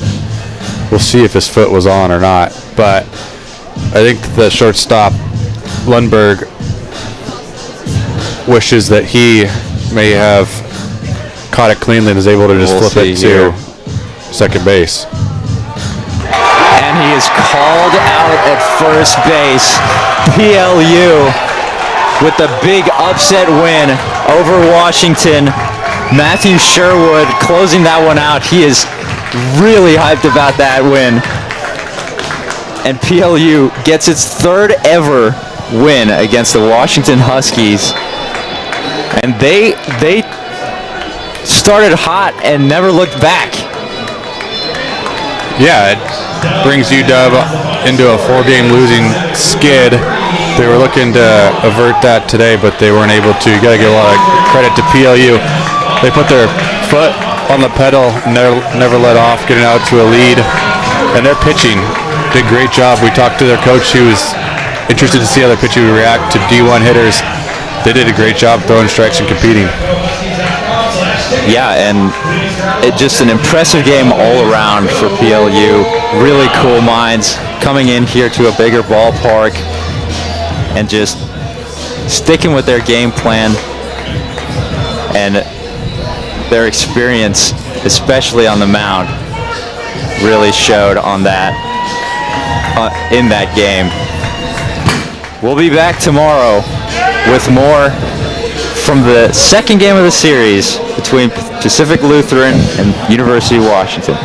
We'll see if his foot was on or not. But I think the shortstop, Lundberg, wishes that he may have caught it cleanly and is able to just We'll flip it see here. to second base. And he is called out at first base. PLU with the big upset win over Washington. Matthew Sherwood closing that one out. He is really hyped about that win. And PLU gets its third ever win against the Washington Huskies. And they started hot and never looked back. Yeah, it brings UW into a 4-game losing skid. They were looking to avert that today, but they weren't able to. You got to give a lot of credit to PLU. They put their foot on the pedal and never let off, getting out to a lead. And their pitching did a great job. We talked to their coach. He was interested to see how their pitching would react to D1 hitters. They did a great job throwing strikes and competing. Yeah, and just an impressive game all around for PLU. Really cool minds coming in here to a bigger ballpark and just sticking with their game plan and their experience, especially on the mound, really showed on that in that game. We'll be back tomorrow with more from the second game of the series between Pacific Lutheran and University of Washington.